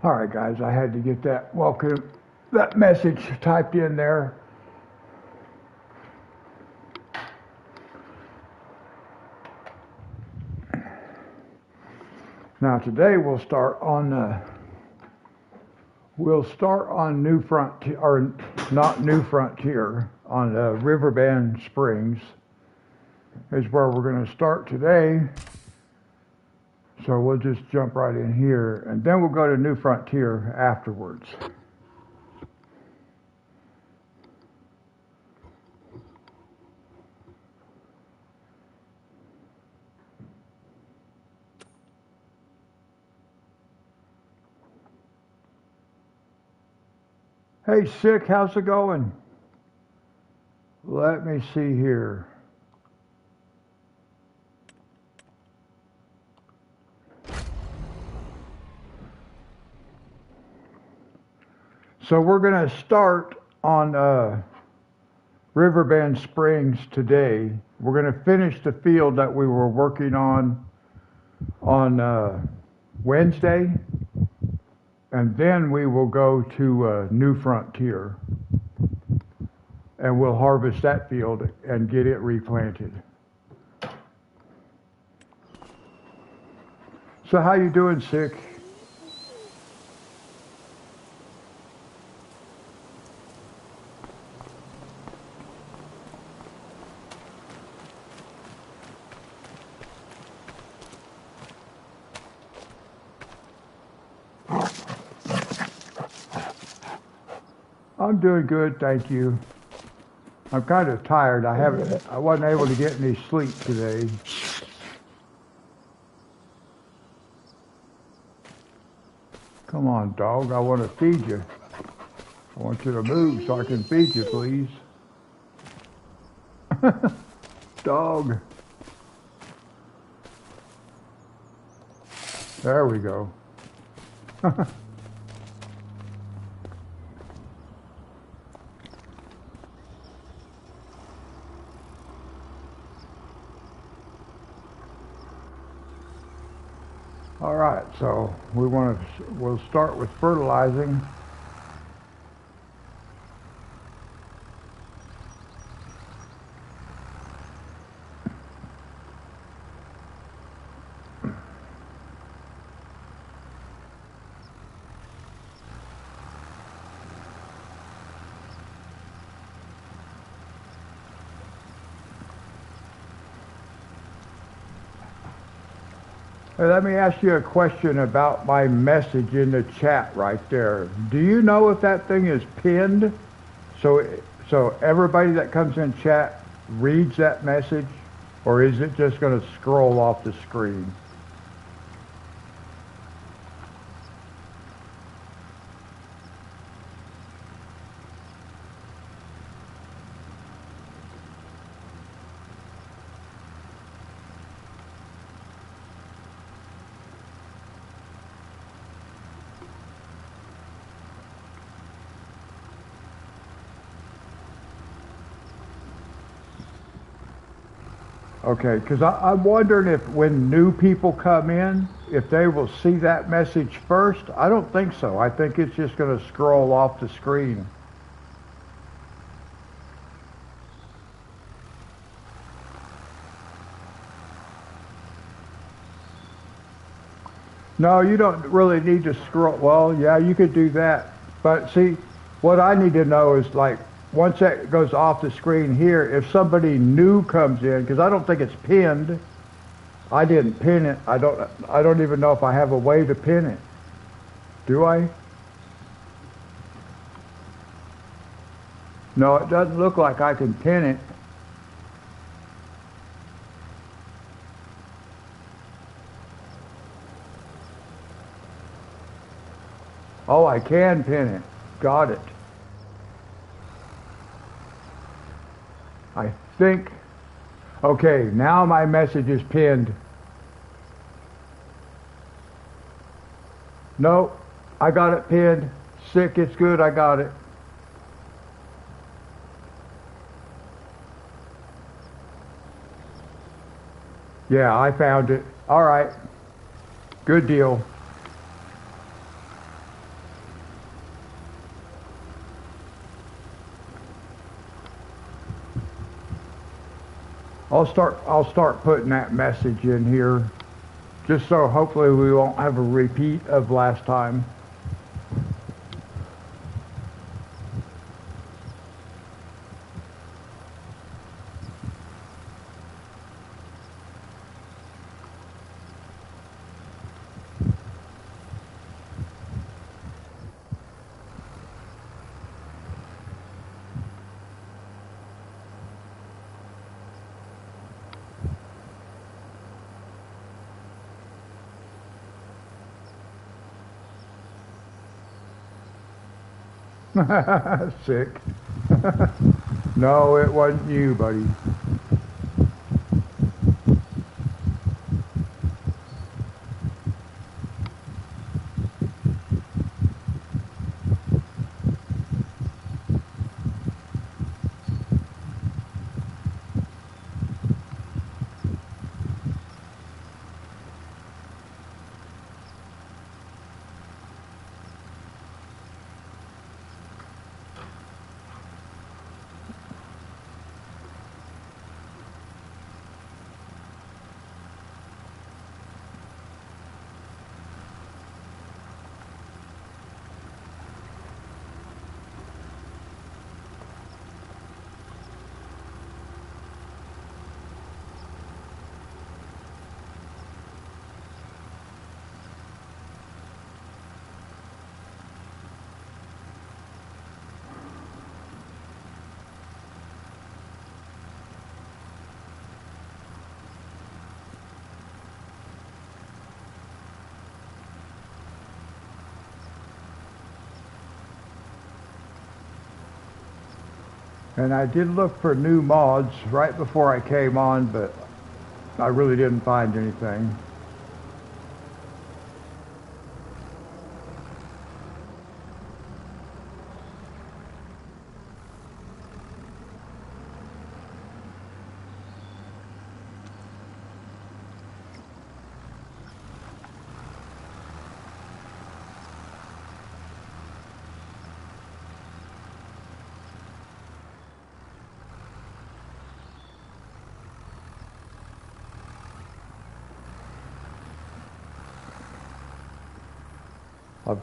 All right, guys, I had to get that message typed in there. Now today we'll start on New Frontier, or not New Frontier, on Riverbend Springs is where we're going to start today. So we'll just jump right in here, and then we'll go to New Frontier afterwards. Hey, Sick, how's it going? Let me see here. So we're going to start on Riverbend Springs today. We're going to finish the field that we were working on Wednesday, and then we will go to New Frontier, and we'll harvest that field and get it replanted. So how you doing, Sick? I'm doing good, thank you. I'm kind of tired. I wasn't able to get any sleep today. Come on, dog. I want to feed you. I want you to move so I can feed you, please. Dog. There we go. All right, so we'll start with fertilizing. Hey, let me ask you a question about my message in the chat right there. Do you know if that thing is pinned? So everybody that comes in chat reads that message, or is it just going to scroll off the screen? Okay, because I'm wondering if when new people come in, if they will see that message first. I don't think so. I think it's just going to scroll off the screen. No, you don't really need to scroll. Well, yeah, you could do that. But see, what I need to know is like, once that goes off the screen here, if somebody new comes in, because I don't think it's pinned. I didn't pin it. I don't even know if I have a way to pin it. Do I? No, it doesn't look like I can pin it. Oh, I can pin it. Got it. I think. Okay, now my message is pinned. No, I got it pinned. Sick, it's good, I got it. Yeah, I found it. All right, good deal. I'll start putting that message in here, just so hopefully we won't have a repeat of last time. Sick. No, it wasn't you, buddy. And I did look for new mods right before I came on, but I really didn't find anything.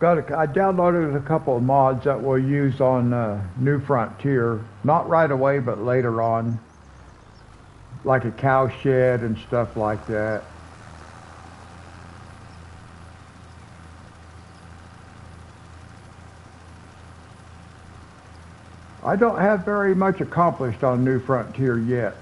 I downloaded a couple of mods that we'll use on New Frontier. Not right away, but later on. Like a cow shed and stuff like that. I don't have very much accomplished on New Frontier yet.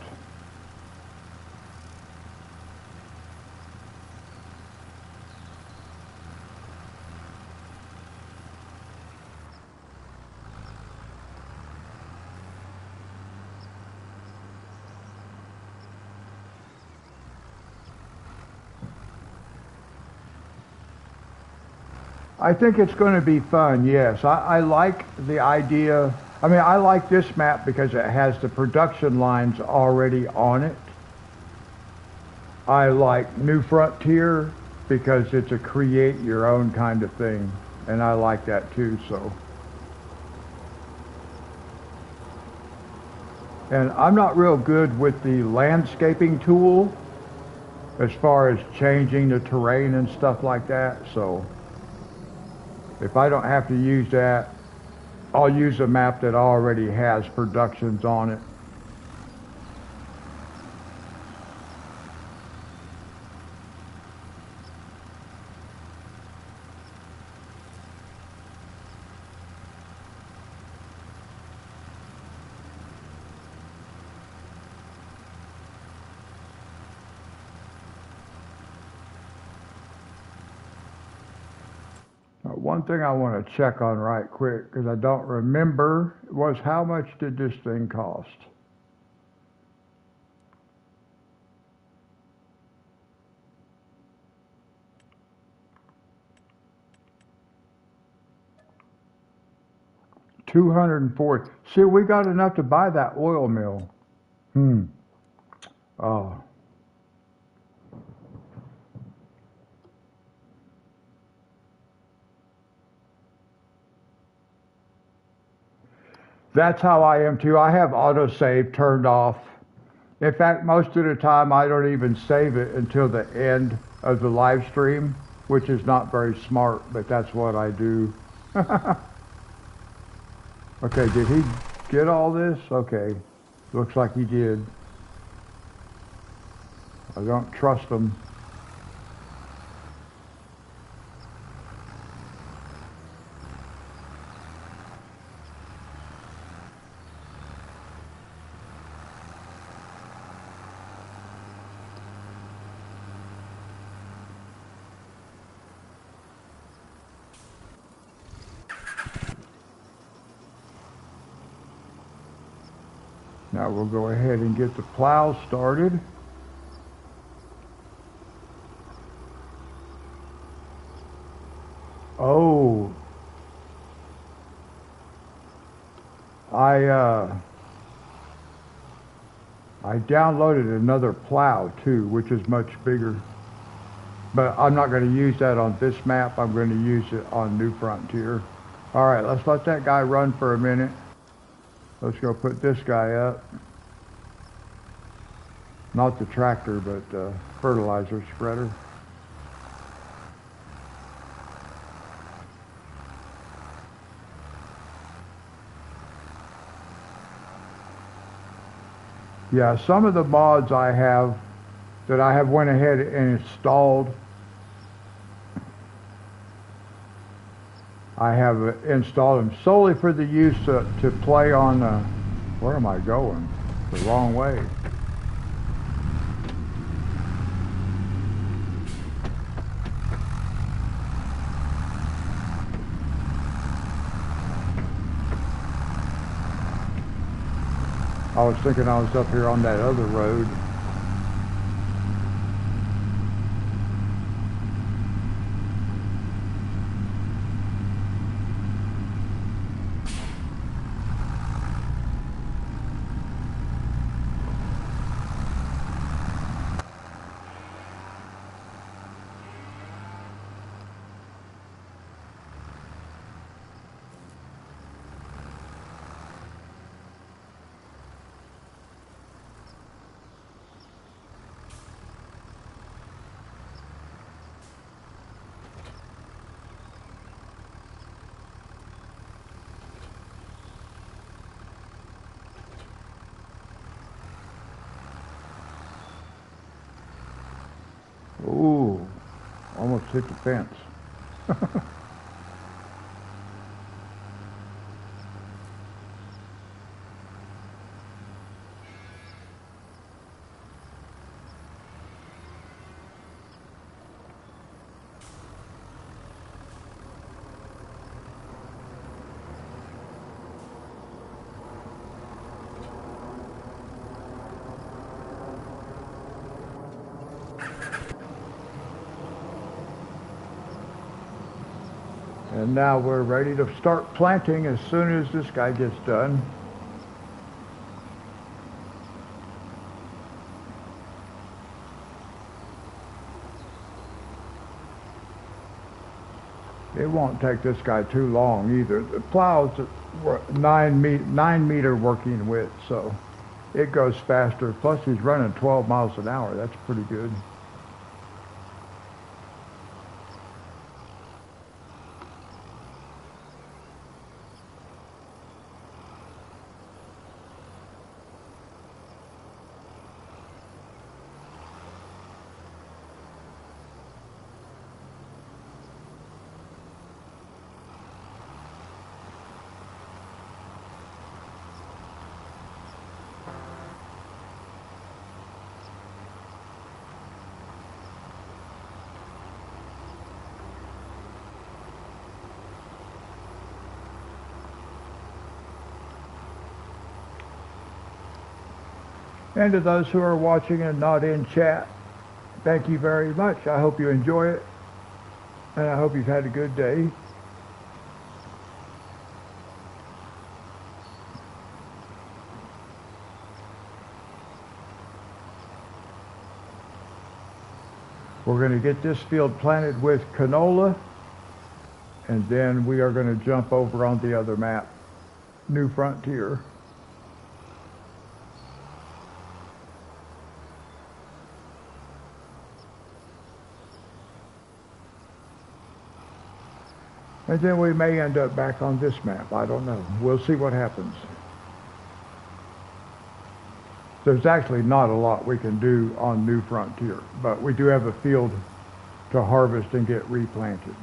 I think it's going to be fun, yes. I like the idea. I mean, I like this map because it has the production lines already on it. I like New Frontier because it's a create your own kind of thing, and I like that too. So, and I'm not real good with the landscaping tool as far as changing the terrain and stuff like that. So if I don't have to use that, I'll use a map that already has productions on it. One thing I want to check on right quick, because I don't remember, was how much did this thing cost? $240. See, we got enough to buy that oil mill. Oh. That's how I am too. I have autosave turned off. In fact, most of the time I don't even save it until the end of the live stream, which is not very smart, but that's what I do. Okay, did he get all this? Okay, looks like he did. I don't trust him. Now we'll go ahead and get the plow started. Oh, I downloaded another plow too, which is much bigger. But I'm not going to use that on this map. I'm going to use it on New Frontier. All right, let's let that guy run for a minute. Let's go put this guy up. Not the tractor, but the fertilizer spreader. Yeah, some of the mods I have that I have went ahead and installed, I have installed them solely for the use to play on, where am I going? The wrong way. I was thinking I was up here on that other road. Ooh, almost hit the fence. And now we're ready to start planting as soon as this guy gets done. It won't take this guy too long either. The plow's 9 meter working width, so it goes faster. Plus he's running 12 miles an hour. That's pretty good. And to those who are watching and not in chat, thank you very much. I hope you enjoy it, and I hope you've had a good day. We're going to get this field planted with canola, and then we are going to jump over on the other map, New Frontier. And then we may end up back on this map. I don't know. We'll see what happens. There's actually not a lot we can do on New Frontier, but we do have a field to harvest and get replanted.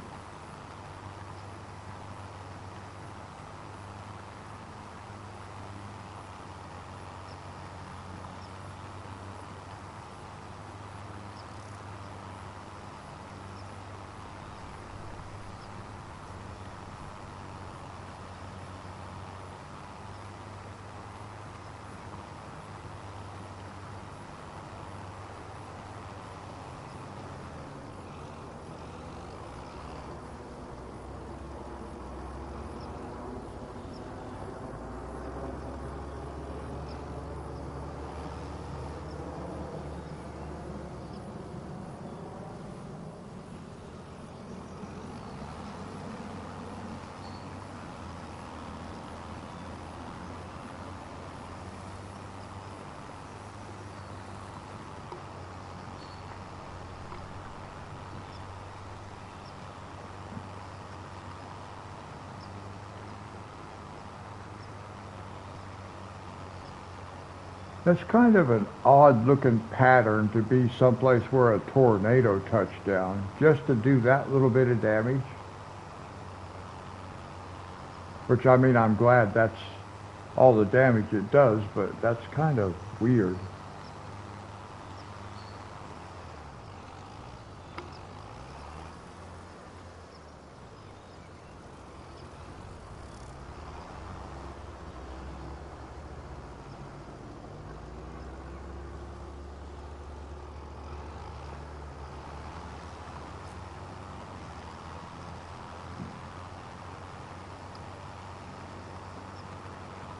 That's kind of an odd looking pattern to be someplace where a tornado touched down, just to do that little bit of damage. Which, I mean, I'm glad that's all the damage it does, but that's kind of weird.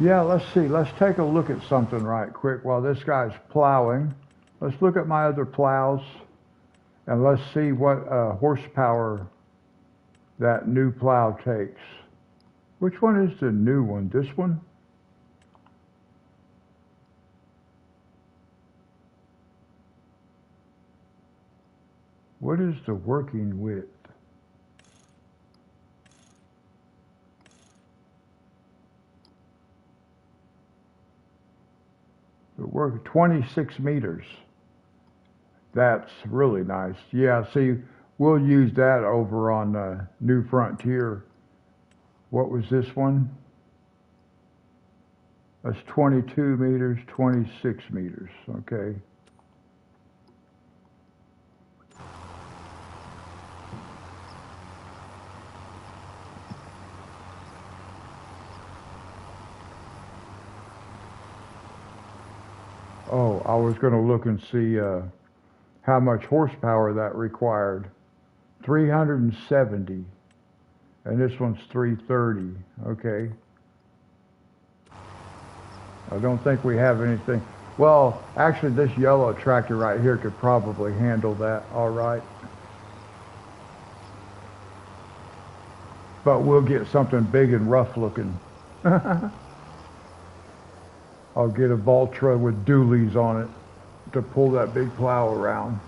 Yeah, let's see. Let's take a look at something right quick while this guy's plowing. Let's look at my other plows, and let's see what horsepower that new plow takes. Which one is the new one? This one? What is the working width? The work 26 meters. That's really nice. Yeah, see, we'll use that over on New Frontier. What was this one? That's 22 meters, 26 meters, okay. Oh, I was going to look and see how much horsepower that required. 370. And this one's 330. Okay. I don't think we have anything. Well, actually, this yellow tractor right here could probably handle that all right. but we'll get something big and rough looking. I'll get a Valtra with dualies on it to pull that big plow around.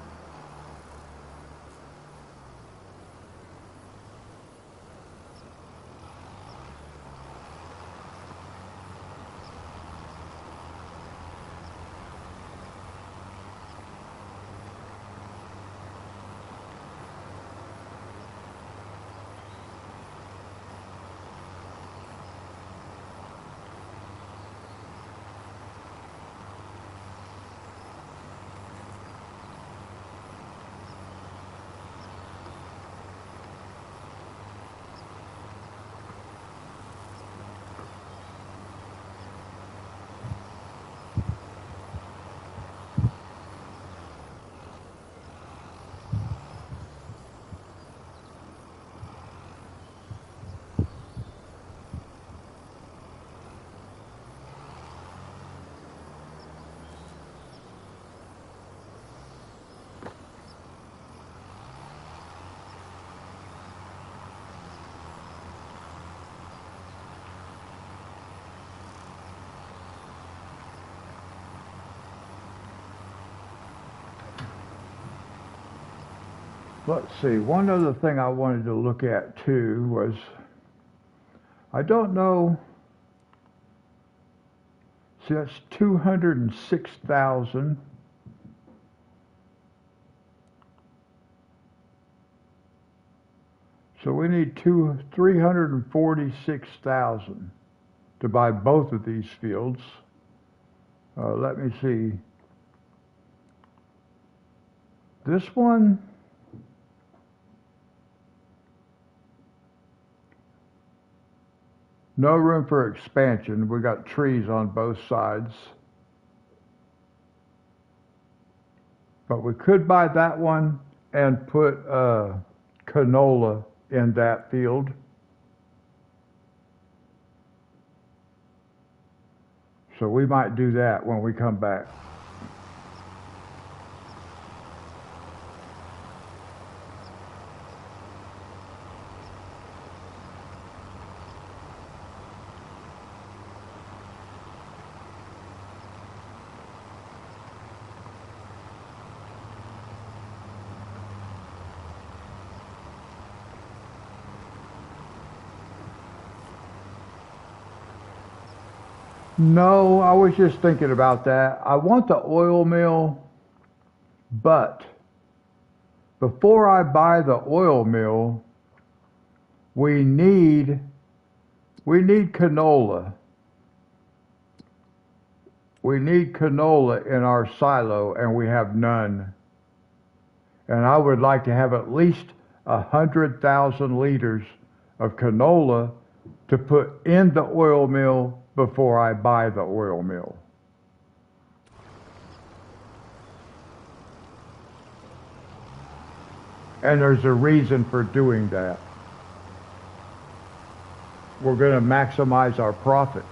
Let's see, one other thing I wanted to look at too was, I don't know, see that's 206,000. So we need 346,000 to buy both of these fields. Let me see. This one, no room for expansion. We got trees on both sides. But we could buy that one and put canola in that field. So we might do that when we come back. No, I was just thinking about that. I want the oil mill, but before I buy the oil mill, we need canola. We need canola in our silo, and we have none. And I would like to have at least 100,000 liters of canola to put in the oil mill before I buy the oil mill. And there's a reason for doing that. We're going to maximize our profits.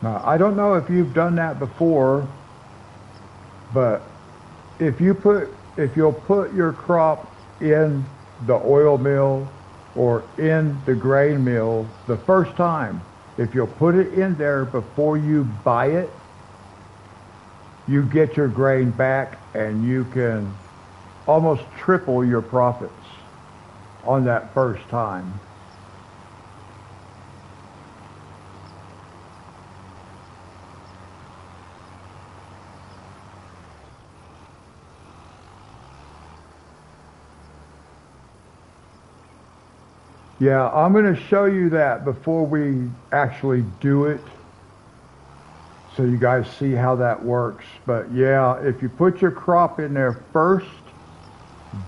Now, I don't know if you've done that before, but if you'll put your crop in the oil mill or in the grain mill the first time, if you'll put it in there before you buy it, you get your grain back and you can almost triple your profits on that first time. Yeah, I'm going to show you that before we actually do it, so you guys see how that works. But yeah, if you put your crop in there first,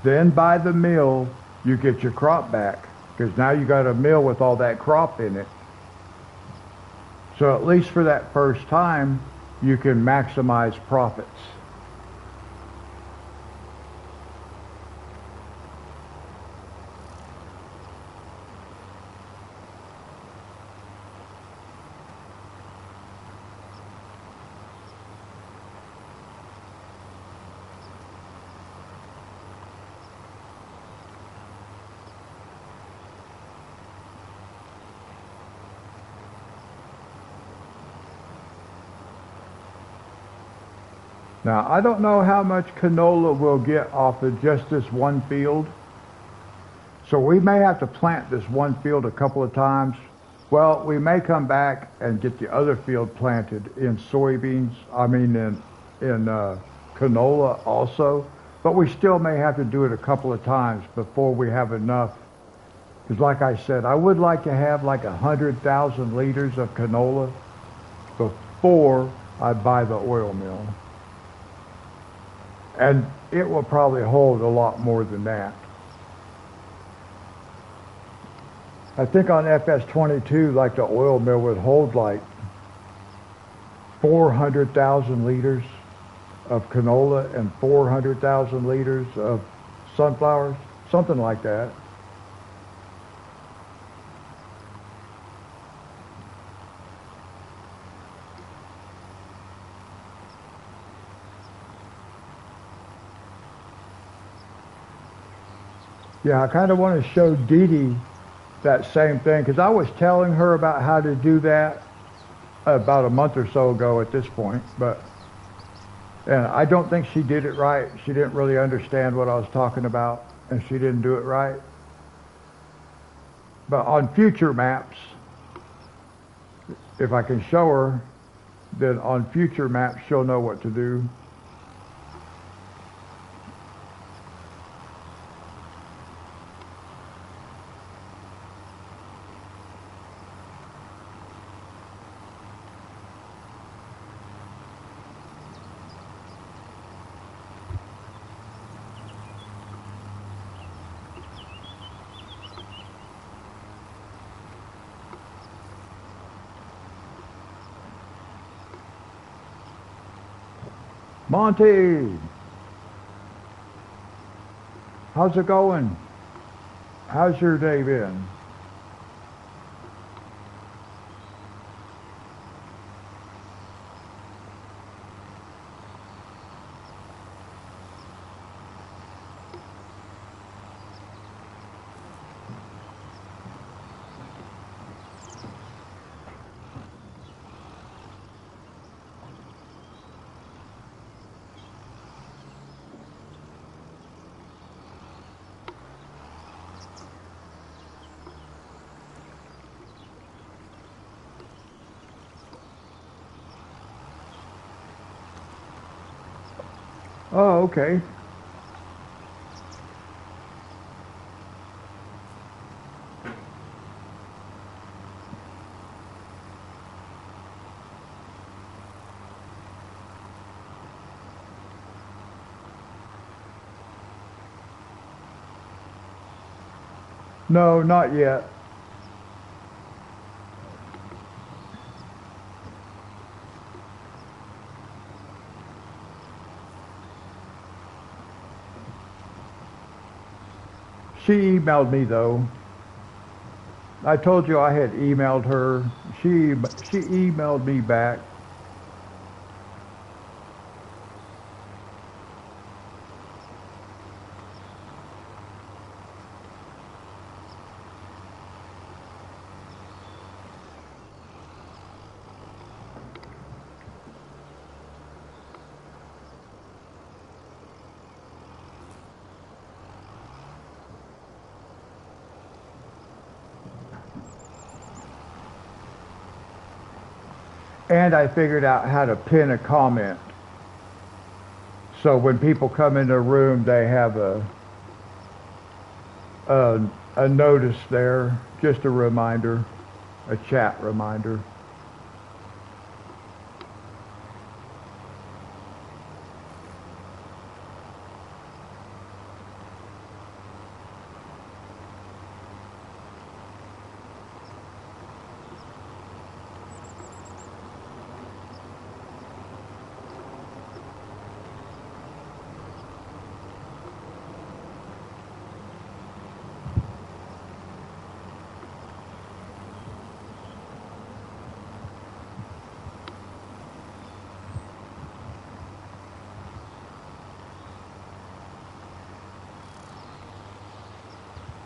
then buy the mill, you get your crop back, because now you got a mill with all that crop in it. So at least for that first time, you can maximize profits. Now, I don't know how much canola we'll get off of just this one field. So we may have to plant this one field a couple of times. Well, we may come back and get the other field planted in soybeans, in canola also. But we still may have to do it a couple of times before we have enough. Because like I said, I would like to have like 100,000 liters of canola before I buy the oil mill. And it will probably hold a lot more than that. I think on FS22, like the oil mill would hold like 400,000 liters of canola and 400,000 liters of sunflowers, something like that. Yeah, I kind of want to show Dee Dee that same thing, because I was telling her about how to do that about a month or so ago at this point, and I don't think she did it right. She didn't really understand what I was talking about, and she didn't do it right. But on future maps, if I can show her, then on future maps she'll know what to do. Monty, how's it going? How's your day been? Oh, okay. No, not yet. She emailed me though. I told you I had emailed her. She emailed me back. And I figured out how to pin a comment. So when people come in the room, they have a notice there, just a reminder, a chat reminder.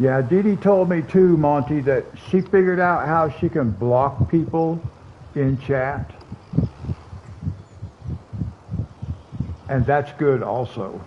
Yeah, Dee Dee told me too, Monty, that she figured out how she can block people in chat. and that's good also.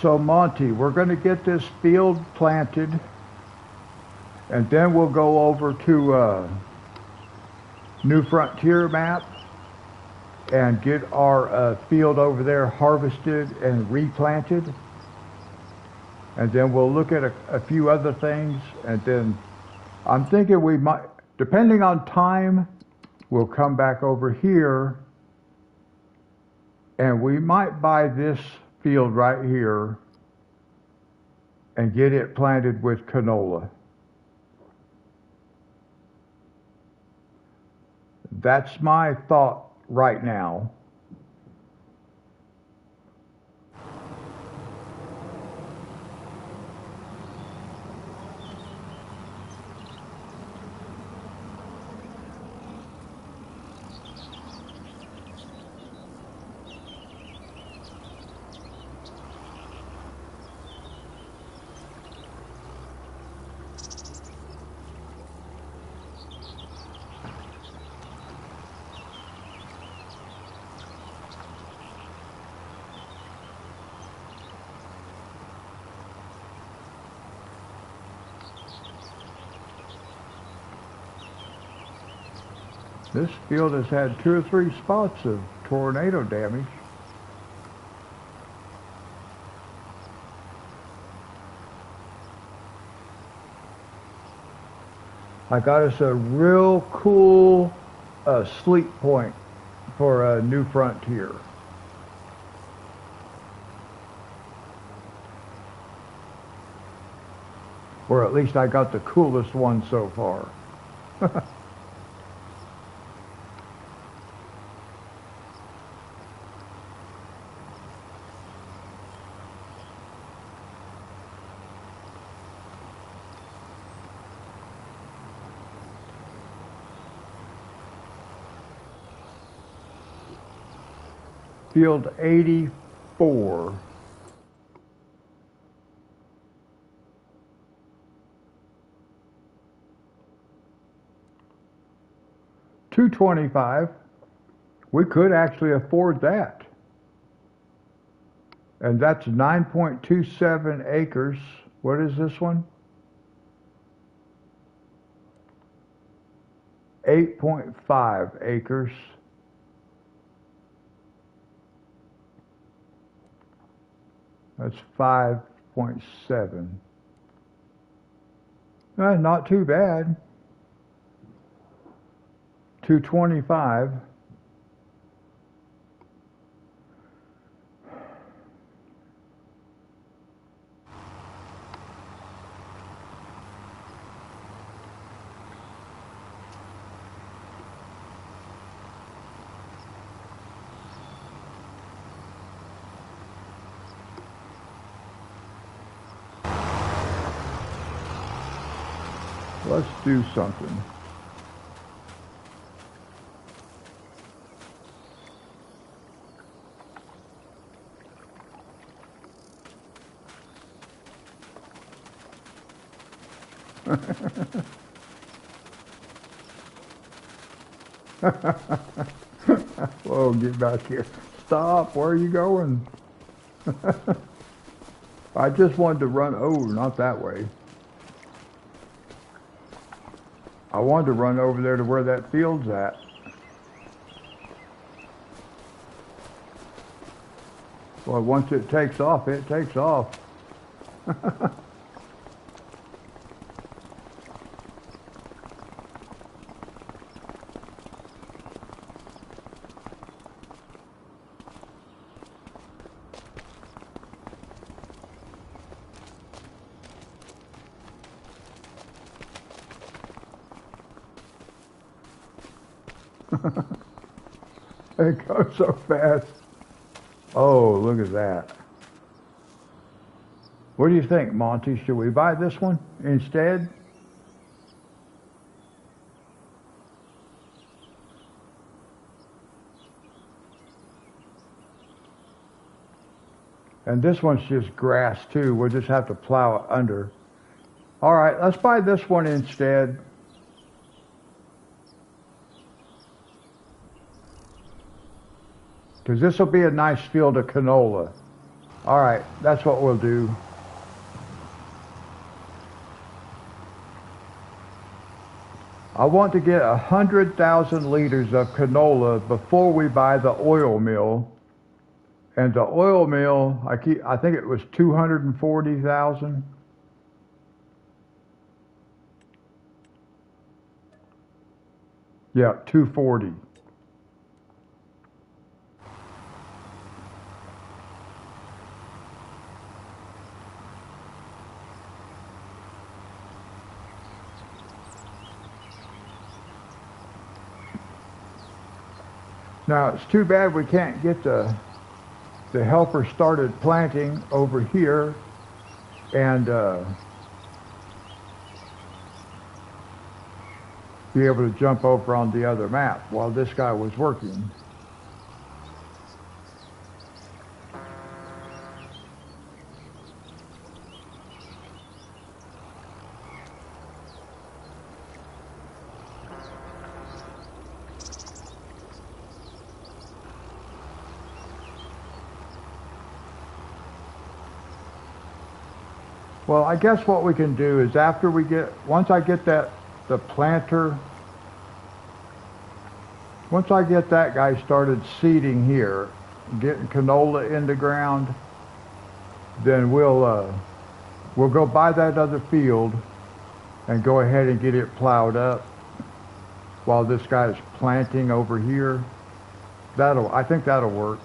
So Monty, we're going to get this field planted, and then we'll go over to New Frontier map and get our field over there harvested and replanted. And then we'll look at a few other things, and then I'm thinking we might, depending on time, we'll come back over here and we might buy this field right here and get it planted with canola. That's my thought right now. This field has had 2 or 3 spots of tornado damage. I got us a real cool sleep point for New Frontier. Or at least I got the coolest one so far. Field 84. $225. We could actually afford that. And that's 9.27 acres. What is this one? 8.5 acres. That's 5.7. Not too bad. 225. Let's do something. Whoa, get back here. Stop, where are you going? I just wanted to run, oh, not that way. I wanted to run over there to where that field's at. Well, once it takes off, it takes off. It goes so fast. Oh, look at that. What do you think, Monty? Should we buy this one instead? And this one's just grass too. We'll just have to plow it under. All right, let's buy this one instead. Because this will be a nice field of canola. All right, that's what we'll do. I want to get 100,000 liters of canola before we buy the oil mill. And the oil mill, I think it was 240,000. Yeah, 240. Now, it's too bad we can't get the helper started planting over here and be able to jump over on the other map while this guy was working. Well, I guess what we can do is once I get the planter, once I get that guy started seeding here, getting canola in the ground, then we'll go buy that other field and go ahead and get it plowed up while this guy's planting over here. I think that'll work.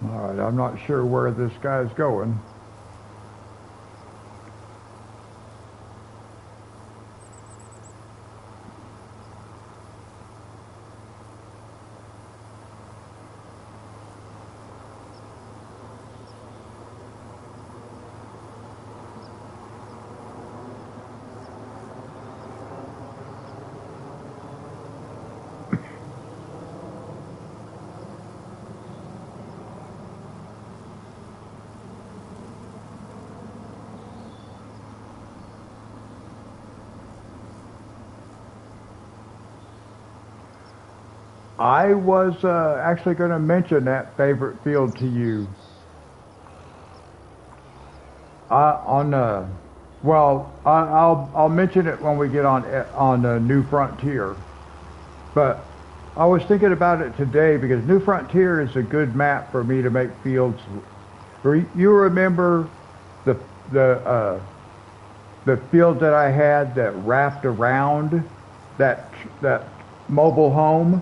All right, I'm not sure where this guy's going. I was actually going to mention that favorite field to you. On well, I'll mention it when we get on New Frontier. But I was thinking about it today because New Frontier is a good map for me to make fields. You remember the the uh, the field that I had that wrapped around that mobile home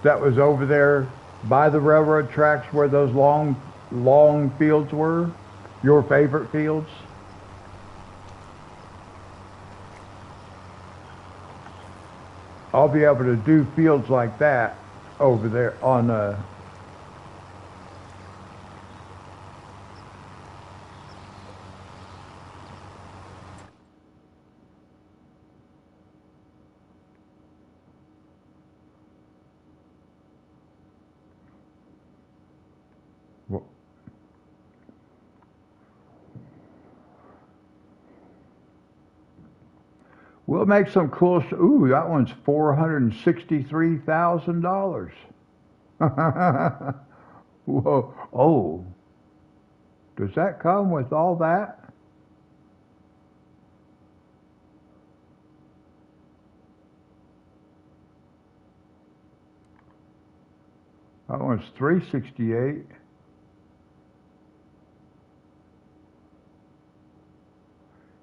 that was over there by the railroad tracks where those long fields were? Your favorite fields? I'll be able to do fields like that over there on we'll make some cool. Ooh, that one's $463,000. Whoa! Oh, does that come with all that? That one's 368.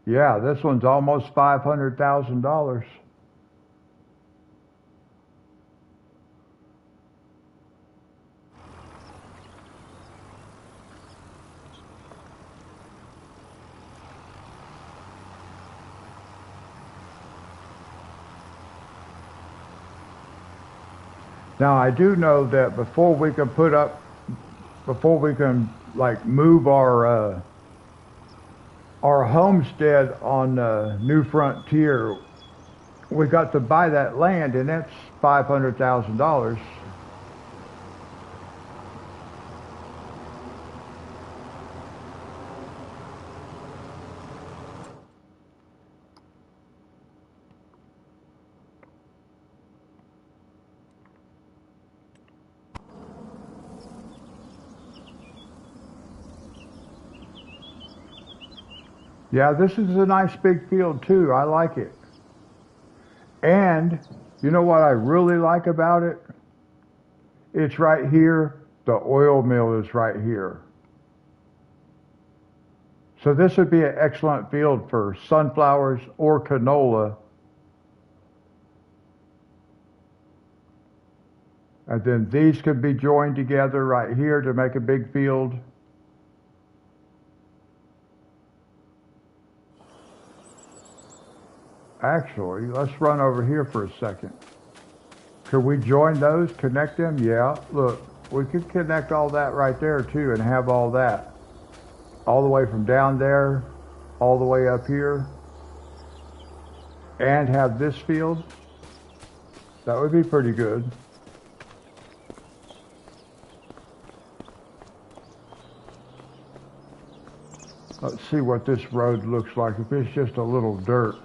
Yeah, this one's almost $500,000. Now I do know that before we can like move our homestead on New Frontier, we got to buy that land, and that's $500,000. Yeah, this is a nice big field too. I like it. And you know what I really like about it? It's right here. The oil mill is right here. So this would be an excellent field for sunflowers or canola. And then these could be joined together right here to make a big field. Actually, let's run over here for a second. Could we join those, connect them? Yeah, look, we could connect all that right there too and have all that. All the way from down there, all the way up here, and have this field. That would be pretty good. Let's see what this road looks like. If it's just a little dirt.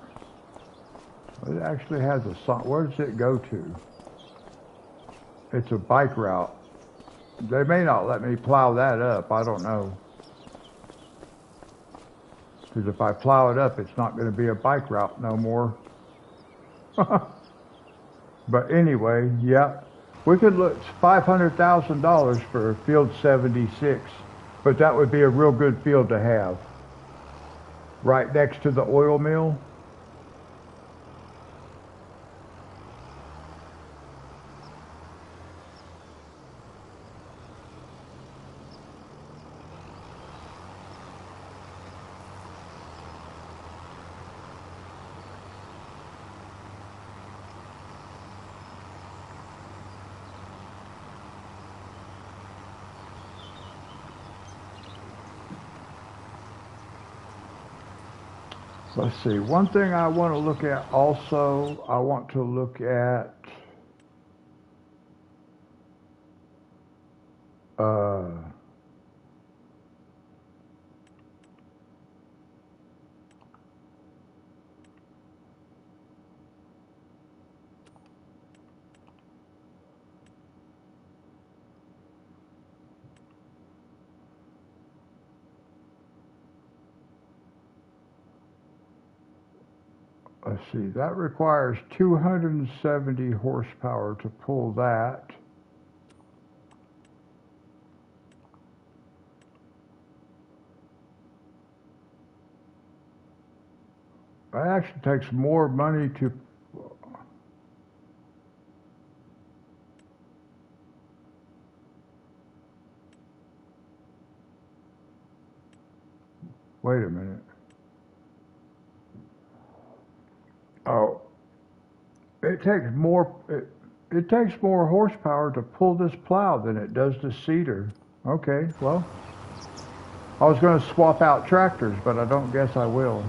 It actually has a sign. Where does it go to? It's a bike route. They may not let me plow that up. I don't know. Because if I plow it up, it's not going to be a bike route no more. But anyway, yeah. We could look $500,000 for field 76. But that would be a real good field to have. Right next to the oil mill. Let's see. One thing I want to look at also, I want to look at uh, let's see, that requires 270 horsepower to pull that. It actually takes more money to. Wait a minute. Oh, it takes more. It takes more horsepower to pull this plow than it does the seeder. Okay, well, I was going to swap out tractors, but I don't guess I will.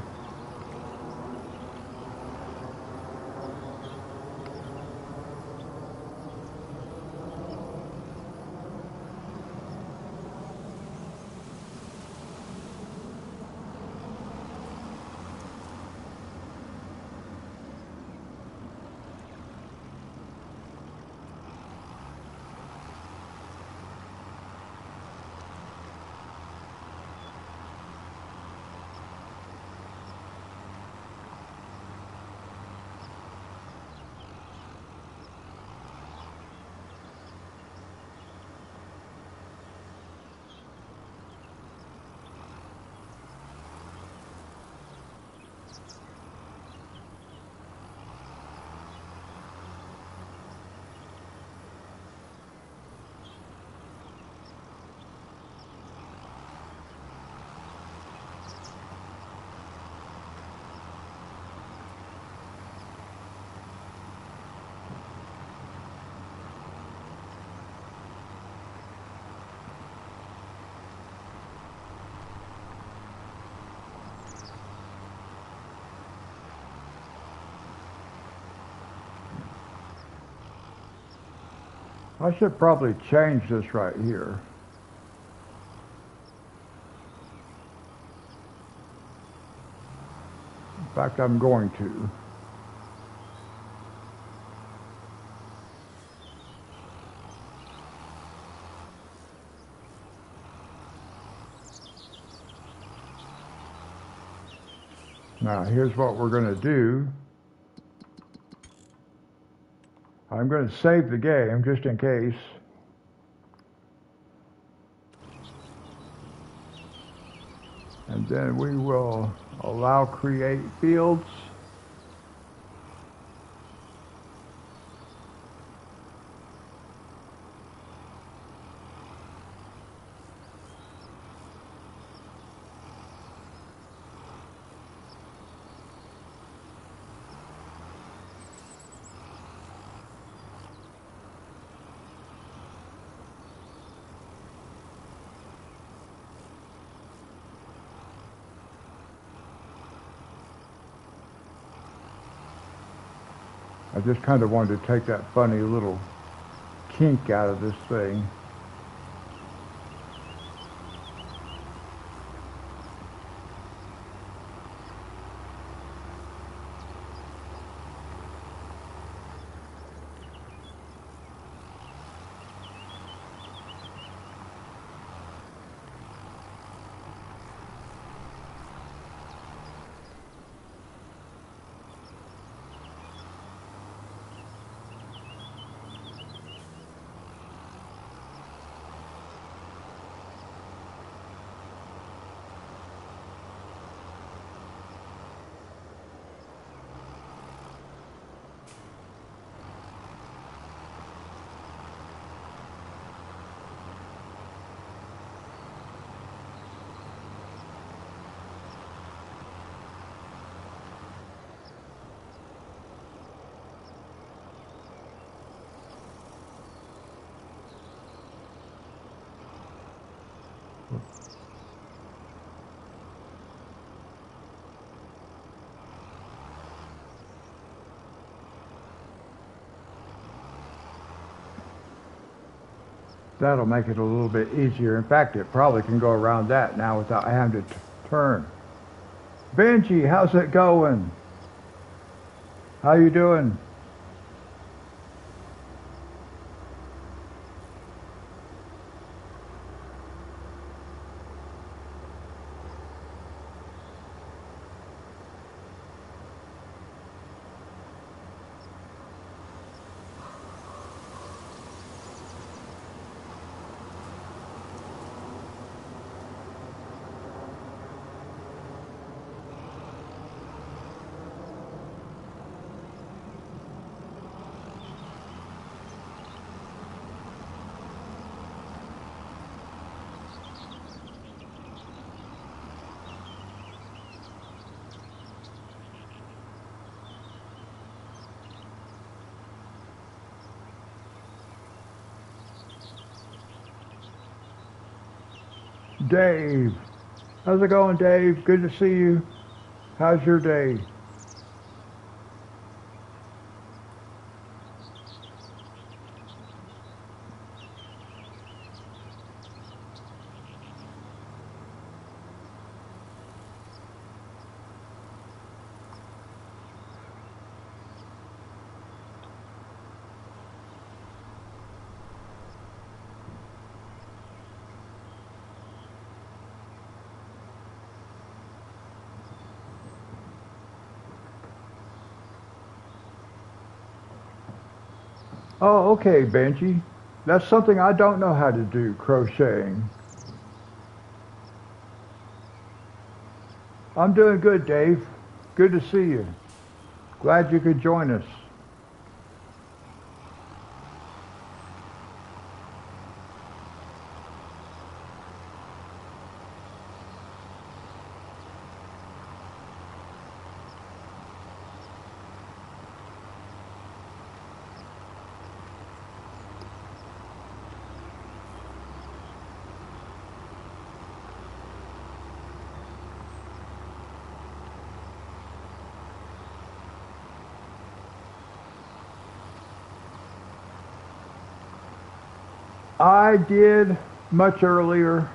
I should probably change this right here. In fact, I'm going to. Now, here's what we're going to do. I'm going to save the game just in case. And then we will allow create fields. I just kind of wanted to take that funny little kink out of this thing. That'll make it a little bit easier. In fact, it probably can go around that now without having to turn. Benji, how's it going? How you doing? Dave. How's it going, Dave? Good to see you. How's your day? Oh, okay, Benji. That's something I don't know how to do, crocheting. I'm doing good, Dave. Good to see you. Glad you could join us. I did much earlier.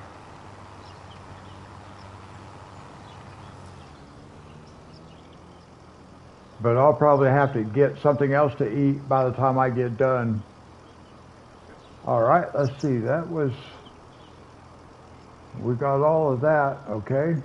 But I'll probably have to get something else to eat by the time I get done. All right, let's see. We got all of that, okay?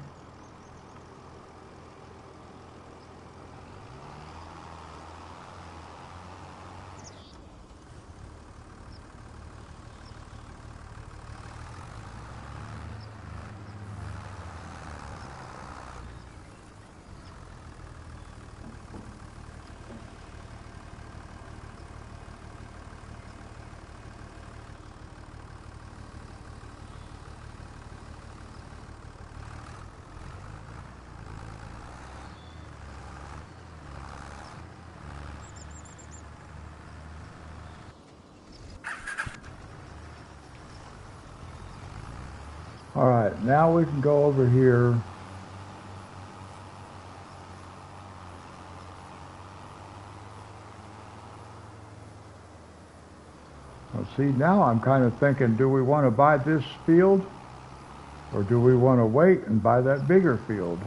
All right, now we can go over here. Let's see, now I'm kind of thinking, do we want to buy this field or do we want to wait and buy that bigger field?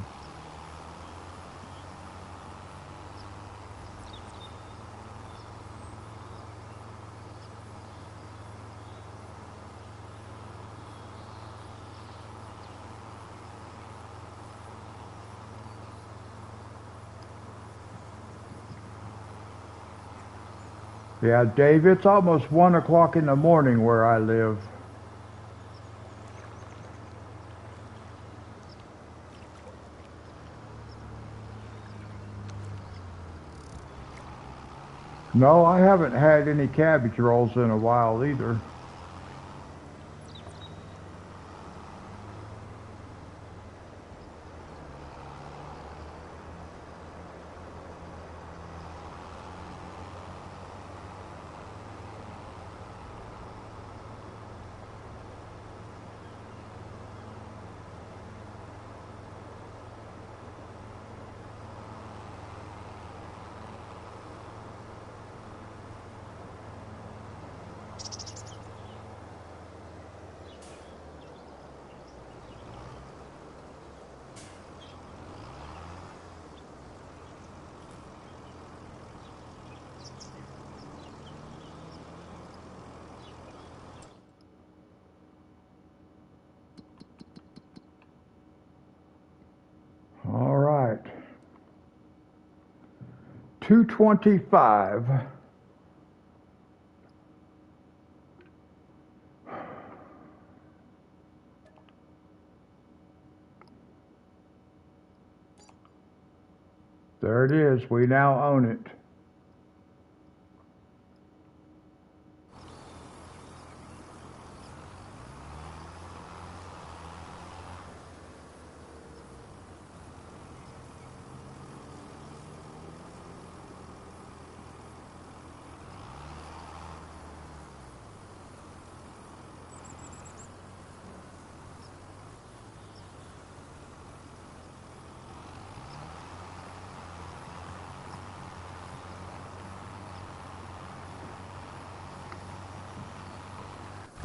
Yeah, Dave, it's almost 1 o'clock in the morning where I live. No, I haven't had any cabbage rolls in a while either. All right. 225. There it is. We now own it.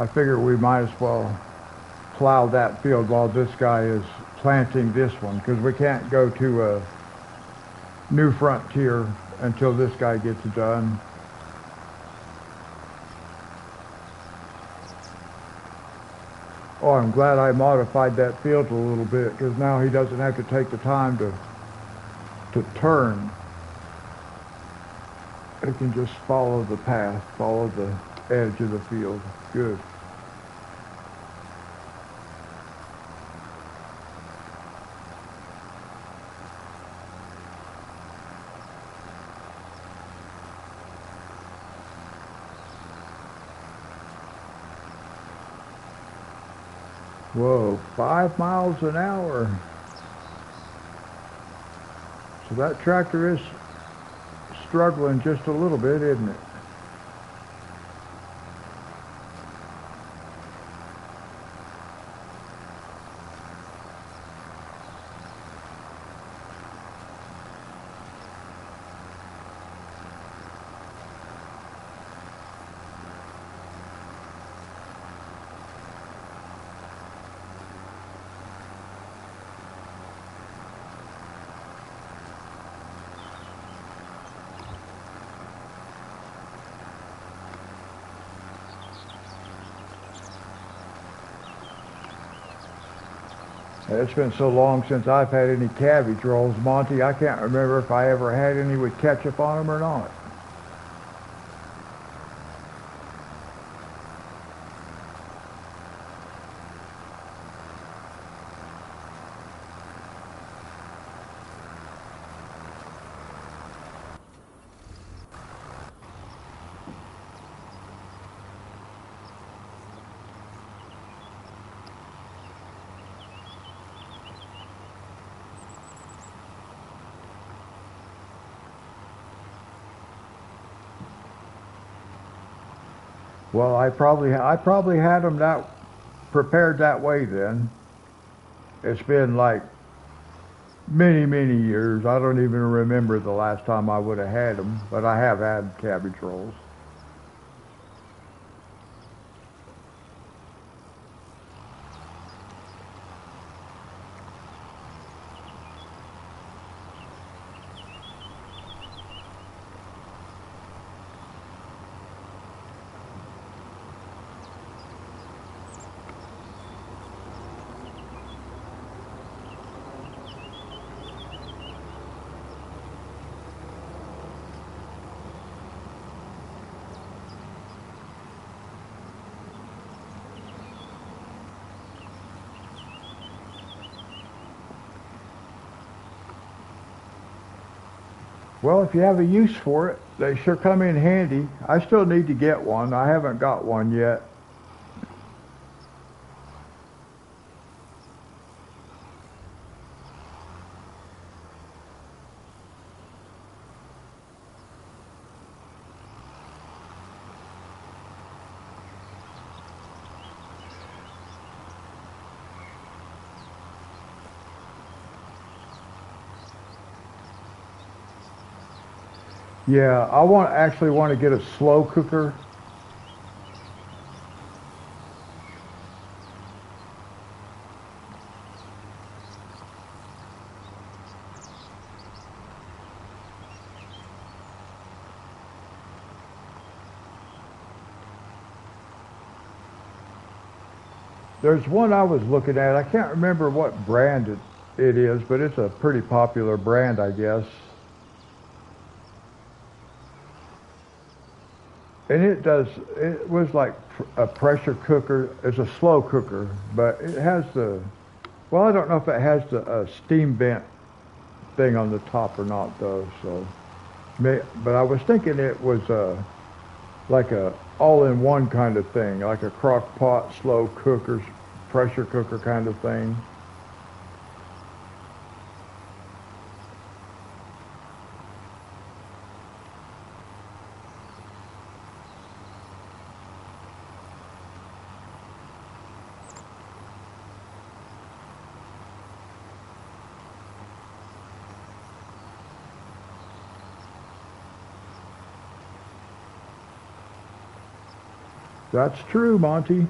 I figure we might as well plow that field while this guy is planting this one, because we can't go to a new frontier until this guy gets done. Oh, I'm glad I modified that field a little bit, because now he doesn't have to take the time to turn. He can just follow the path, follow the edge of the field. Good. Whoa, 5 miles an hour. So that tractor is struggling just a little bit, isn't it? It's been so long since I've had any cabbage rolls, Monty, I can't remember if I ever had any with ketchup on them or not. Well, I probably had them that prepared that way then. It's been like many years. I don't even remember the last time I would have had them, but I have had cabbage rolls. Well, if you have a use for it, they sure come in handy. I still need to get one. I haven't got one yet. Yeah, actually want to get a slow cooker. There's one I was looking at. I can't remember what brand it is, but it's a pretty popular brand, I guess. And it was like a pressure cooker. It's a slow cooker, but it has well, I don't know if it has the steam vent thing on the top or not, though. So, but I was thinking it was like a all-in-one kind of thing, like a crock pot, slow cooker, pressure cooker kind of thing. That's true, Monty.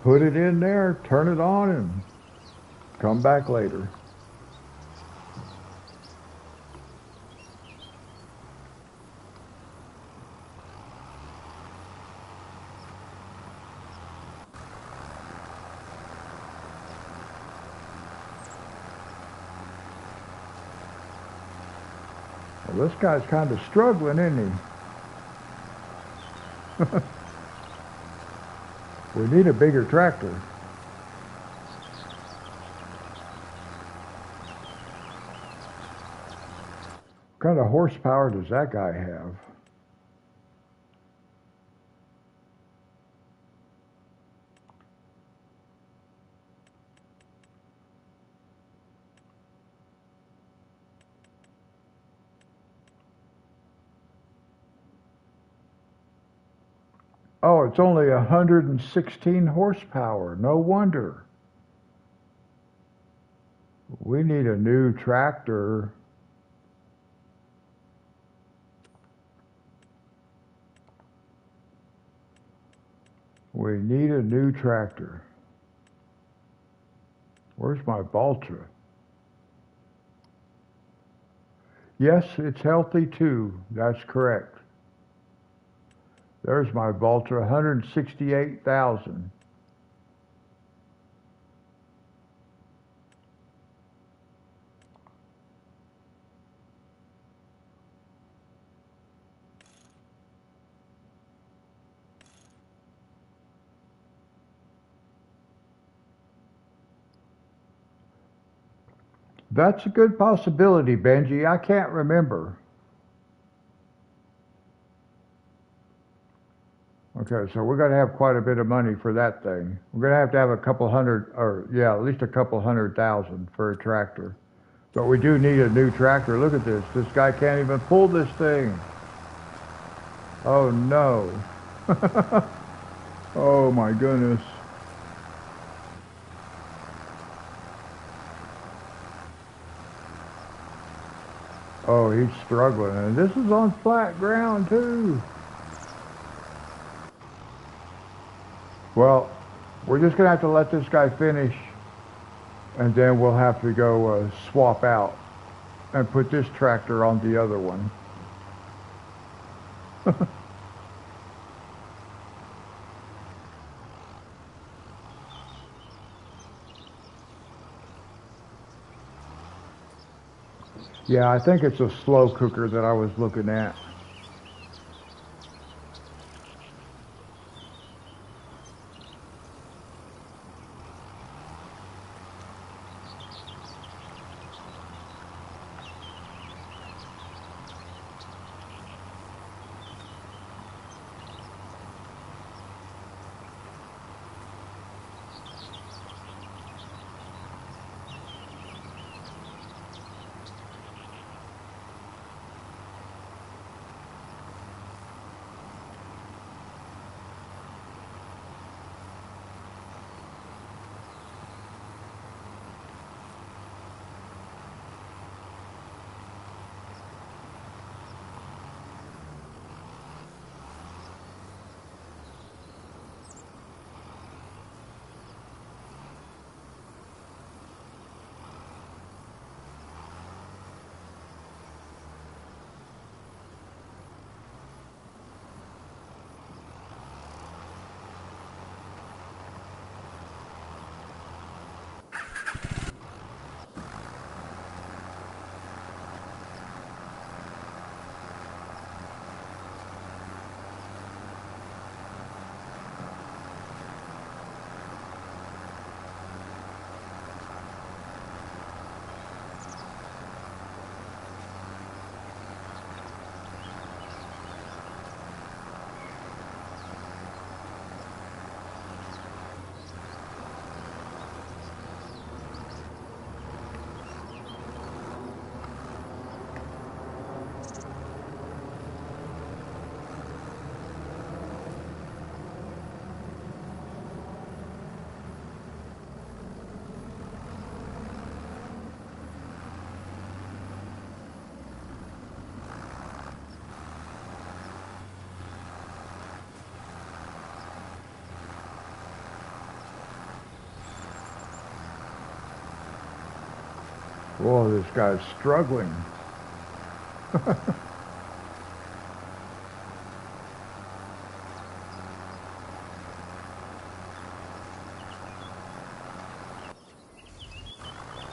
Put it in there, turn it on, and come back later. Well, this guy's kind of struggling, isn't he? We need a bigger tractor. What kind of horsepower does that guy have? Oh, it's only 116 horsepower. No wonder. We need a new tractor. We need a new tractor. Where's my Baltra? Yes, it's healthy too. That's correct. There's my Baltra, 168,000. That's a good possibility, Benji. I can't remember. Okay, so we're going to have quite a bit of money for that thing. We're going to have a couple hundred, or yeah, at least a couple 100,000 for a tractor. But we do need a new tractor. Look at this. This guy can't even pull this thing. Oh no. Oh my goodness. Oh, he's struggling. And this is on flat ground too. Well, we're just going to have to let this guy finish, and then we'll have to go swap out and put this tractor on the other one. Yeah, I think it's a slow cooker that I was looking at. Whoa, this guy's struggling.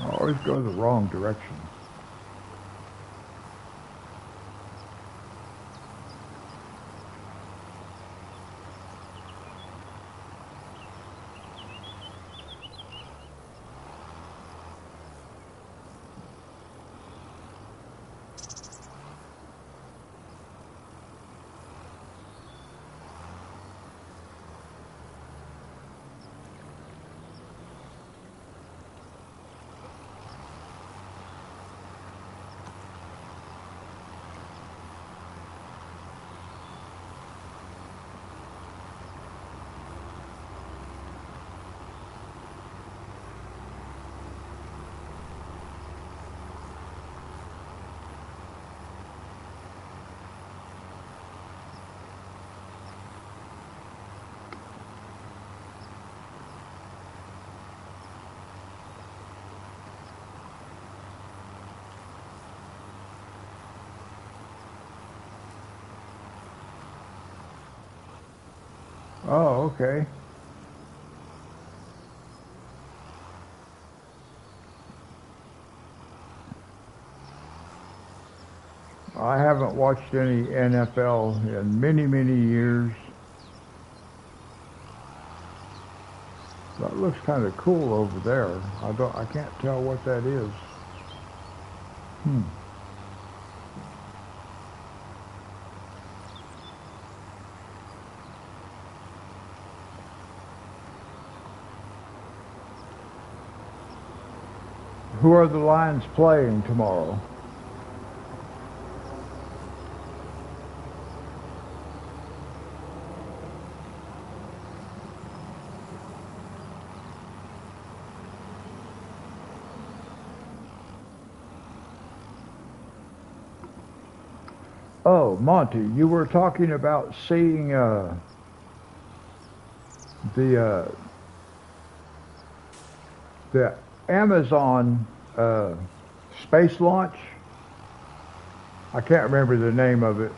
I always go the wrong direction. Oh, okay. I haven't watched any NFL in many, many years. That looks kind of cool over there. I can't tell what that is. Hmm. Who are the Lions playing tomorrow? Oh, Monty, you were talking about seeing the uh, the Amazon space launch. I can't remember the name of it,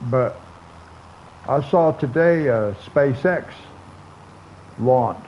but I saw today a SpaceX launch.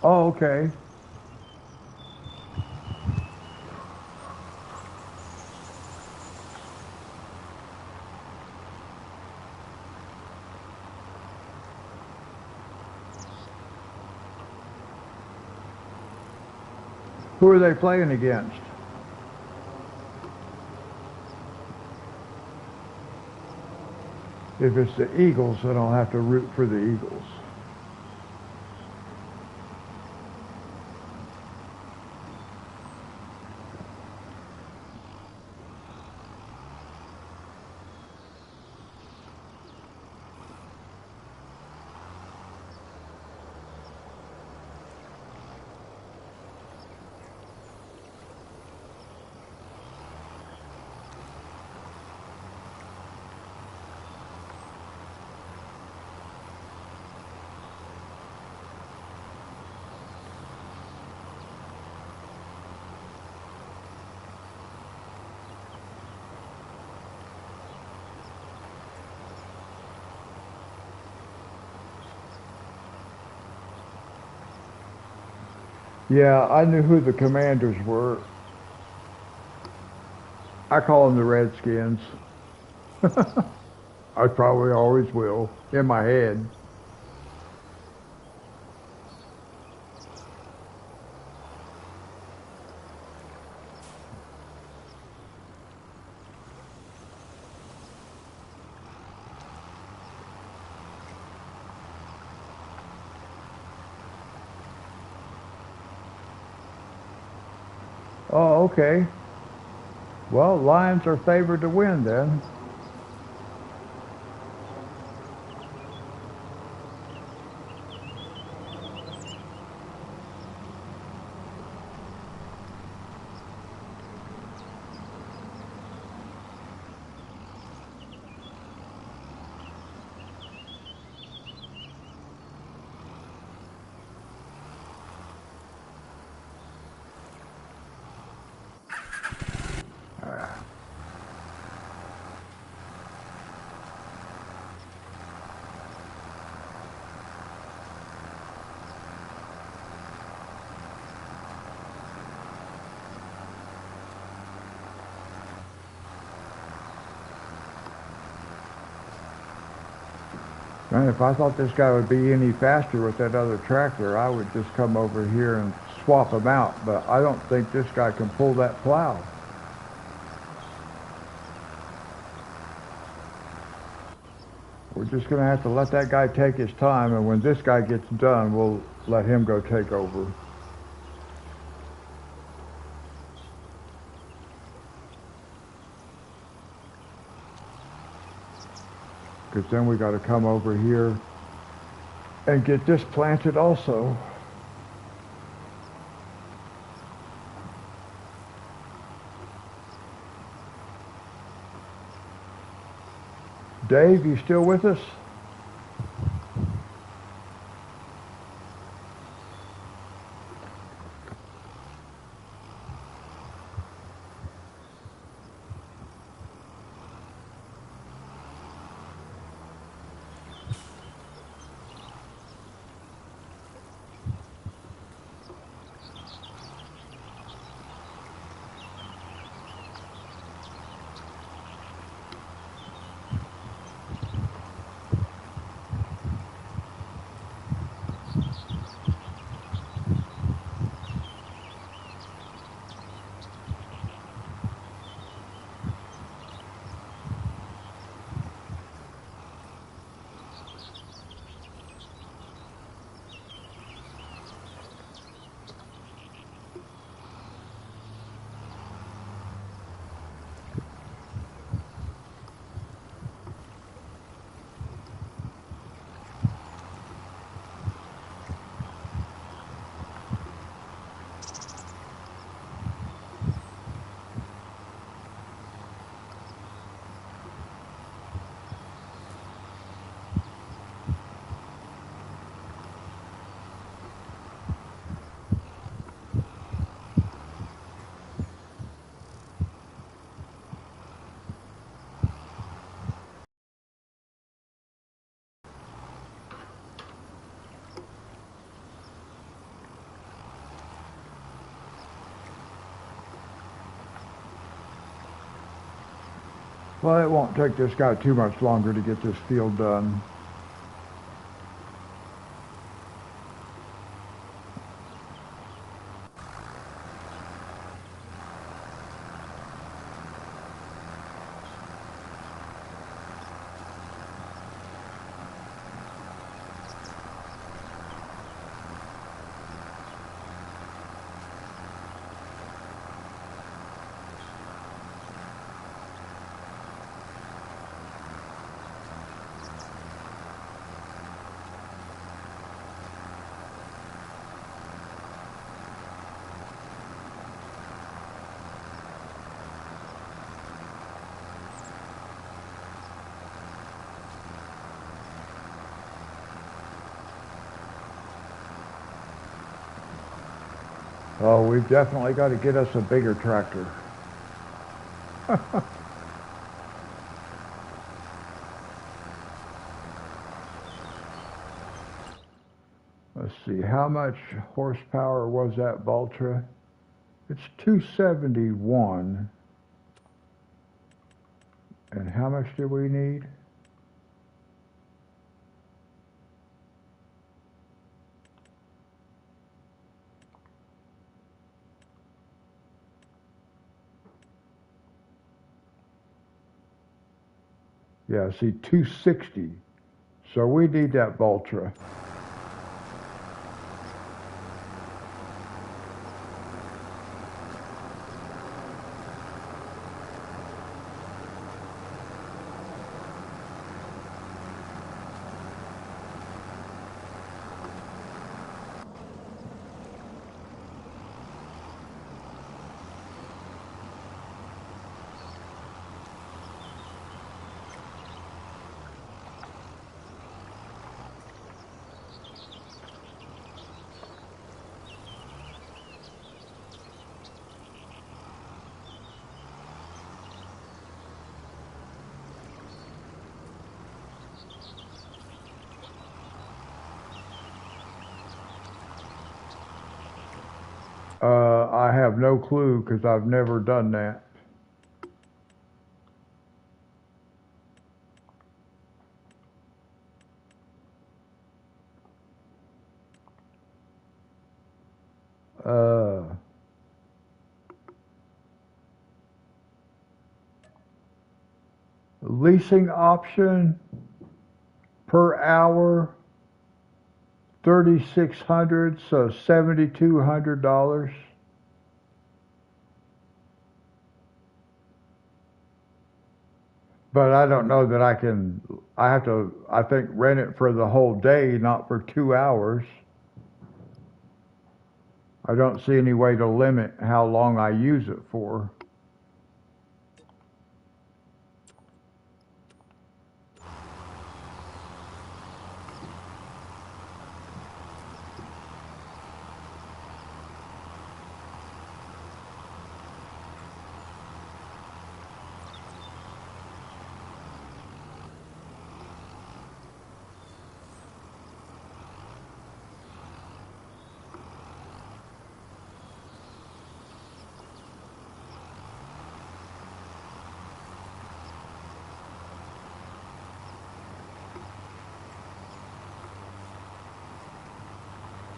Oh, okay. Who are they playing against? If it's the Eagles, then I'll have to root for the Eagles. Yeah, I knew who the Commanders were. I call them the Redskins. I probably always will in my head. Oh, okay. Well, Lions are favored to win then. Man, if I thought this guy would be any faster with that other tractor, I would just come over here and swap him out. But I don't think this guy can pull that plow. We're just going to have to let that guy take his time, and when this guy gets done, we'll let him go take over. Because then we got to come over here and get this planted also. Dave, you still with us? Well, it won't take this guy too much longer to get this field done. Oh, we've definitely got to get us a bigger tractor. Let's see, how much horsepower was that Valtra? It's 271. And how much do we need? Yeah, see, 260. So we need that Valtra. I have no clue because I've never done that. Uh, Leasing option per hour, 3,600, so $7,200. But I don't know that I can. I have to. I think rent it for the whole day, not for 2 hours. I don't see any way to limit how long I use it for.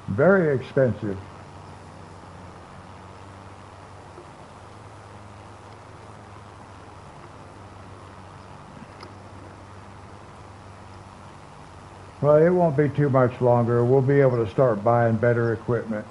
Very expensive. Well, it won't be too much longer. We'll be able to start buying better equipment.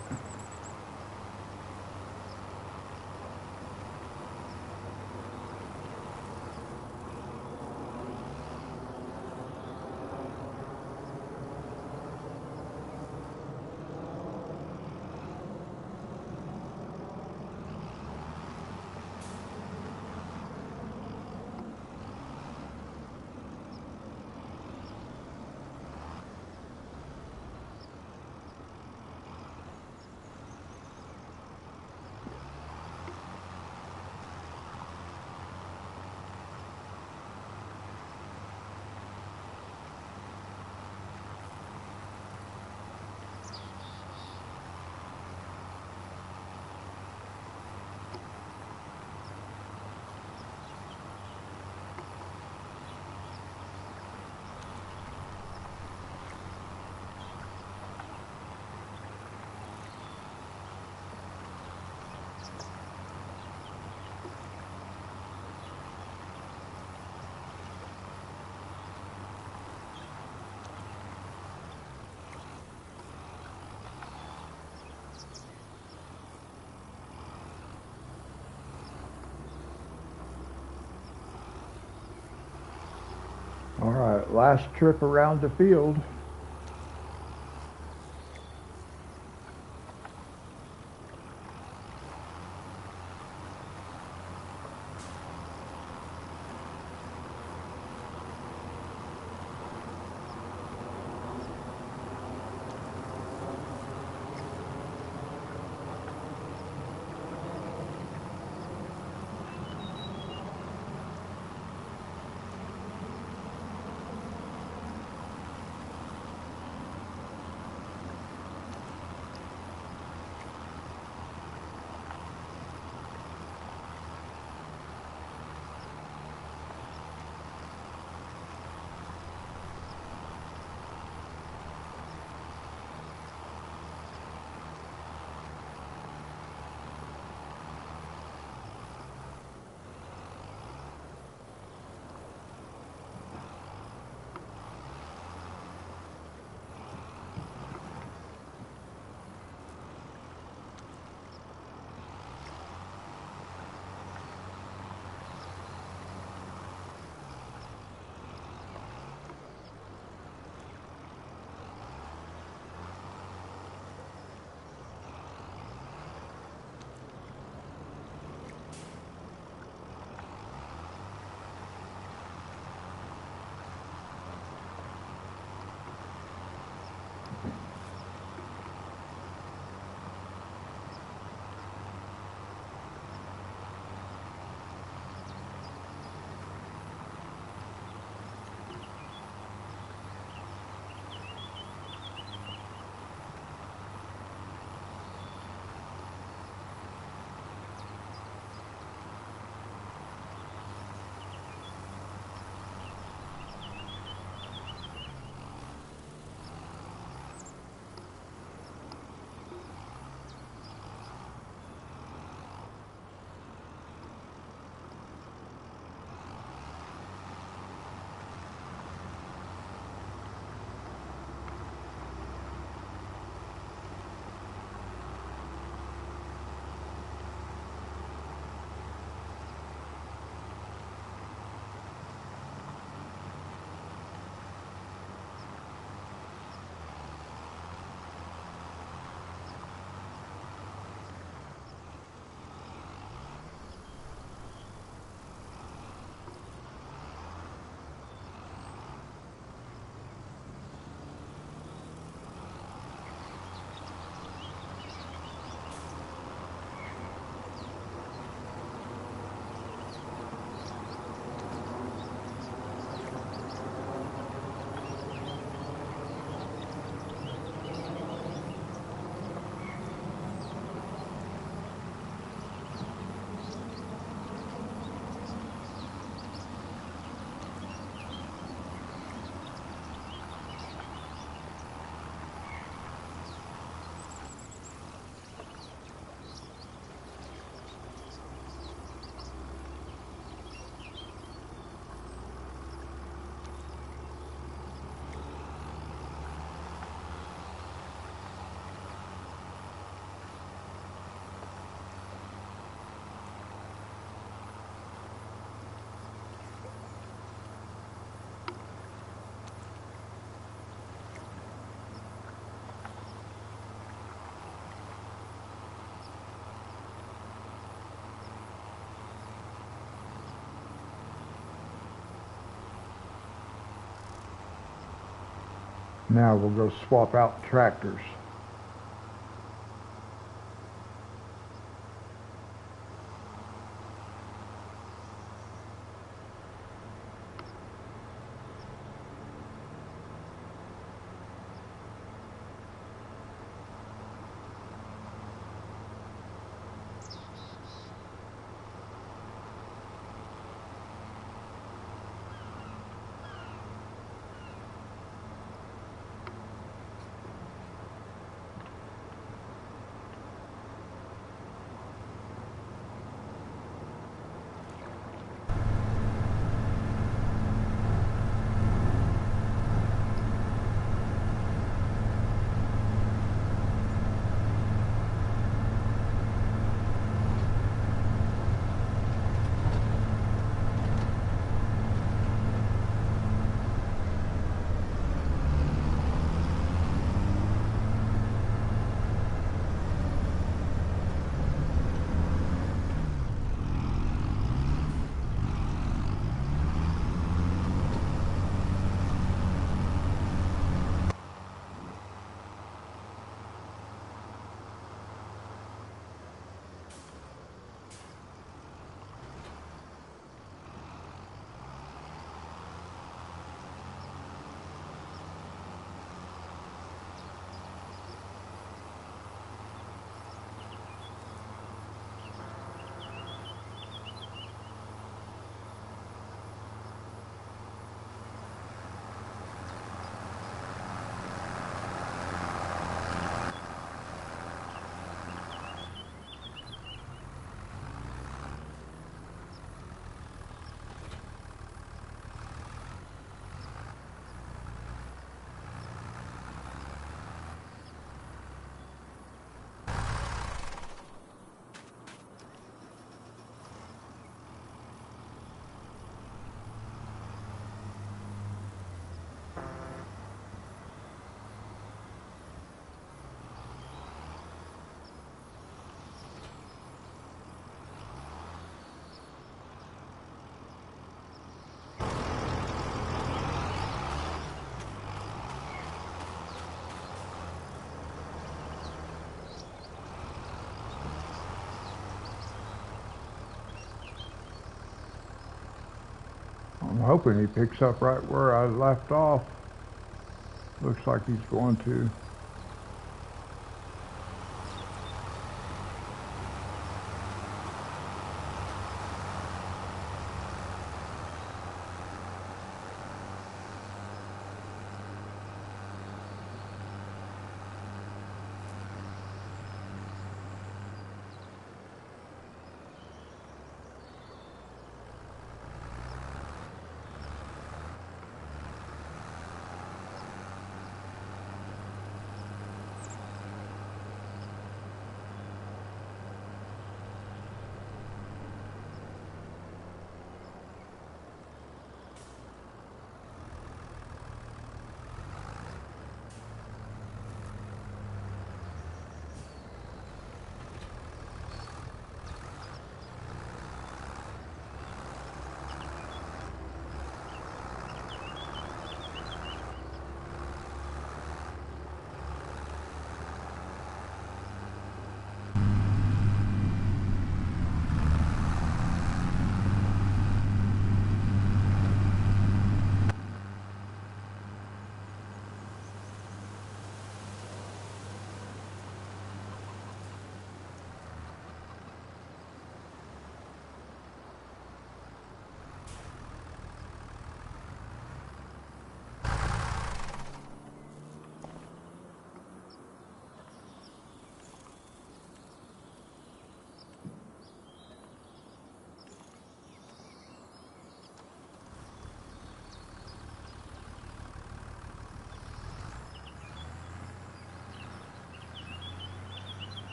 All right, last trip around the field. Now we'll go swap out tractors. I'm hoping he picks up right where I left off. Looks like he's going to.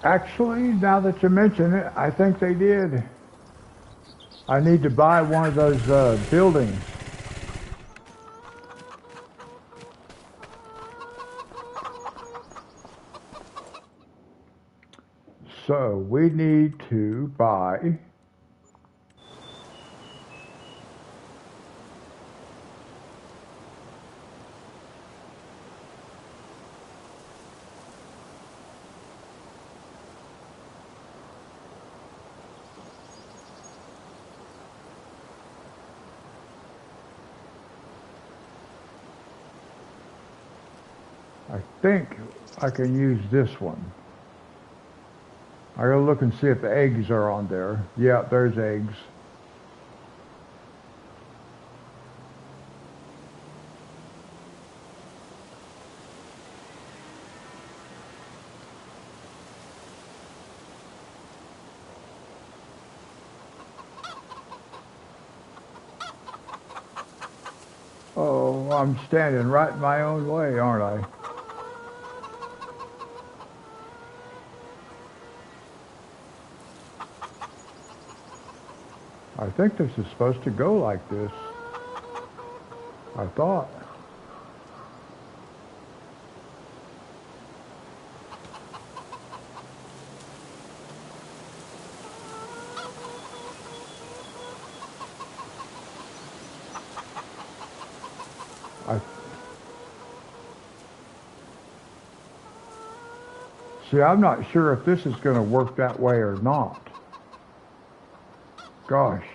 Actually, now that you mention it, I think they did. I need to buy one of those buildings. So we need to buy I think I can use this one. I gotta look and see if the eggs are on there. Yeah, there's eggs. Oh, I'm standing right in my own way, aren't I? I think this is supposed to go like this. I thought. I see. I'm not sure if this is going to work that way or not. Gosh,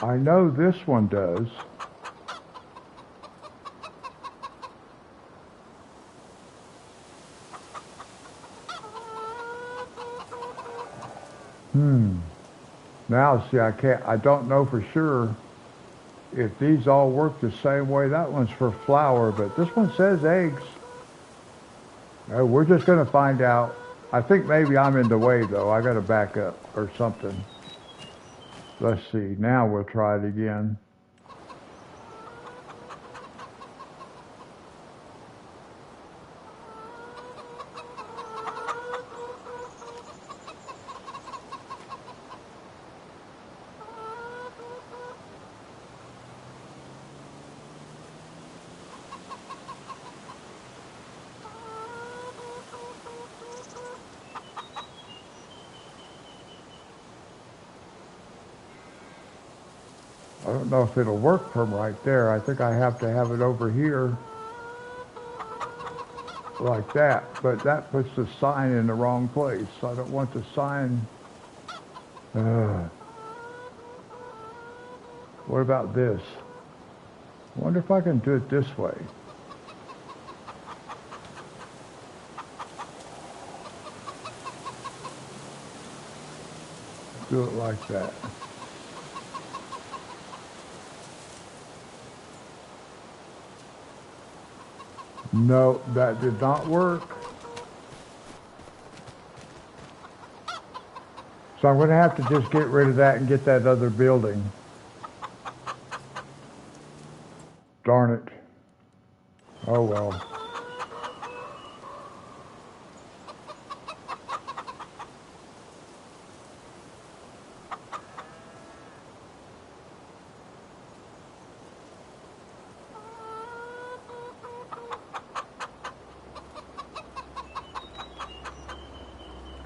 I know this one does. Now, see, I don't know for sure if these all work the same way. That one's for flour, but this one says eggs. We're just going to find out. I think maybe I'm in the way, though. I got to back up or something. Let's see. Now we'll try it again. I don't know if it'll work from right there. I think I have to have it over here like that, but that puts the sign in the wrong place. I don't want the sign. What about this? I wonder if I can do it this way. Do it like that. No, that did not work. So I'm going to have to just get rid of that and get that other building. Darn it. Oh well.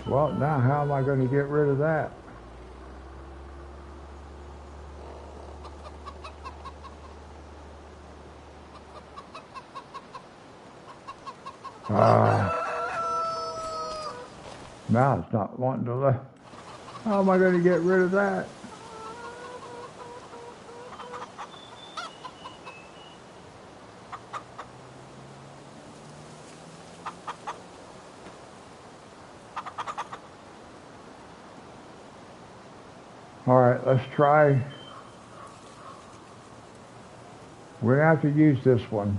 Well, now how am I going to get rid of that? Now it's not wanting to let. How am I going to get rid of that? All right, let's try. We're going to have to use this one.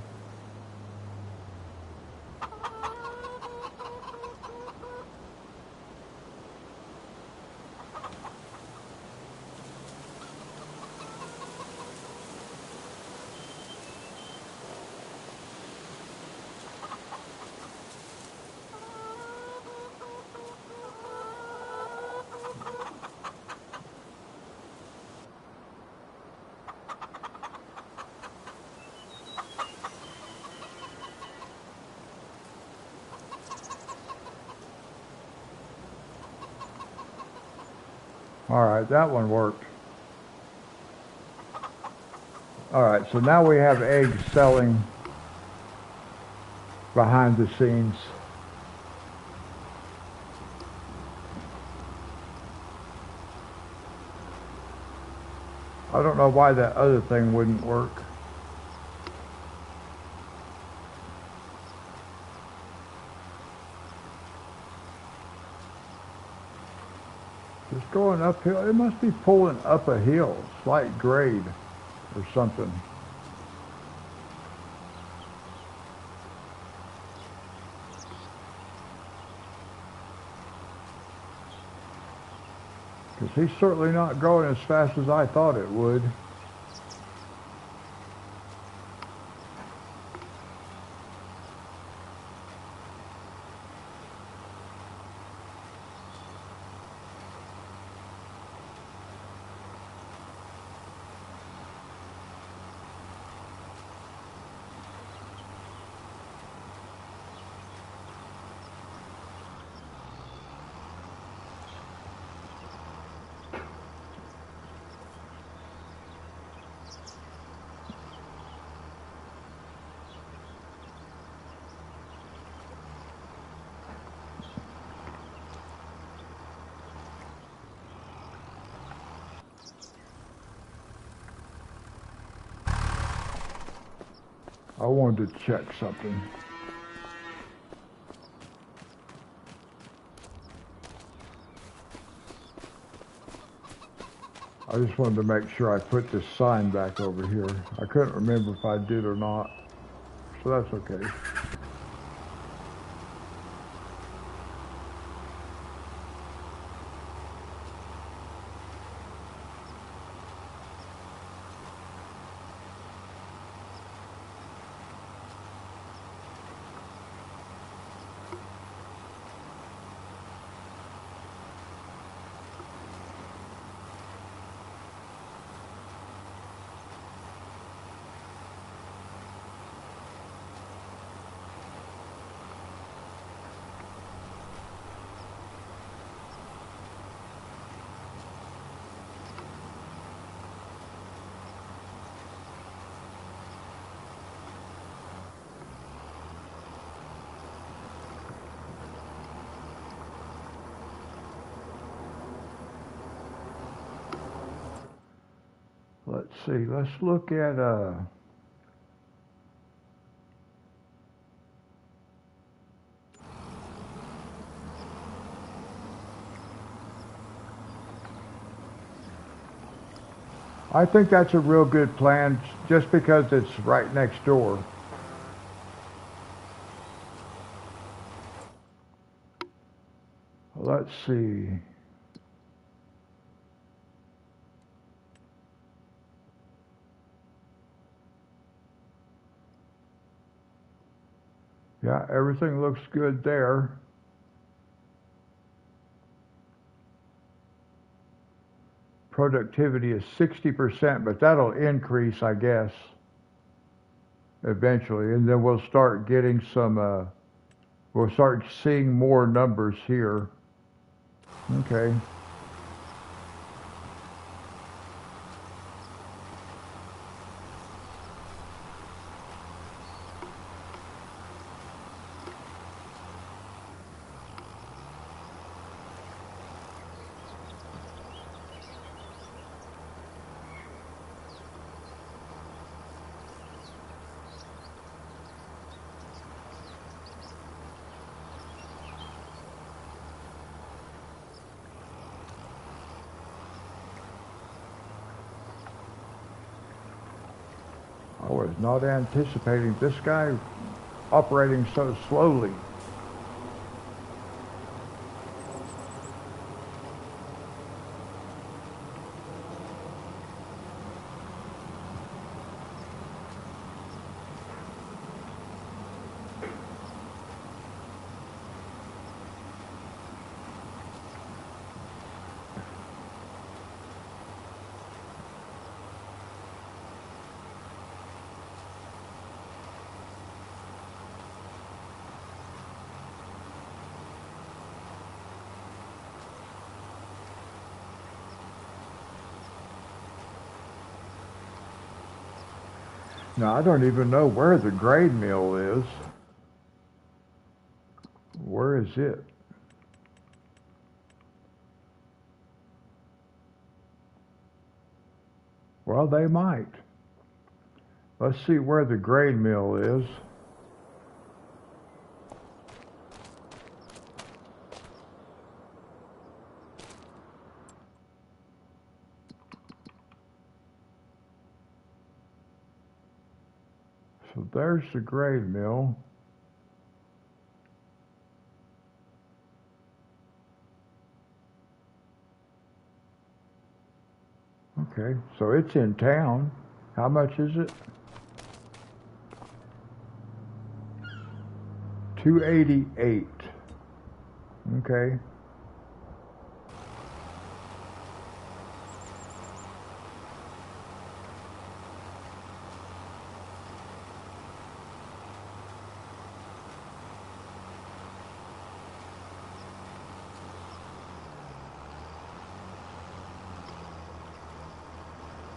All right, that one worked. All right, so now we have eggs selling behind the scenes. I don't know why that other thing wouldn't work. It's going uphill. It must be pulling up a hill, slight grade or something. Because he's certainly not going as fast as I thought it would. I wanted to check something. I just wanted to make sure I put this sign back over here. I couldn't remember if I did or not, so that's okay. Let's see, let's look at I think that's a real good plan just because it's right next door. Let's see. Yeah, everything looks good there. Productivity is 60%, but that'll increase, I guess, eventually. And then we'll start getting some, we'll start seeing more numbers here. Okay. I was not anticipating this guy operating so slowly. Now, I don't even know where the grade mill is. Where is it? Well, they might. Let's see where the grade mill is. So there's the grade mill. Okay, so it's in town. How much is it? $288. Okay.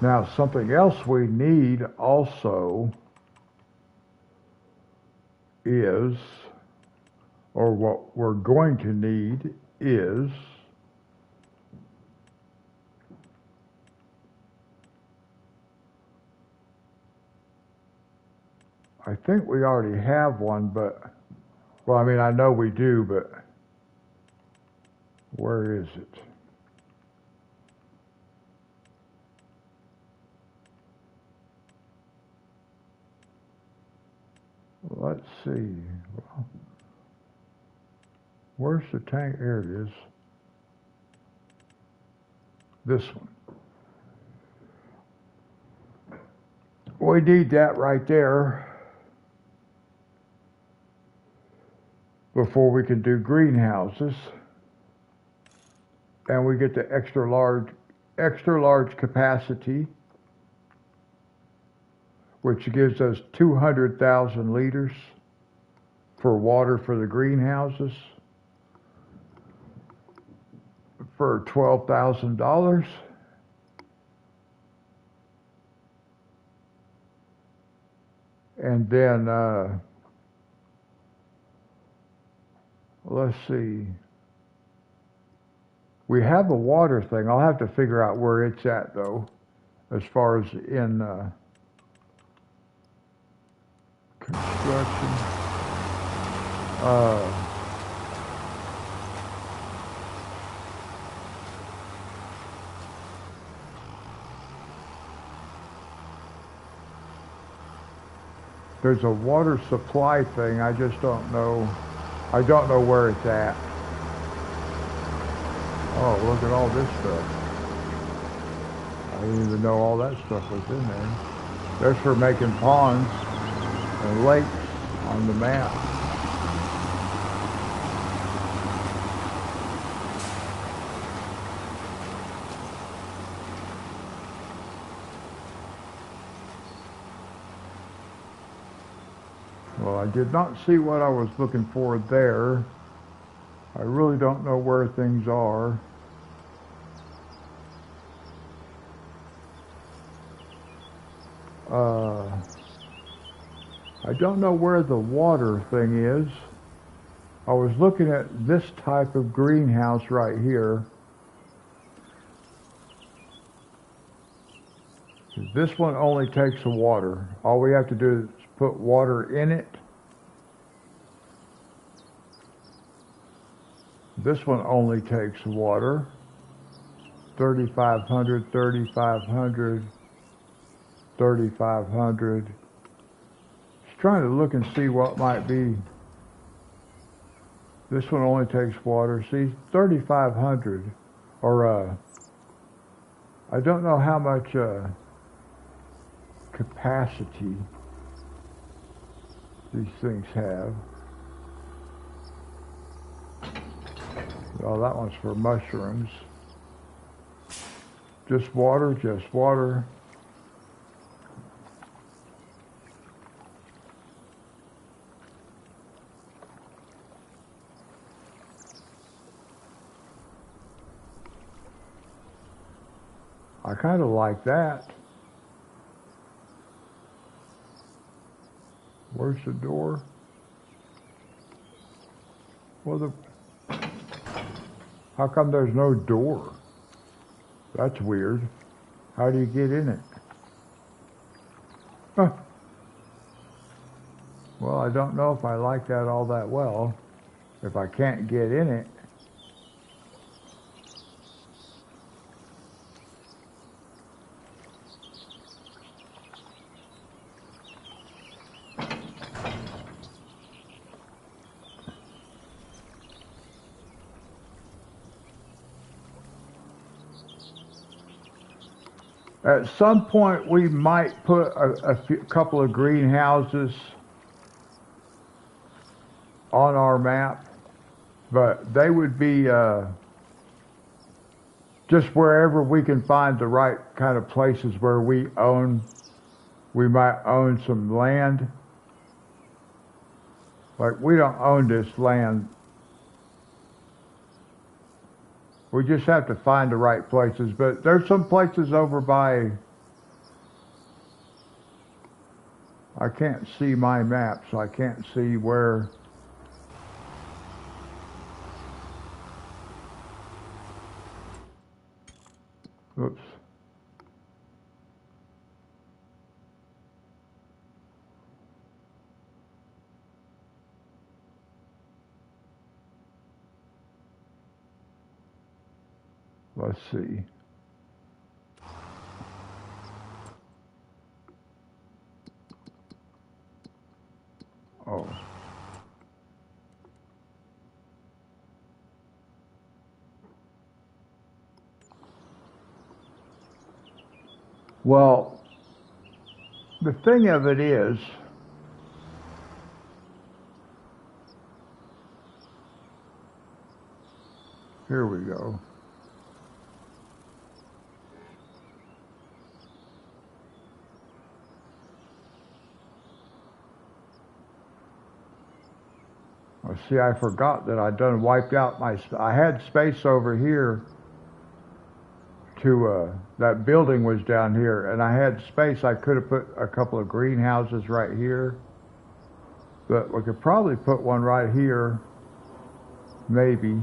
Now, something else we need also is, or what we're going to need is, I think we already have one, but, well, I mean, I know we do, but where is it? Let's see. Well, where's the tank? There it is. This one. We need that right there before we can do greenhouses. And we get the extra large capacity, which gives us 200,000 liters for water for the greenhouses for $12,000. And then, let's see. We have a water thing. I'll have to figure out where it's at, though, as far as in construction. There's a water supply thing. I just don't know. I don't know where it's at. Oh, look at all this stuff. I didn't even know all that stuff was in there. There's for making ponds and lakes on the map. Well, I did not see what I was looking for there. I really don't know where things are. I don't know where the water thing is. I was looking at this type of greenhouse right here. This one only takes the water. All we have to do is put water in it. This one only takes water. 3,500, 3,500, 3,500. Just trying to look and see what might be. This one only takes water. See, 3,500. Or, I don't know how much capacity these things have. Oh, that one's for mushrooms. Just water, just water. I kind of like that. Where's the door? Well, how come there's no door? That's weird. How do you get in it? Huh. Well, I don't know if I like that all that well. If I can't get in it. At some point, we might put a couple of greenhouses on our map, but they would be just wherever we can find the right kind of places where we might own some land. Like, we don't own this land. We just have to find the right places. But there's some places over by, I can't see my map, so I can't see where. Oops. Let's see. Oh. Well, the thing of it is, here we go. Well, see, I forgot that I'd done wiped out I had space over here to, that building was down here, and I had space. I could have put a couple of greenhouses right here, but we could probably put one right here, maybe.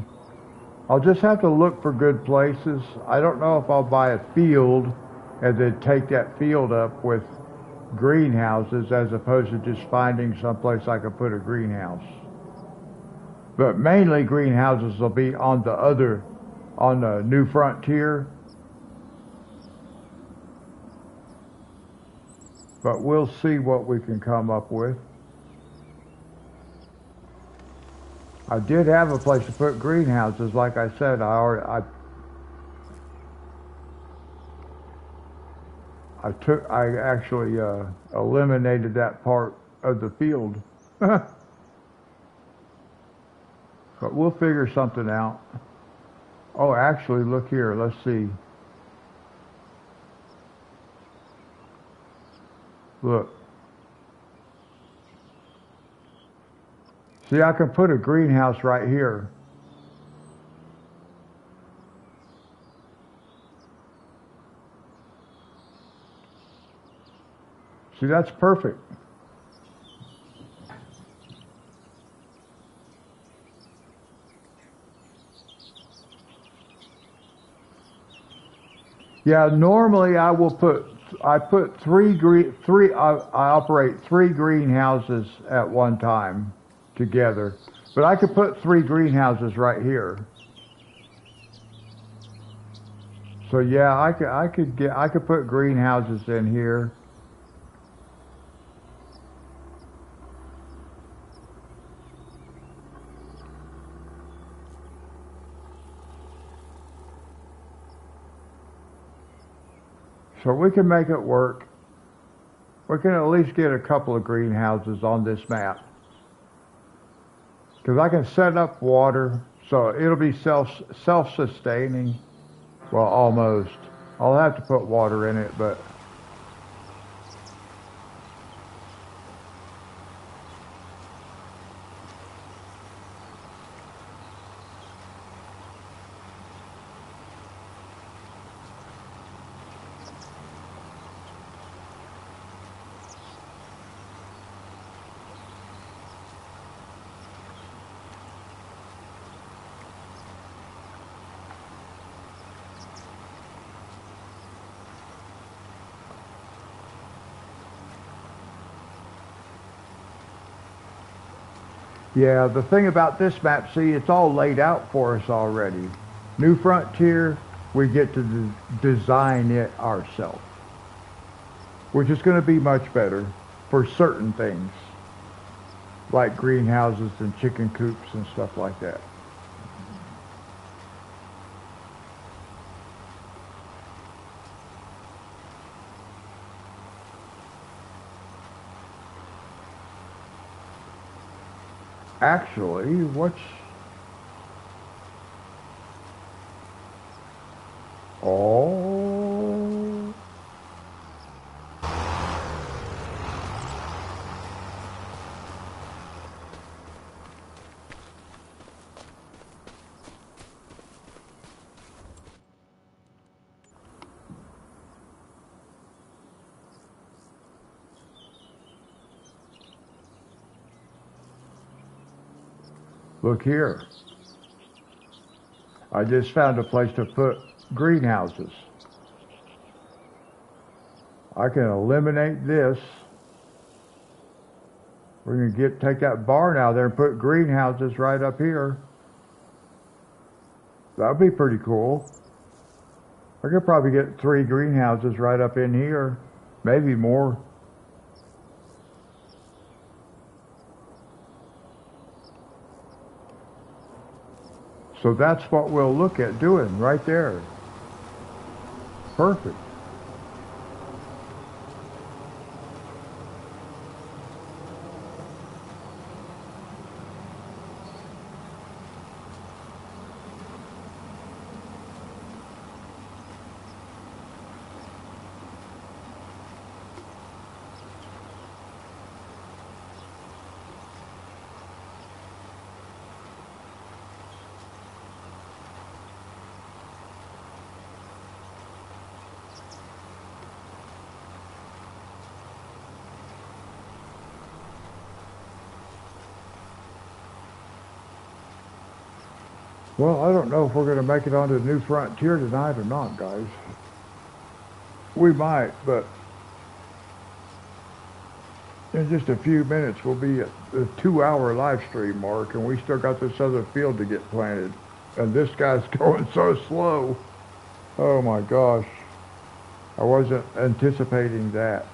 I'll just have to look for good places. I don't know if I'll buy a field and then take that field up with greenhouses as opposed to just finding someplace I could put a greenhouse. But mainly greenhouses will be on the New Frontier. But we'll see what we can come up with. I did have a place to put greenhouses, like I said. I actually eliminated that part of the field. But we'll figure something out. Oh, actually, look here. Let's see. Look. See, I can put a greenhouse right here. See, that's perfect. Yeah, normally I put I operate 3 greenhouses at one time together, but I could put 3 greenhouses right here. So yeah, I could put greenhouses in here. So we can make it work. We can at least get a couple of greenhouses on this map. Because I can set up water, so it'll be self-sustaining. Well, almost. I'll have to put water in it, but Yeah, the thing about this map, see, it's all laid out for us already. New Frontier, we get to design it ourselves, which is going to be much better for certain things, like greenhouses and chicken coops and stuff like that. Actually, what's... Oh... Look here. I just found a place to put greenhouses. I can eliminate this. We're going to take that barn out there and put greenhouses right up here. That would be pretty cool. I could probably get 3 greenhouses right up in here. Maybe more. So that's what we'll look at doing right there. Perfect. Well, I don't know if we're going to make it onto the New Frontier tonight or not, guys. We might, but in just a few minutes we'll be at the 2-hour live stream mark, and we still got this other field to get planted. And this guy's going so slow. Oh my gosh. I wasn't anticipating that.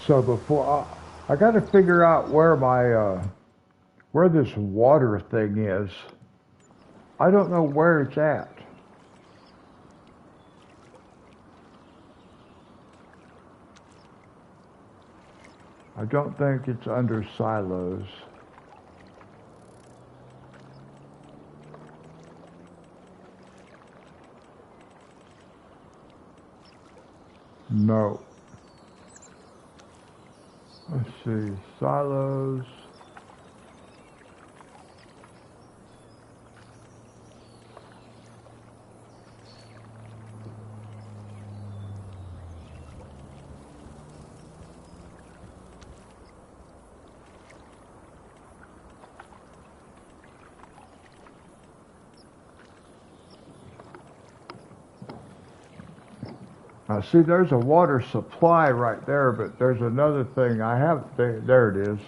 So before I got to figure out where my where this water thing is. I don't know where it's at. I don't think it's under silos. No. Let's see, silos. See, there's a water supply right there, but there's another thing I have. There it is.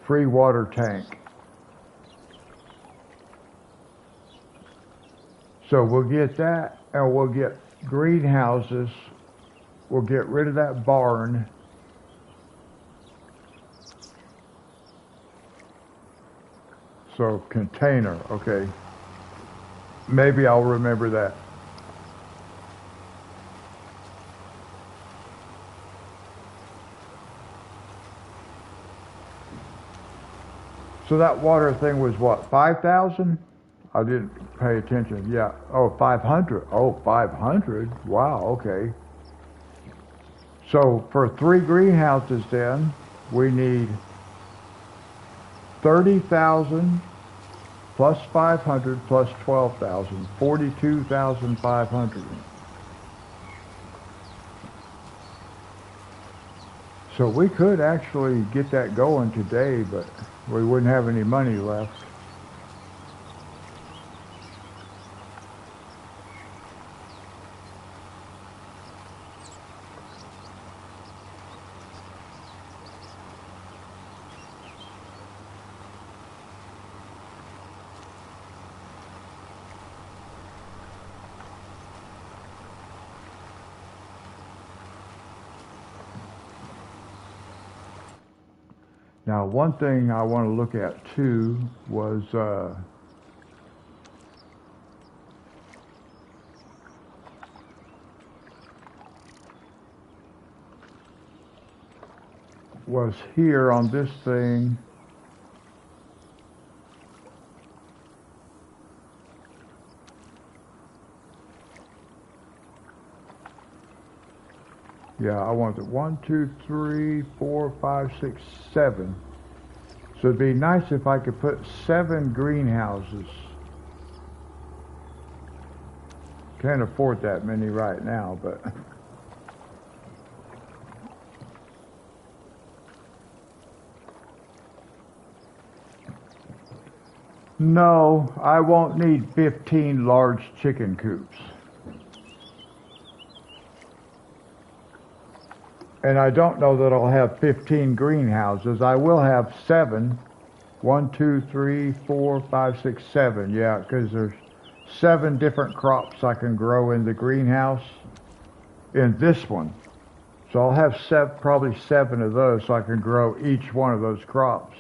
Free water tank. So we'll get that, and we'll get greenhouses. We'll get rid of that barn. So container, okay. Maybe I'll remember that. So that water thing was what, 5,000? I didn't pay attention. Yeah. Oh, 500. Oh, 500. Wow. Okay. So for 3 greenhouses then, we need 30,000 plus 500 plus 12,000, 42,500. So we could actually get that going today, but we wouldn't have any money left. Now, one thing I want to look at too was here on this thing. Yeah, I want it 1, 2, 3, 4, 5, 6, 7. So it'd be nice if I could put 7 greenhouses. Can't afford that many right now, but no, I won't need 15 large chicken coops. And I don't know that I'll have 15 greenhouses. I will have 7. 1, 2, 3, 4, 5, 6, 7. Yeah, because there's 7 different crops I can grow in the greenhouse in this one. So I'll have probably 7 of those so I can grow each one of those crops.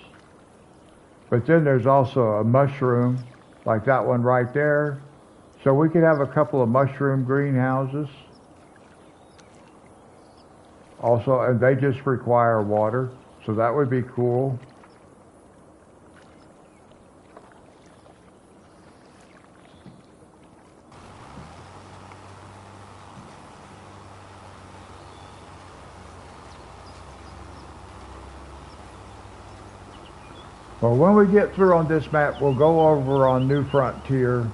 But then there's also a mushroom, like that one right there. So we could have a couple of mushroom greenhouses. Also, and they just require water, so that would be cool. Well, when we get through on this map, we'll go over on New Frontier.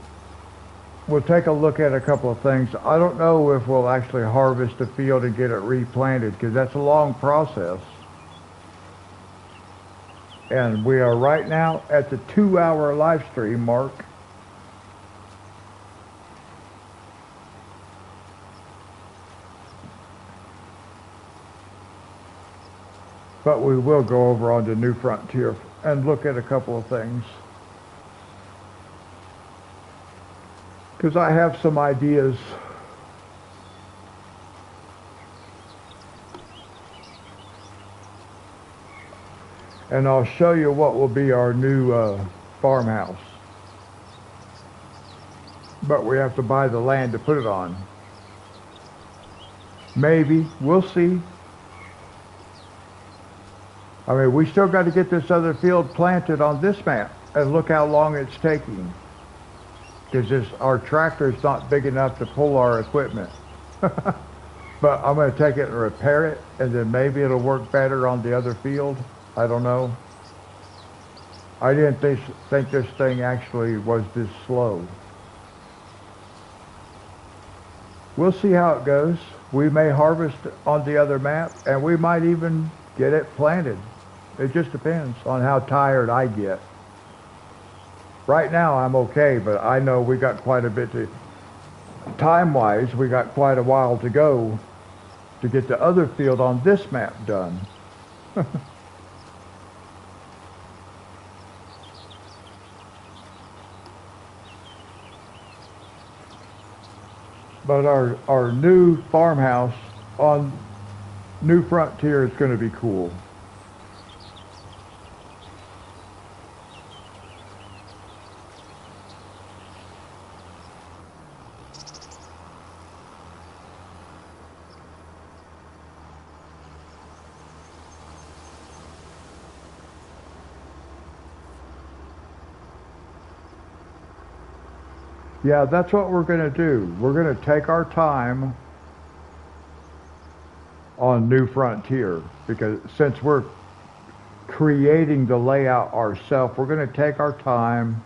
We'll take a look at a couple of things. I don't know if we'll actually harvest the field and get it replanted, because that's a long process. And we are right now at the 2-hour live stream mark. But we will go over on the New Frontier and look at a couple of things. Because I have some ideas. And I'll show you what will be our new farmhouse. But we have to buy the land to put it on. Maybe. We'll see. I mean, we still got to get this other field planted on this map. And look how long it's taking. Because our tractor's not big enough to pull our equipment. But I'm going to take it and repair it, and then maybe it'll work better on the other field. I don't know. I didn't think this thing actually was this slow. We'll see how it goes. We may harvest on the other map, and we might even get it planted. It just depends on how tired I get. Right now I'm okay, but I know we got quite a bit to, time-wise, we got quite a while to go to get the other field on this map done. But our new farmhouse on New Frontier is going to be cool. Yeah, that's what we're going to do. We're going to take our time on New Frontier because since we're creating the layout ourselves, we're going to take our time.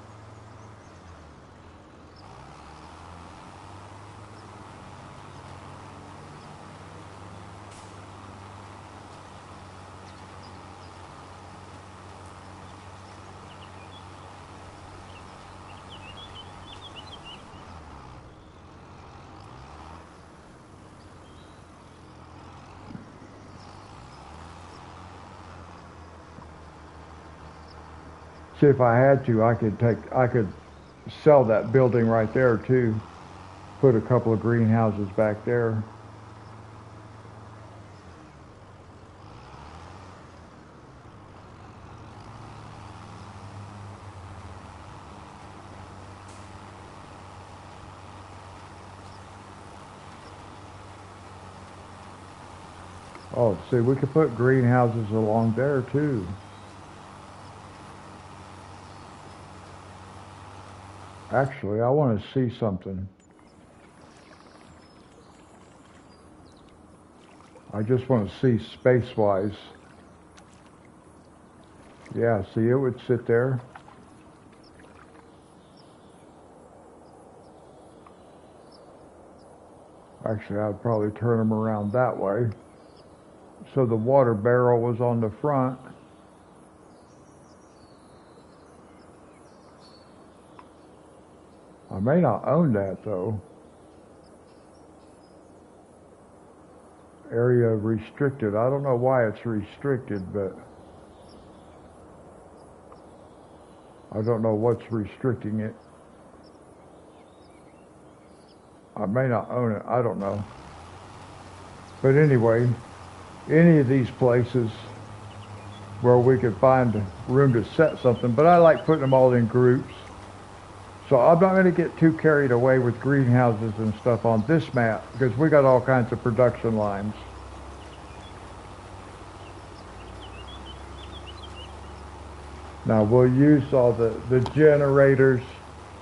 See, if I had to, I could sell that building right there too. Put a couple of greenhouses back there. Oh, see, we could put greenhouses along there too. Actually, I want to see something. I just want to see space-wise. Yeah, see, it would sit there. Actually, I'd probably turn them around that way. So the water barrel was on the front. I may not own that though. Area restricted. I don't know why it's restricted, but I don't know what's restricting it. I may not own it. I don't know. But anyway, any of these places where we could find room to set something, but I like putting them all in groups. So I'm not going to get too carried away with greenhouses and stuff on this map because we got all kinds of production lines. Now we'll use all the generators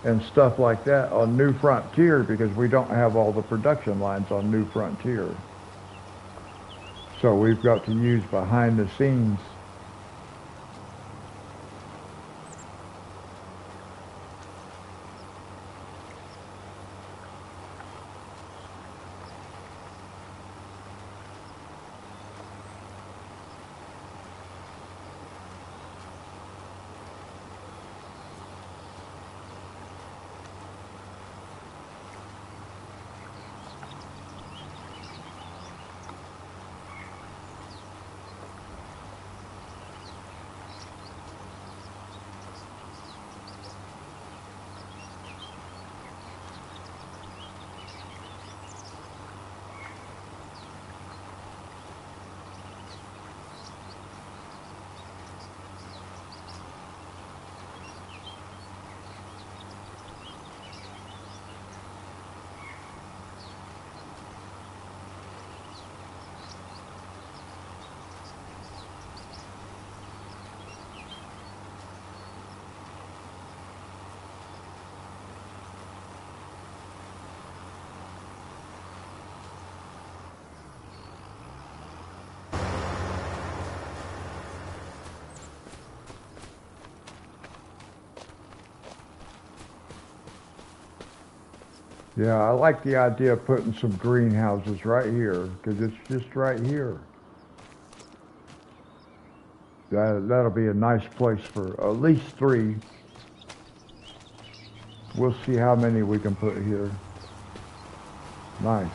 and stuff like that on New Frontier because we don't have all the production lines on New Frontier. So we've got to use behind the scenes. Yeah, I like the idea of putting some greenhouses right here because it's just right here. That'll be a nice place for at least 3. We'll see how many we can put here. Nice.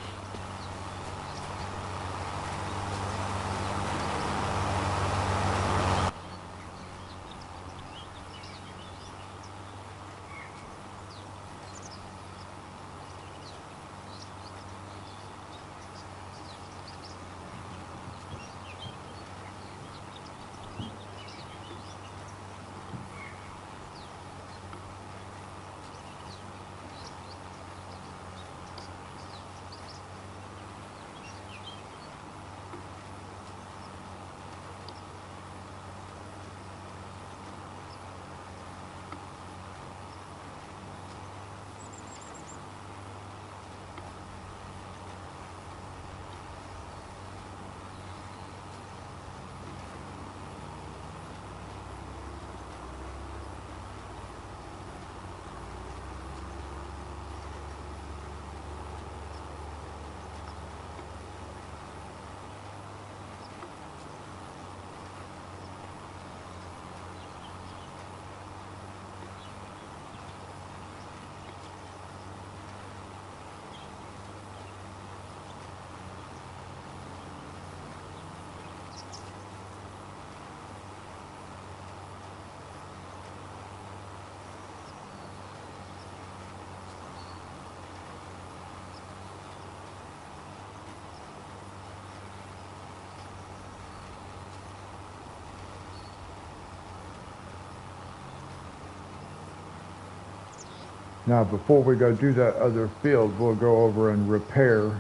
Now, before we go do that other field, we'll go over and repair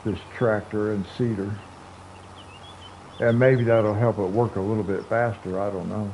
this tractor and seeder. And maybe that'll help it work a little bit faster. I don't know.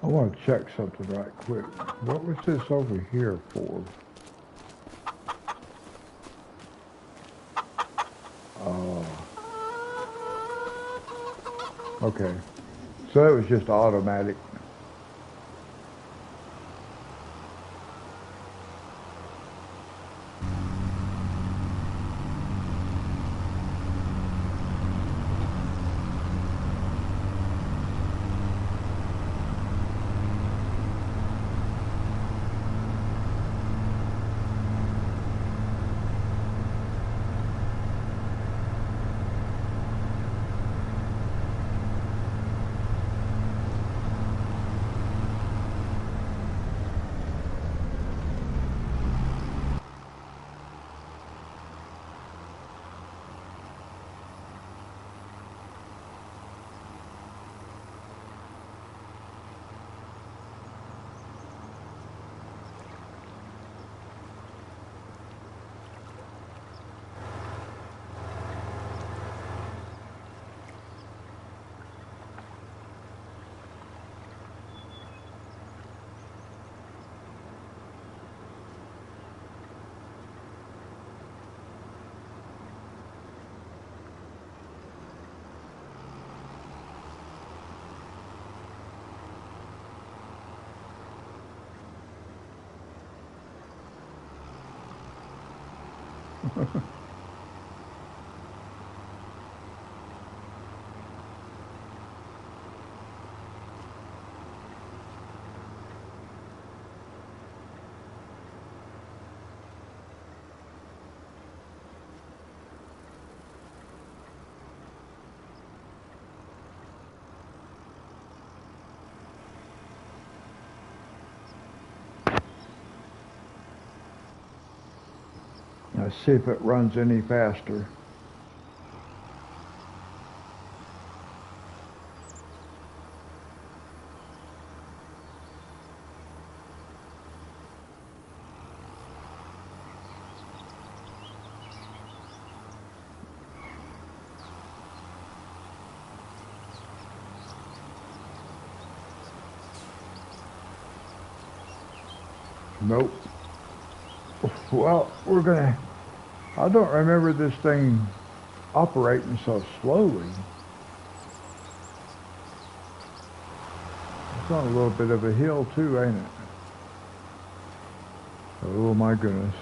I want to check something right quick. What was this over here for? Okay. So it was just automatic. Let's see if it runs any faster. Nope. Well, I don't remember this thing operating so slowly. It's on a little bit of a hill too, ain't it? Oh my goodness.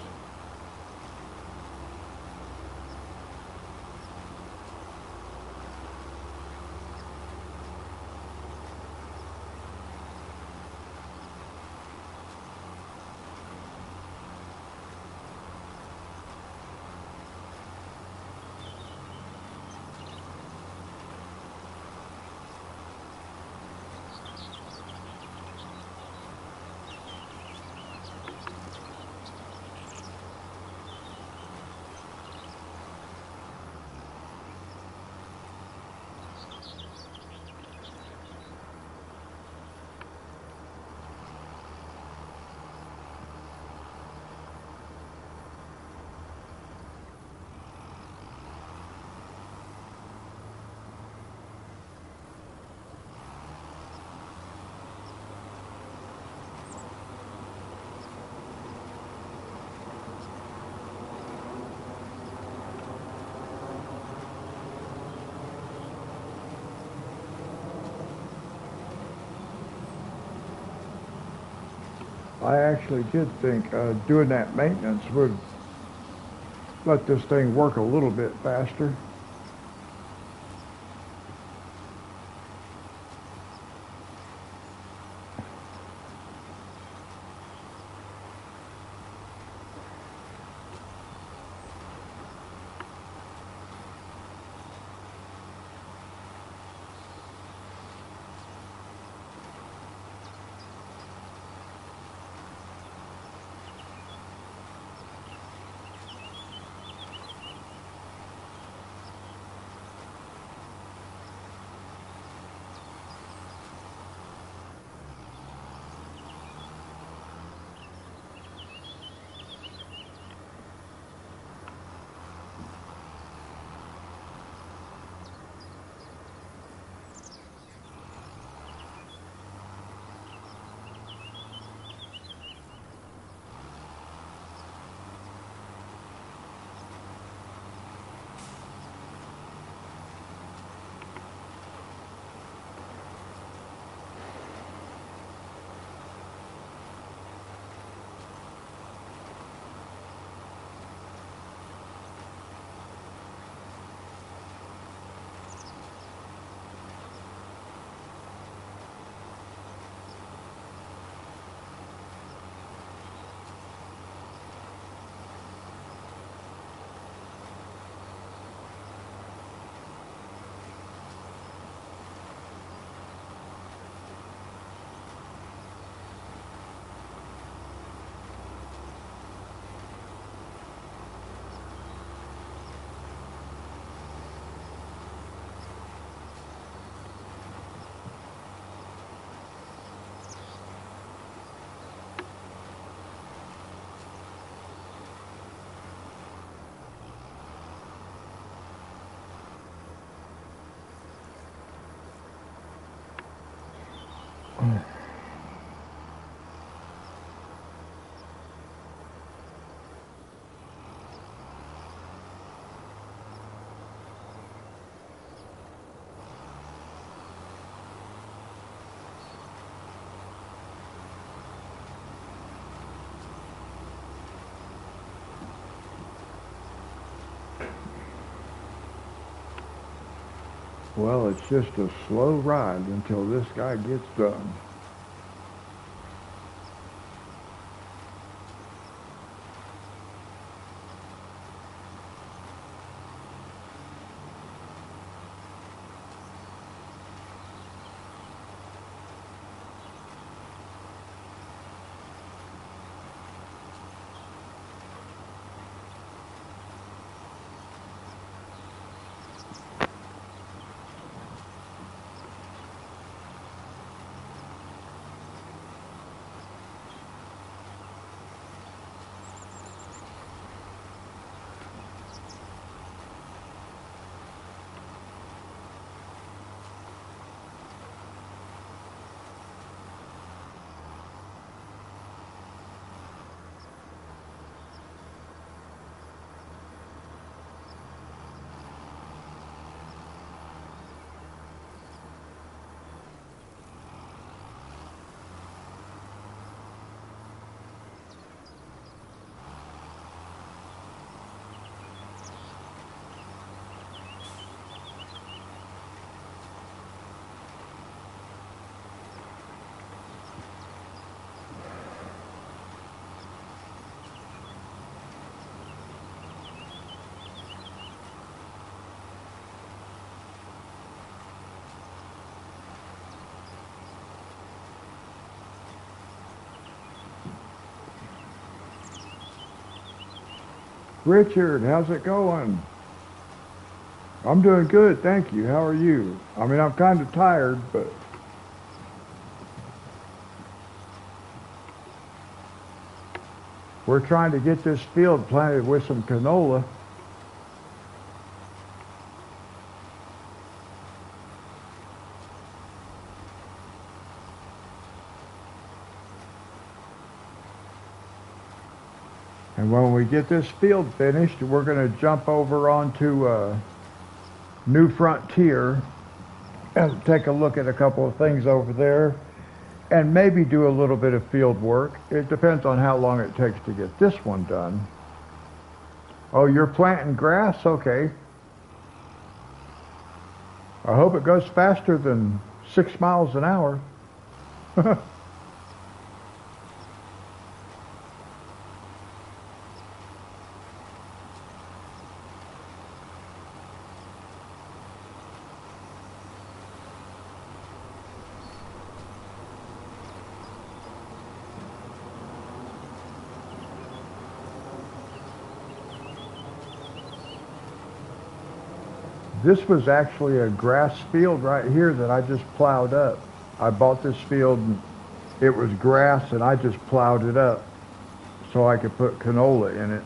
I actually did think doing that maintenance would let this thing work a little bit faster. Well, it's just a slow ride until this guy gets done. Richard, how's it going? I'm doing good, thank you. How are you? I mean, I'm kind of tired, but we're trying to get this field planted with some canola. And when we get this field finished, we're going to jump over onto New Frontier and take a look at a couple of things over there and maybe do a little bit of field work. It depends on how long it takes to get this one done. Oh, you're planting grass? Okay. I hope it goes faster than 6 miles an hour. This was actually a grass field right here that I just plowed up. I bought this field and it was grass and I just plowed it up so I could put canola in it.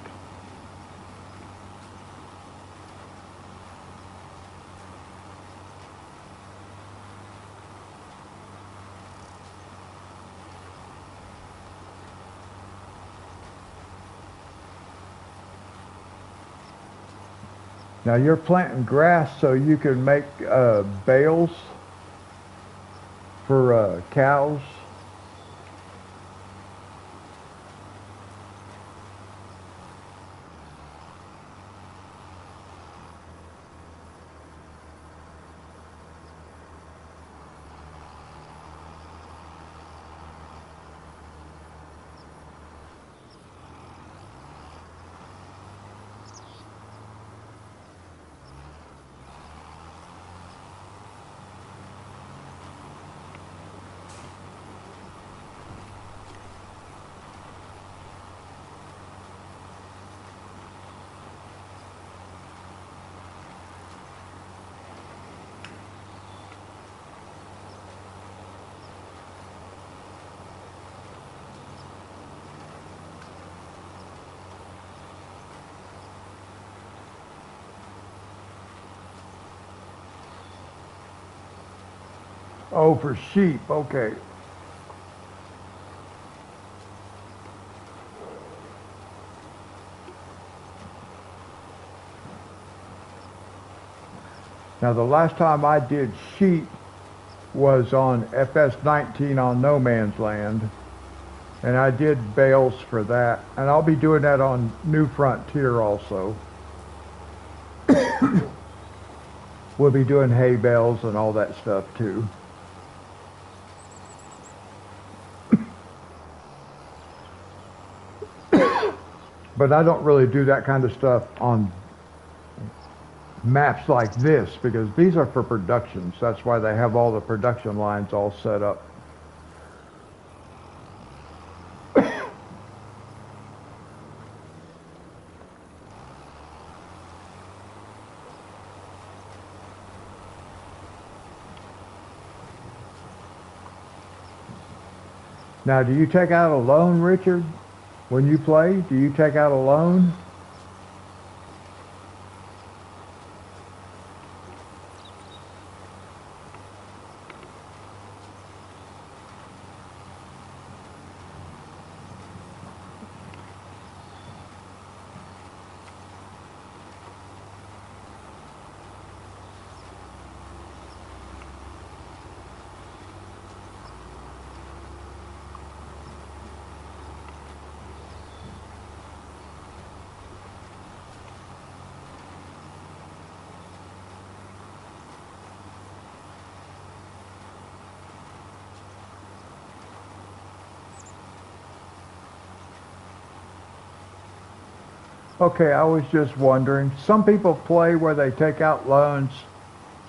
Now you're planting grass so you can make bales for cows. Oh, for sheep, okay. Now the last time I did sheep was on FS19 on No Man's Land, and I did bales for that, and I'll be doing that on New Frontier also. We'll be doing hay bales and all that stuff too. But I don't really do that kind of stuff on maps like this because these are for productions. That's why they have all the production lines all set up. Now, do you take out a loan, Richard? When you play, do you take out a loan? Okay, I was just wondering. Some people play where they take out loans.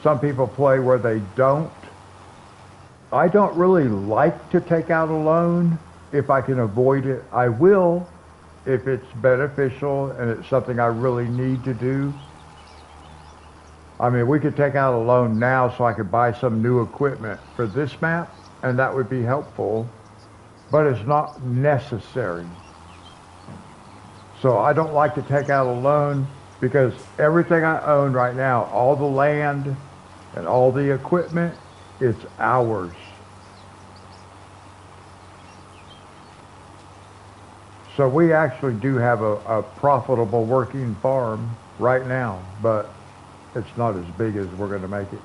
Some people play where they don't. I don't really like to take out a loan. If I can avoid it, I will if it's beneficial and it's something I really need to do. I mean, we could take out a loan now so I could buy some new equipment for this map, and that would be helpful, but it's not necessary. So I don't like to take out a loan because everything I own right now, all the land and all the equipment, it's ours. So we actually do have a profitable working farm right now, but it's not as big as we're going to make it.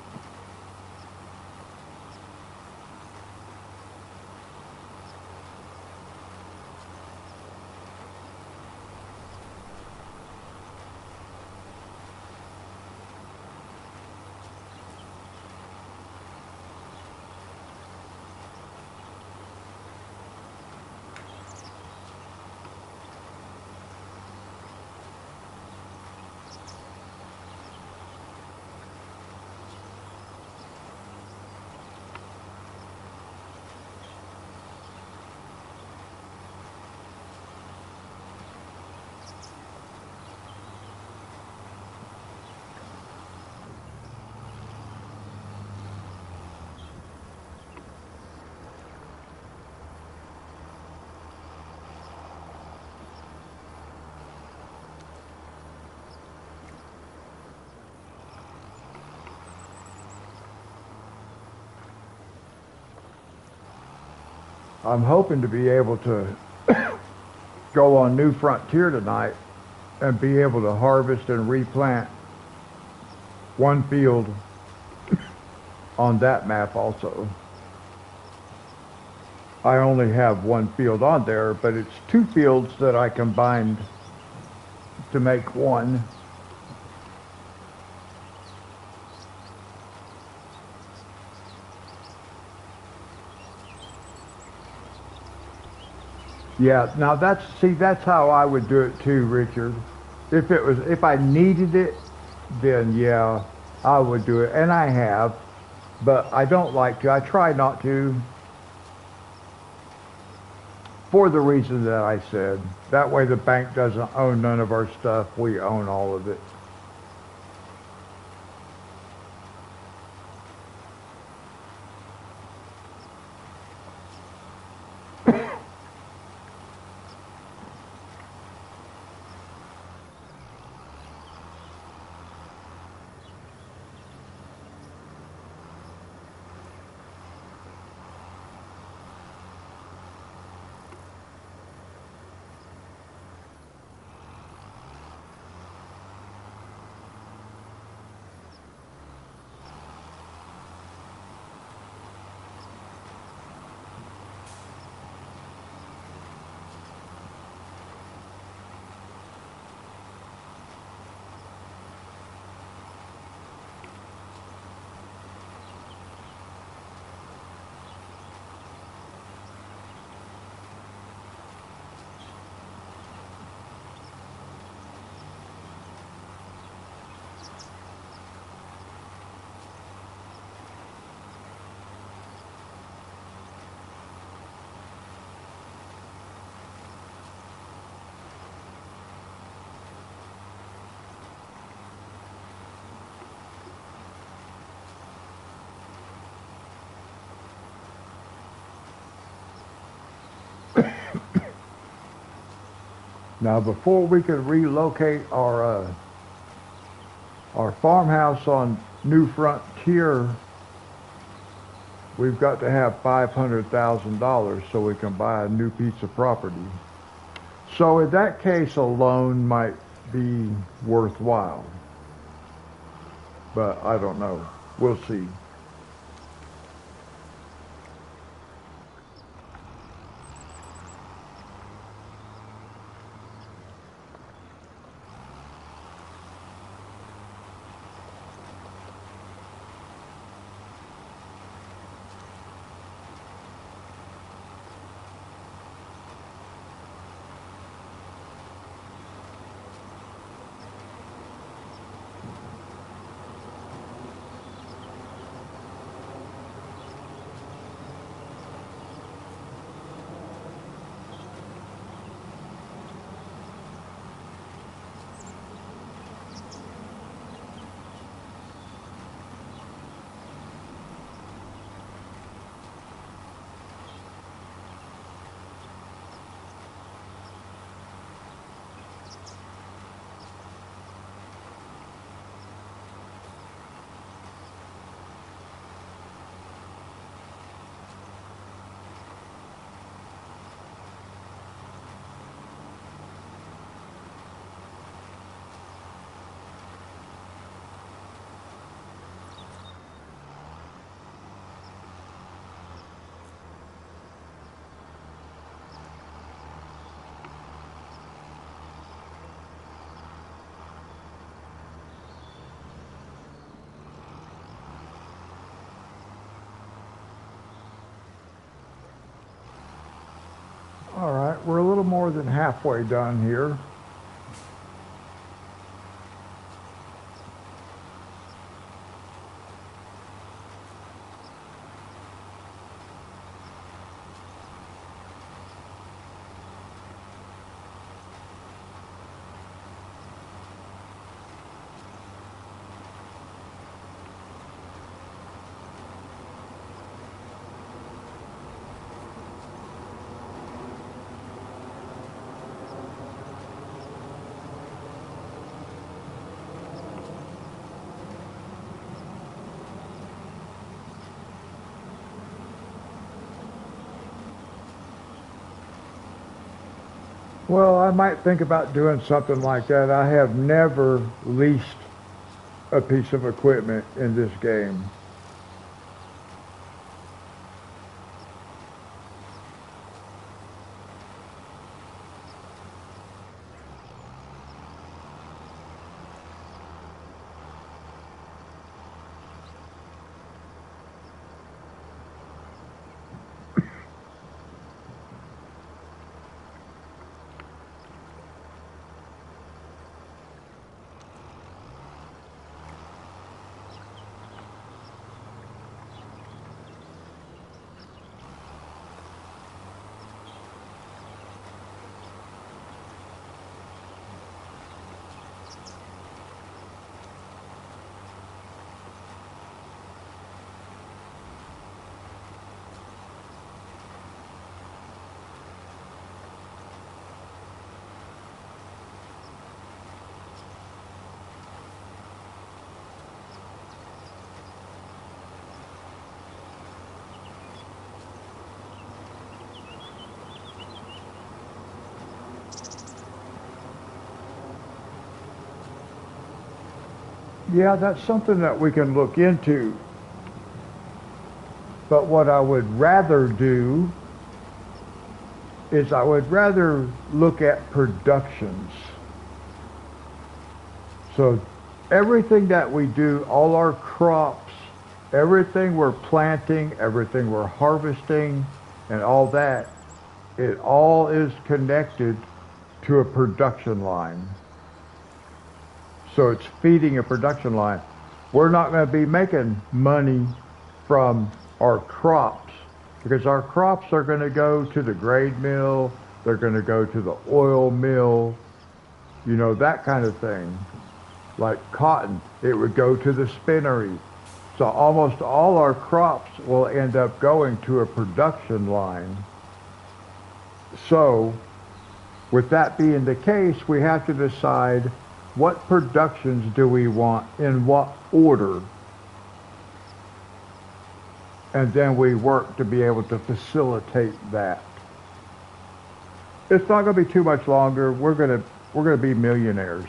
I'm hoping to be able to go on New Frontier tonight and be able to harvest and replant one field on that map also. I only have one field on there, but it's two fields that I combined to make one. Yeah, now that's how I would do it too, Richard. If I needed it, then yeah, I would do it. And I have, but I don't like to. I try not to for the reason that I said. That way the bank doesn't own none of our stuff. We own all of it. Now, before we could relocate our farmhouse on New Frontier, we've got to have $500,000 so we can buy a new piece of property. So in that case, a loan might be worthwhile. But I don't know. We'll see. All right, we're a little more than halfway done here. Well, I might think about doing something like that. I have never leased a piece of equipment in this game. Yeah, that's something that we can look into. But what I would rather do is I would rather look at productions. So everything that we do, all our crops, everything we're planting, everything we're harvesting, and all that, it all is connected to a production line. So it's feeding a production line. We're not going to be making money from our crops because our crops are going to go to the grade mill, they're going to go to the oil mill, you know, that kind of thing. Like cotton, it would go to the spinnery. So almost all our crops will end up going to a production line. So With that being the case, we have to decide what productions do we want in what order, and then we work to be able to facilitate that. It's not going to be too much longer. We're going to be millionaires.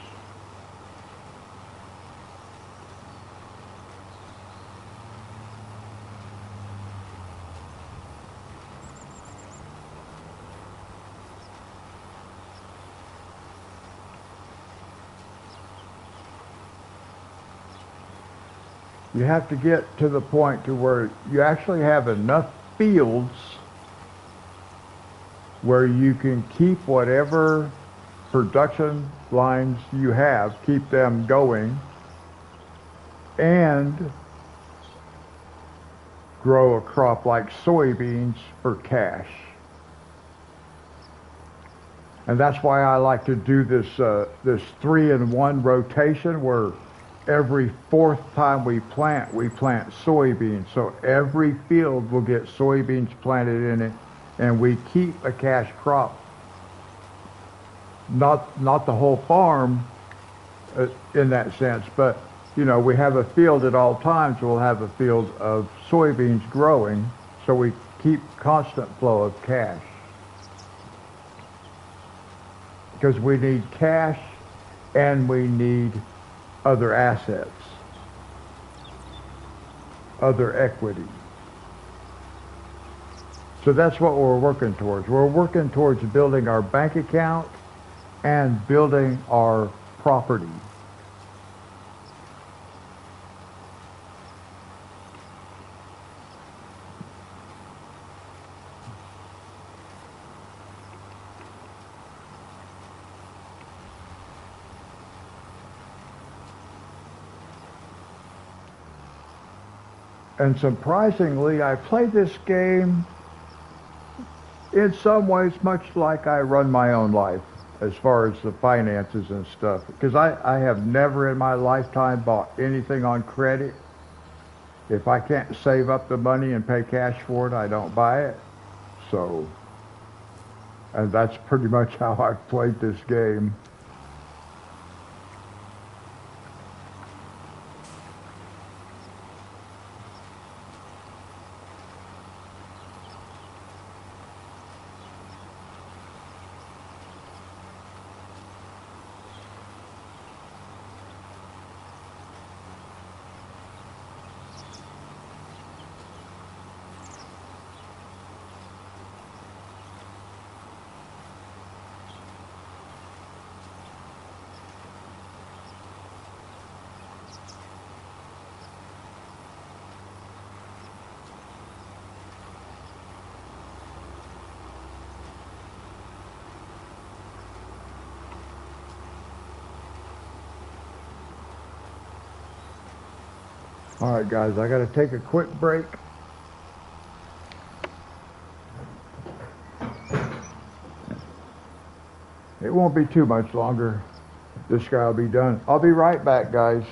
You have to get to the point to where you actually have enough fields where you can keep whatever production lines you have, keep them going, and grow a crop like soybeans for cash. And that's why I like to do this 3-in-1 rotation where every fourth time we plant soybeans. So every field will get soybeans planted in it, and we keep a cash crop. Not the whole farm in that sense, but we have a field at all times. We'll have a field of soybeans growing, so we keep constant flow of cash. Because we need cash and we need other assets, other equity. So that's what we're working towards. We're working towards building our bank account and building our property. And surprisingly, I play this game in some ways much like I run my own life as far as the finances and stuff. Because I have never in my lifetime bought anything on credit. If I can't save up the money and pay cash for it, I don't buy it. So, and that's pretty much how I've played this game. All right, guys, I got to take a quick break. It won't be too much longer. This guy will be done. I'll be right back, guys.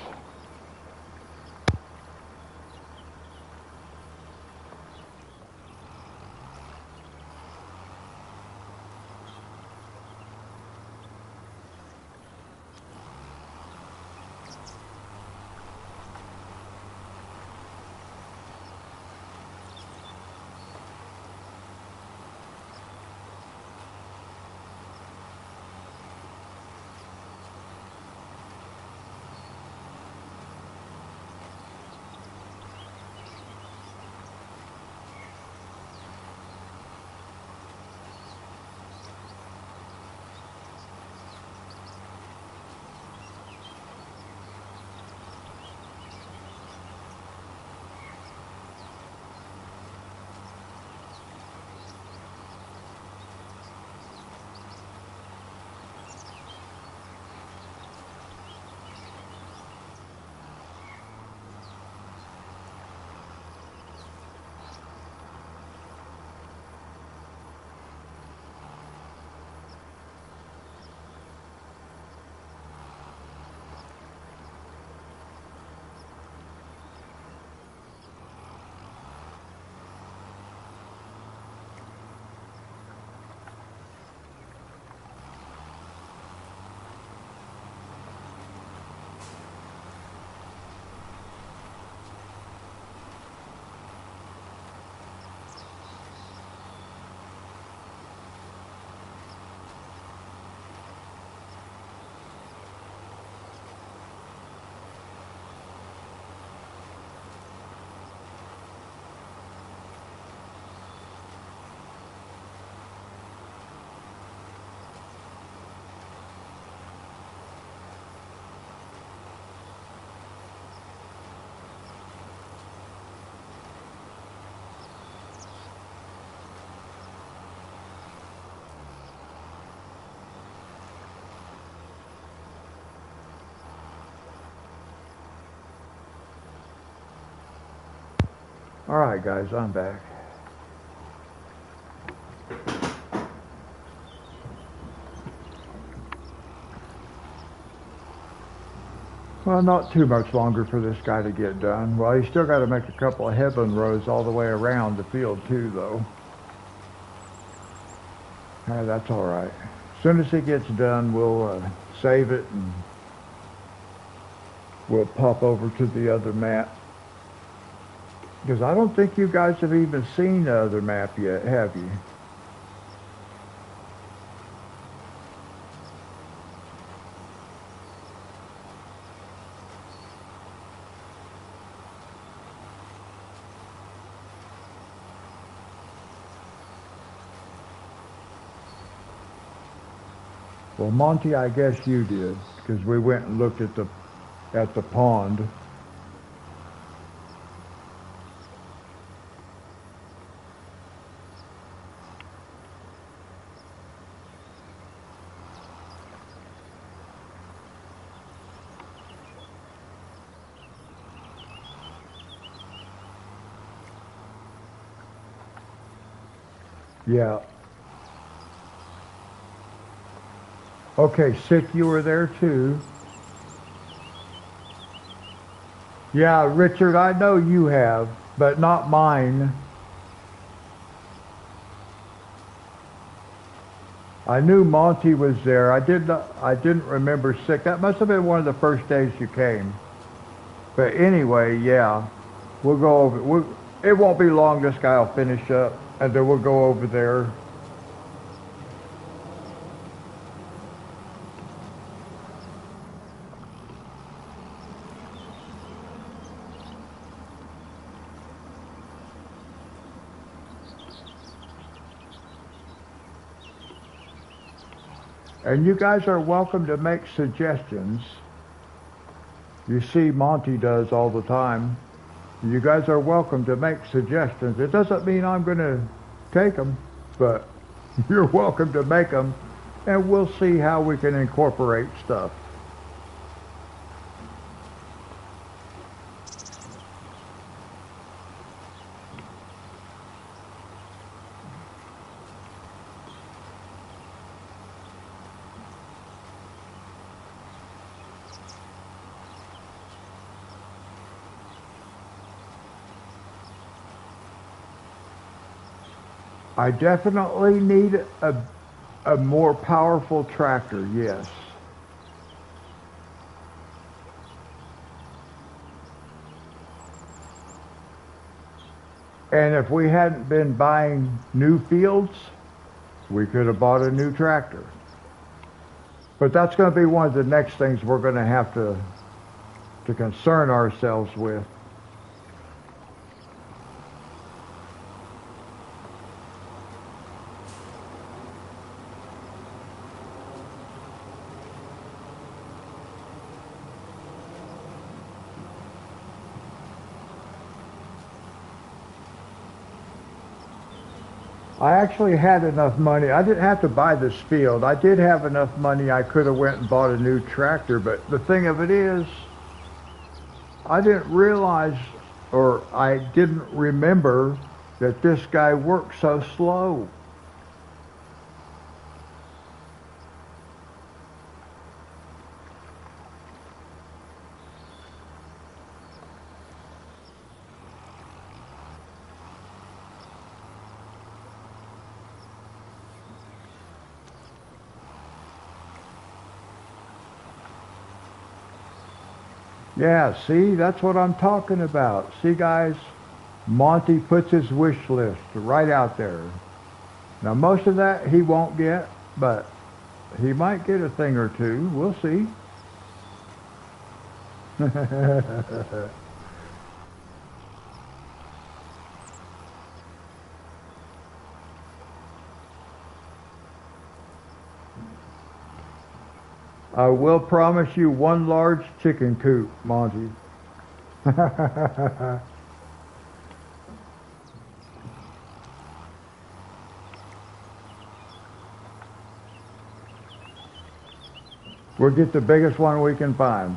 All right, guys, I'm back. Well, not too much longer for this guy to get done. Well, he's still got to make a couple of headland rows all the way around the field, too, though. That's all right. As soon as he gets done, we'll save it and we'll pop over to the other map. Because I don't think you guys have even seen the other map yet, have you? Well, Monty, I guess you did, because we went and looked at the pond. Yeah. Okay, Sick, you were there too. Yeah, Richard, I know you have, but not mine. I knew Monty was there. I didn't remember Sick. That must have been one of the first days you came. But anyway, yeah, we'll go over. It won't be long. This guy will finish up, and then we'll go over there. And you guys are welcome to make suggestions. You see Monty does all the time. You guys are welcome to make suggestions. It doesn't mean I'm going to take them, but you're welcome to make them, and we'll see how we can incorporate stuff. I definitely need a more powerful tractor, yes. And if we hadn't been buying new fields, we could have bought a new tractor. But that's going to be one of the next things we're going to have to concern ourselves with. I actually had enough money. I didn't have to buy this field. I did have enough money. I could have went and bought a new tractor. But the thing of it is, I didn't realize, or I didn't remember that this guy worked so slow. Yeah, see, that's what I'm talking about. See, guys, Monty puts his wish list right out there. Now, most of that he won't get, but he might get a thing or two. We'll see. I will promise you one large chicken coop, Monty. We'll get the biggest one we can find.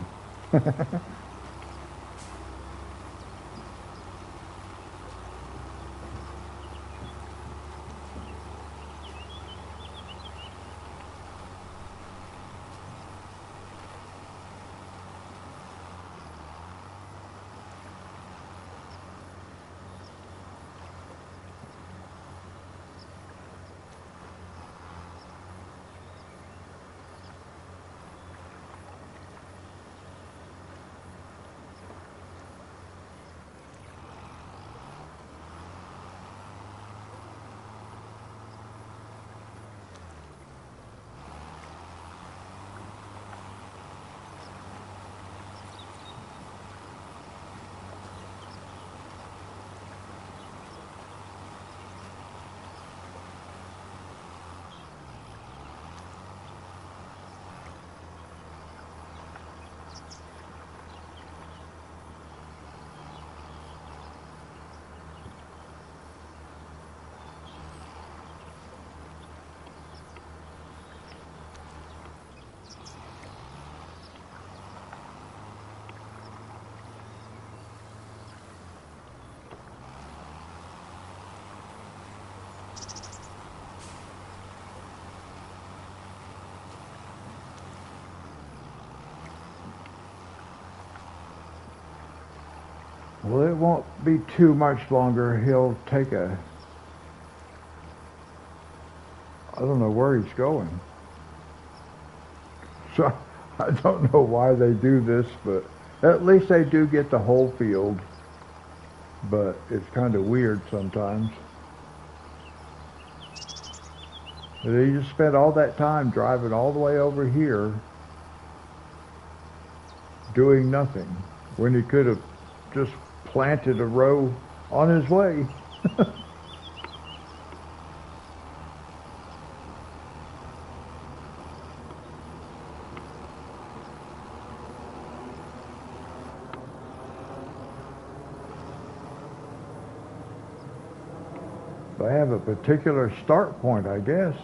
Well, it won't be too much longer. He'll take I don't know where he's going. So I don't know why they do this, but at least they do get the whole field. But it's kind of weird sometimes. They just spent all that time driving all the way over here doing nothing when he could have just planted a row on his way. They have a particular start point, I guess.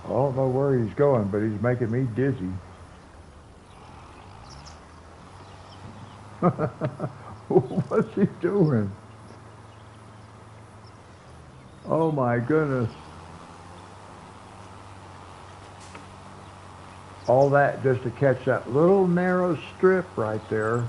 I don't know where he's going, but he's making me dizzy. What's he doing? Oh my goodness. All that just to catch that little narrow strip right there.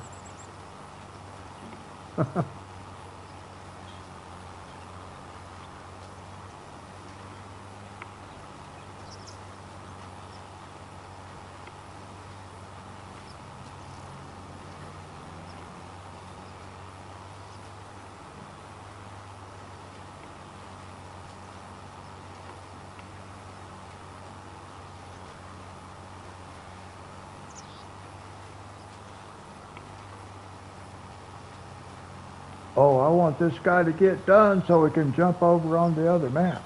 Oh, I want this guy to get done so we can jump over on the other map.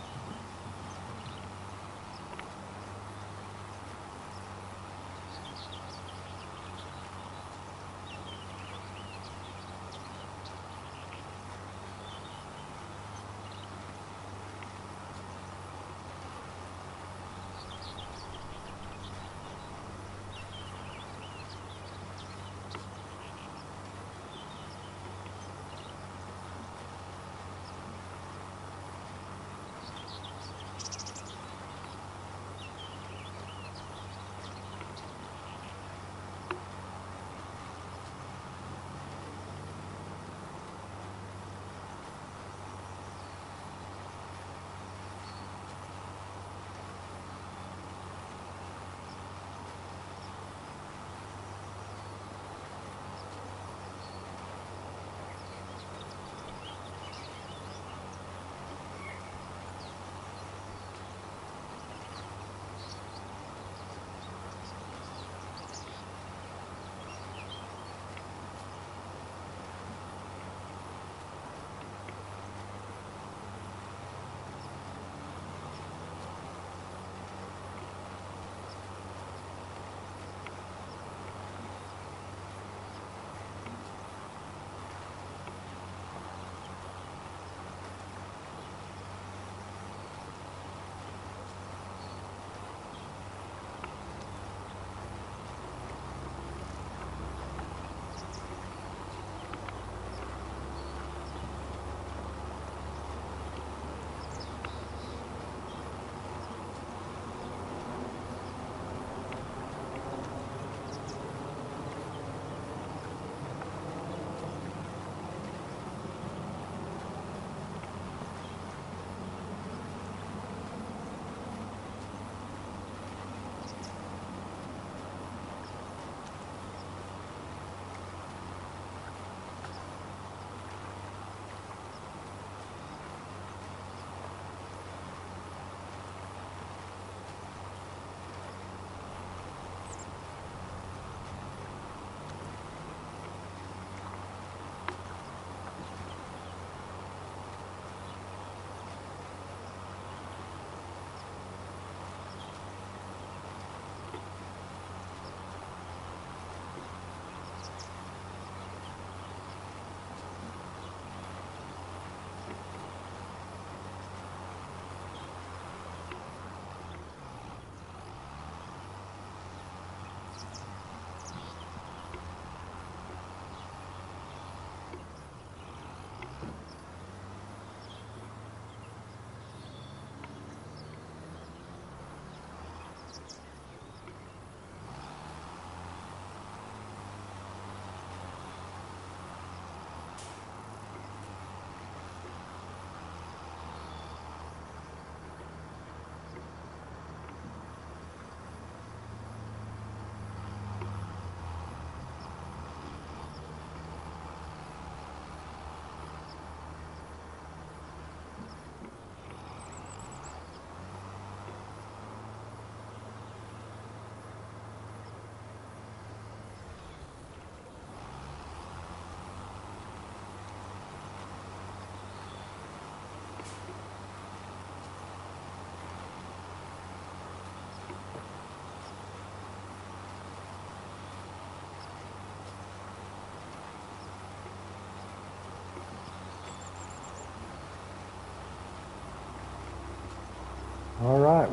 All right,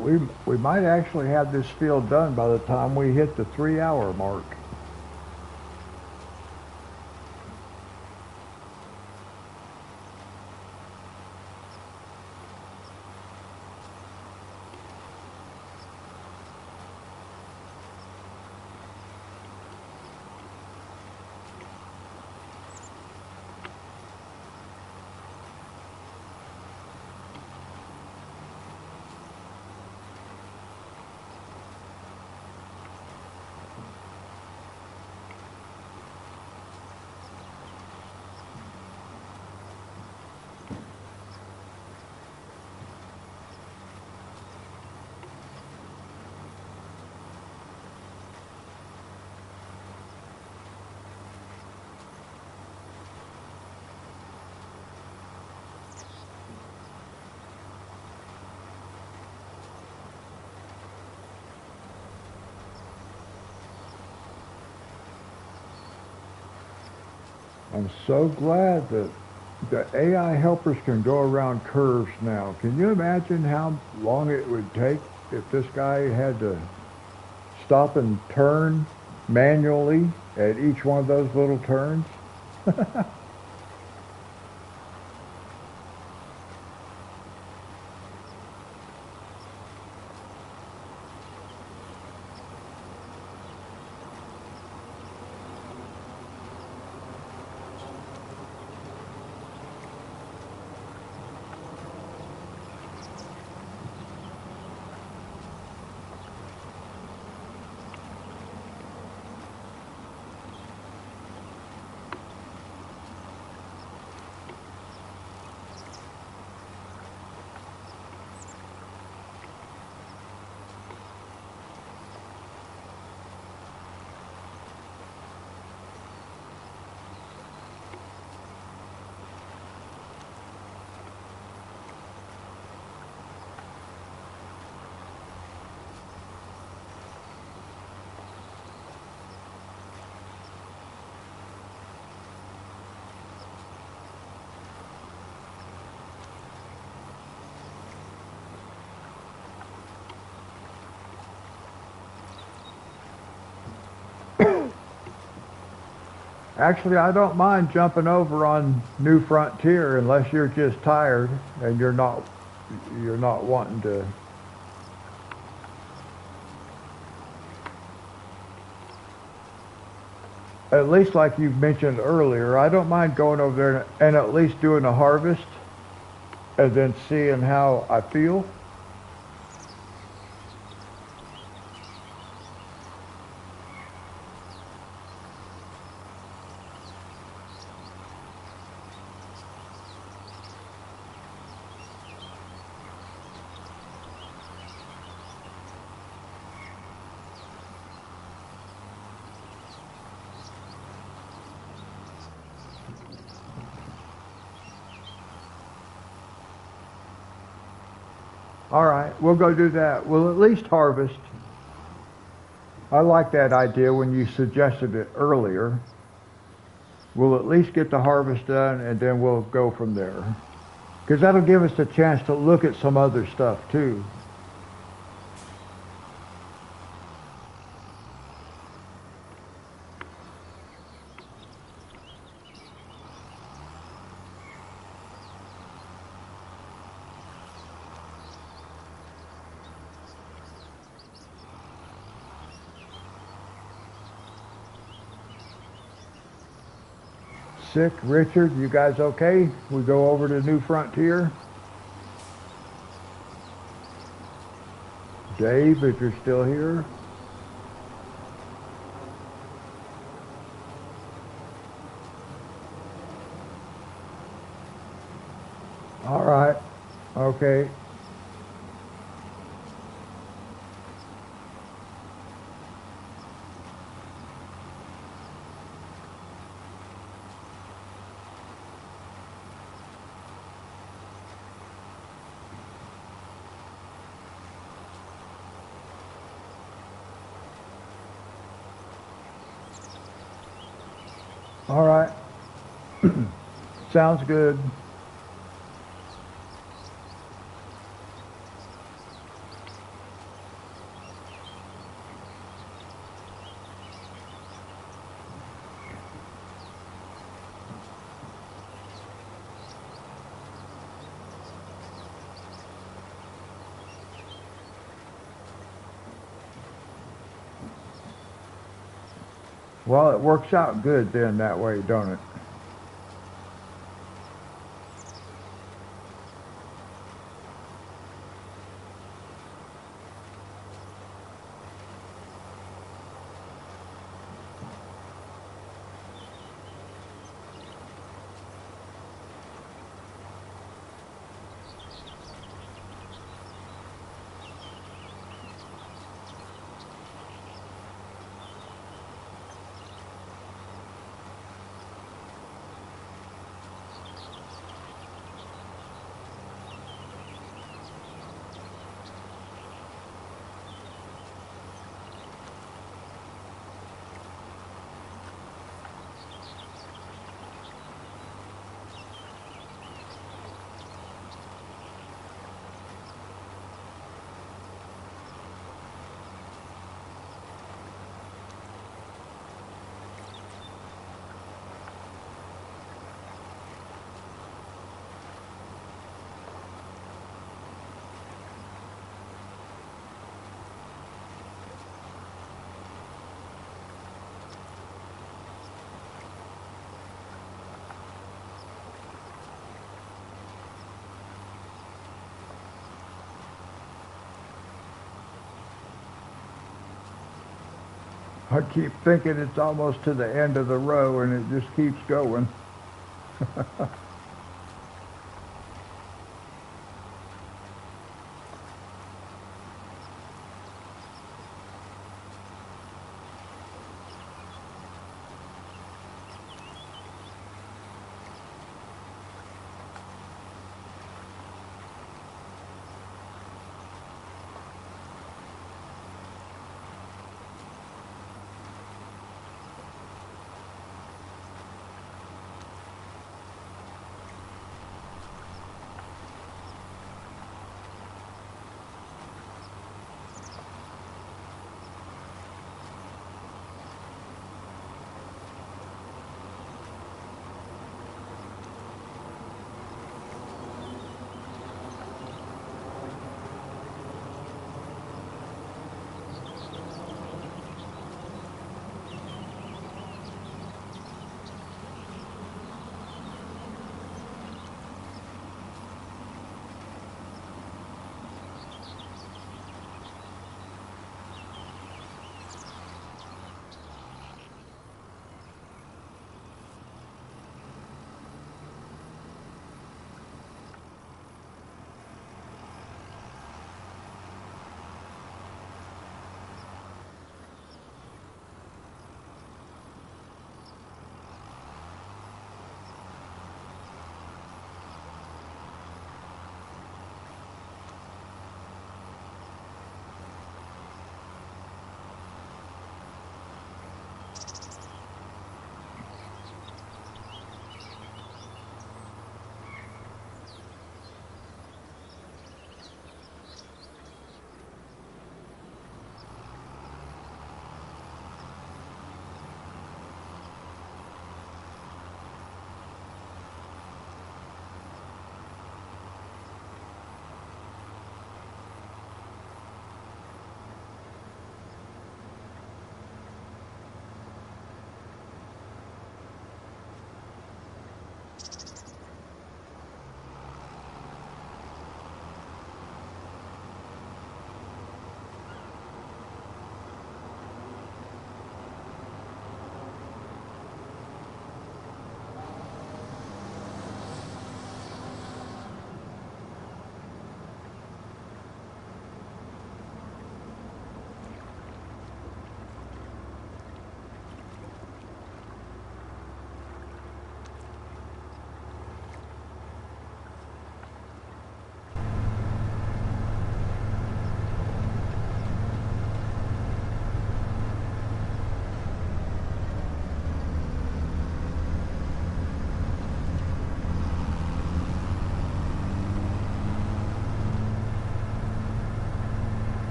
we might actually have this field done by the time we hit the 3 hour mark. I'm so glad that the AI helpers can go around curves now. Can you imagine how long it would take if this guy had to stop and turn manually at each one of those little turns? Actually, I don't mind jumping over on New Frontier unless you're just tired and you're not wanting to. At least like you mentioned earlier, I don't mind going over there and at least doing a harvest and then seeing how I feel. All right, we'll go do that. We'll at least harvest. I like that idea when you suggested it earlier. We'll at least get the harvest done and then we'll go from there. Because that'll give us a chance to look at some other stuff too. Sick, Richard, you guys okay? We go over to New Frontier. Dave, if you're still here. All right. Okay. All right. Sounds good. Well, it works out good then that way, don't it? I keep thinking it's almost to the end of the row and it just keeps going.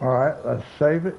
All right, let's save it.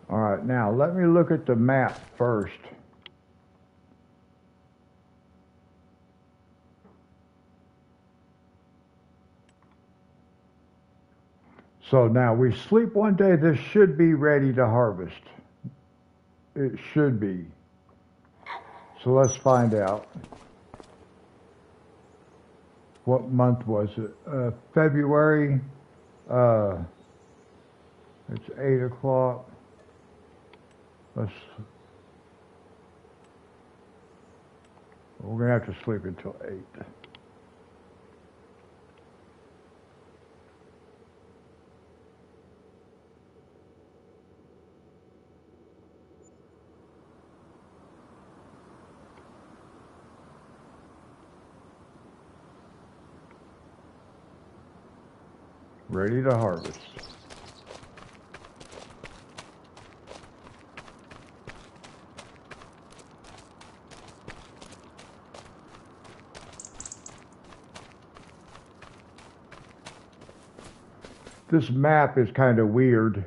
All right, now let me look at the map first. So now we sleep one day, this should be ready to harvest. It should be. So let's find out. What month was it? February. It's 8 o'clock. We're gonna have to sleep until 8. Ready to harvest. This map is kind of weird.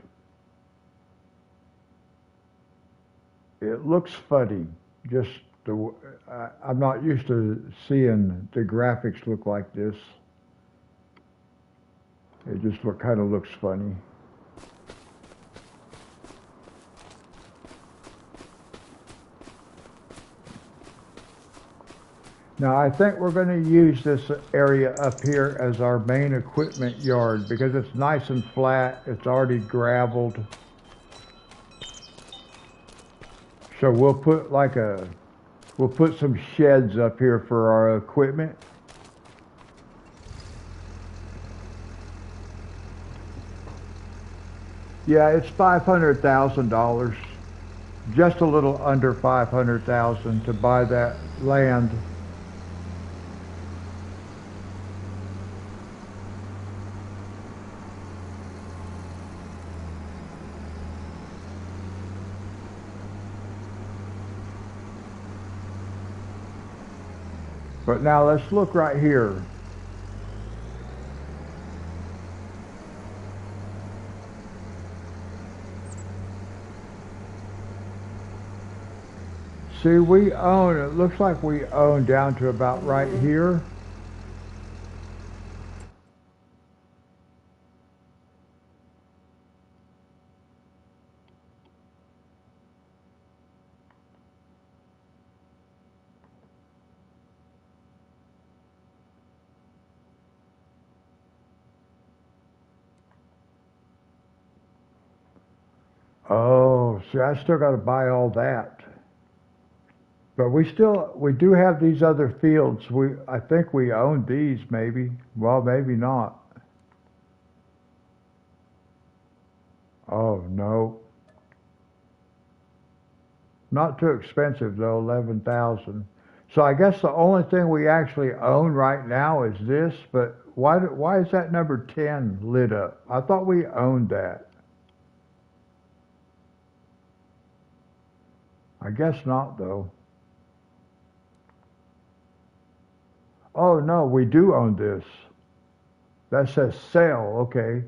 It looks funny. Just I'm not used to seeing the graphics look like this. It just kind of looks funny. Now I think we're going to use this area up here as our main equipment yard because it's nice and flat. It's already graveled. So we'll put some sheds up here for our equipment. Yeah, it's $500,000. Just a little under $500,000 to buy that land. But now let's look right here. See, we own, it looks like we own down to about right here. Oh, see, I still got to buy all that. But we do have these other fields. I think we own these maybe. Well, maybe not. Oh, no. Not too expensive though, 11,000. So I guess the only thing we actually own right now is this, but why is that number 10 lit up? I thought we owned that. I guess not though. Oh no, we do own this. That says sale, okay.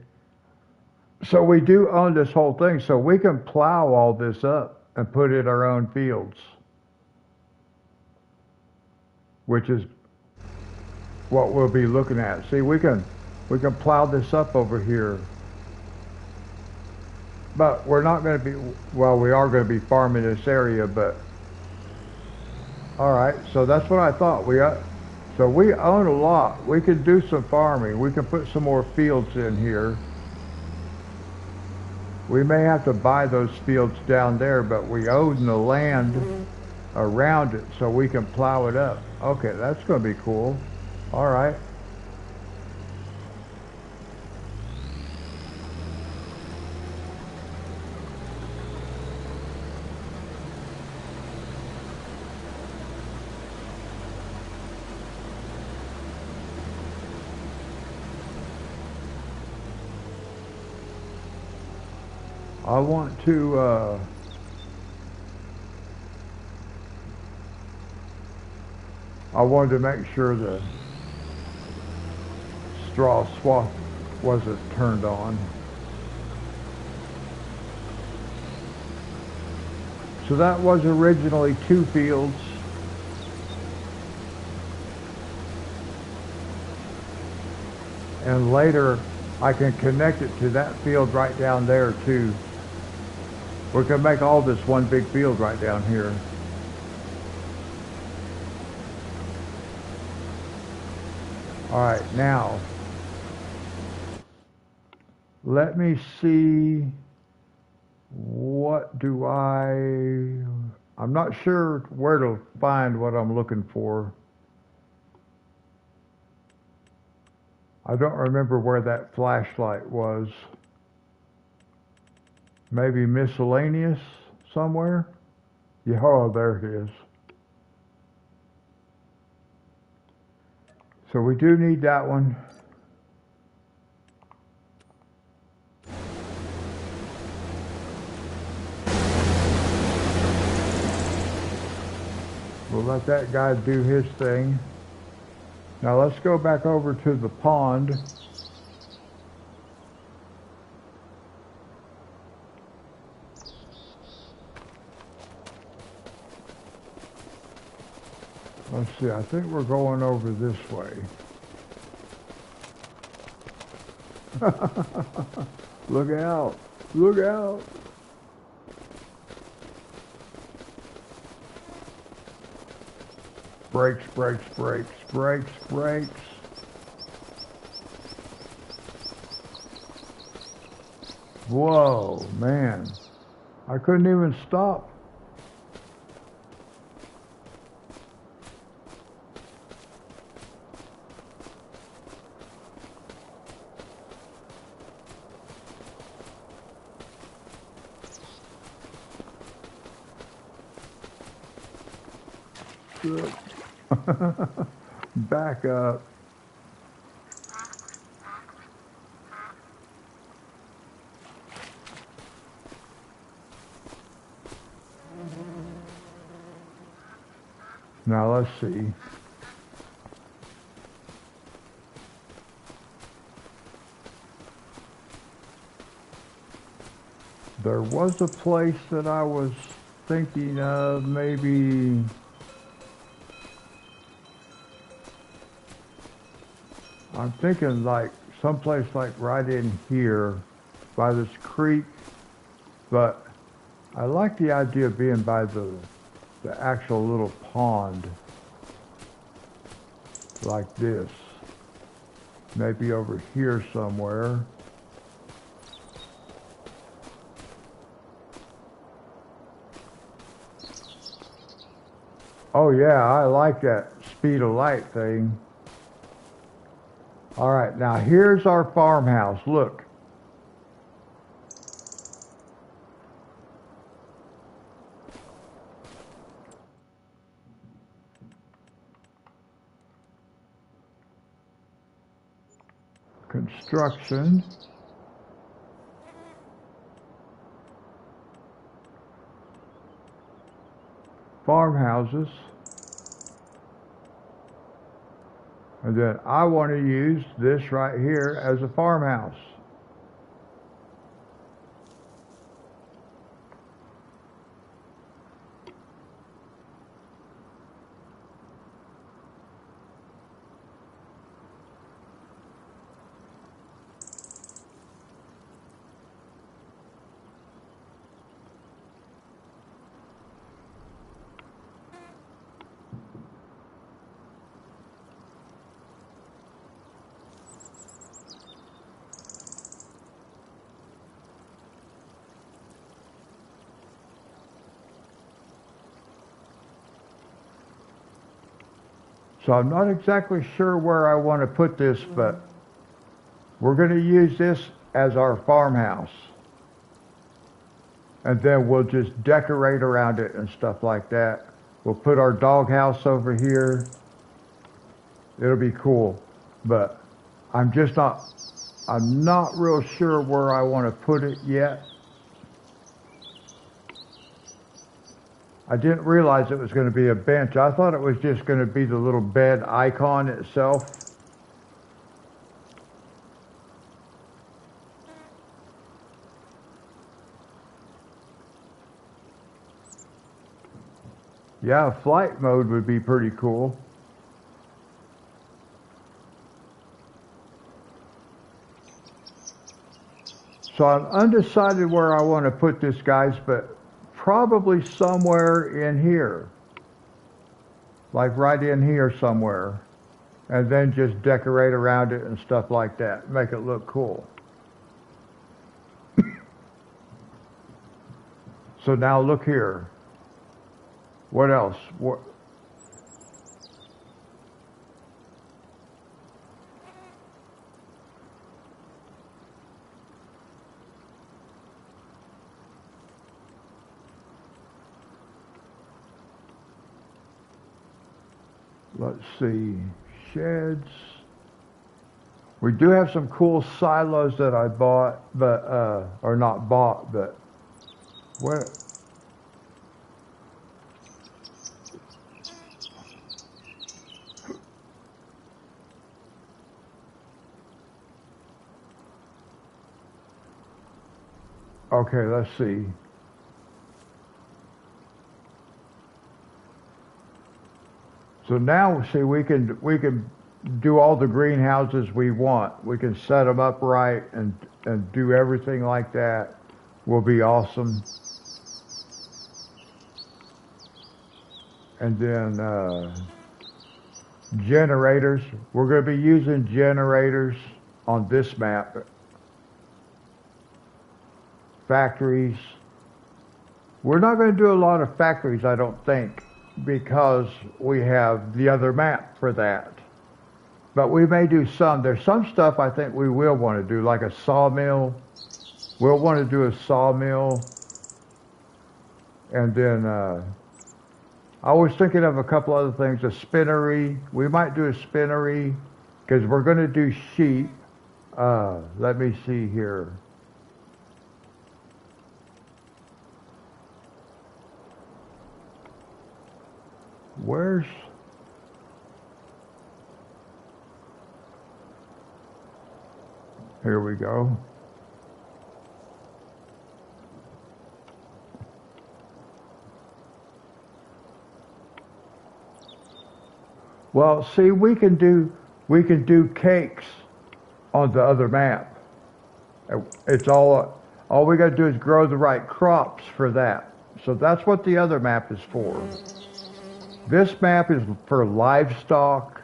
So we do own this whole thing, so we can plow all this up and put it in our own fields. Which is what we'll be looking at. See, we can plow this up over here. But we're not going to be, well, we are going to be farming this area, but all right, so that's what I thought. So we own a lot. We could do some farming. We can put some more fields in here. We may have to buy those fields down there, but we own the land around it so we can plow it up. Okay, that's going to be cool. All right. I want to I wanted to make sure the straw swath wasn't turned on. So that was originally 2 fields. And later I can connect it to that field right down there too. We can make all this one big field right down here. All right, now let me see, what do I'm not sure where to find what I'm looking for. I don't remember where that flashlight was. Maybe miscellaneous somewhere? Yeah, oh, there it is. So we do need that one. We'll let that guy do his thing. Now let's go back over to the pond. Let's see, I think we're going over this way. Look out, look out. Brakes, brakes, brakes, brakes, brakes. Whoa, man. I couldn't even stop. Back up. Now let's see. There was a place that I was thinking of, maybe. I'm thinking like someplace like right in here by this creek, but I like the idea of being by the actual little pond like this. Maybe over here somewhere. Oh yeah, I like that speed of light thing. All right, now here's our farmhouse. Look. Construction. Farmhouses. And then I want to use this right here as a farmhouse. So I'm not exactly sure where I want to put this, but we're going to use this as our farmhouse. And then we'll just decorate around it and stuff like that. We'll put our doghouse over here. It'll be cool. But I'm not real sure where I want to put it yet. I didn't realize it was going to be a bench. I thought it was just going to be the little bed icon itself. Yeah, flight mode would be pretty cool. So I'm undecided where I want to put this, guys, but probably somewhere in here. Like right in here somewhere. And then just decorate around it and stuff like that. Make it look cool. So now look here. What else? What? Let's see. Sheds. We do have some cool silos that I bought, but or not bought, but what? Okay, let's see. So now, see, we can do all the greenhouses we want. We can set them up right and do everything like that. Will be awesome. And then generators. We're going to be using generators on this map. Factories. We're not going to do a lot of factories, I don't think, because we have the other map for that. But we may do some. There's some stuff I think we will want to do, like a sawmill. We'll want to do a sawmill. And then I was thinking of a couple other things. A spinnery. We might do a spinnery because we're going to do sheep. Let me see here. Where's... Here we go. Well, see, we can do cakes on the other map. It's all we got to do is grow the right crops for that. So that's what the other map is for. This map is for livestock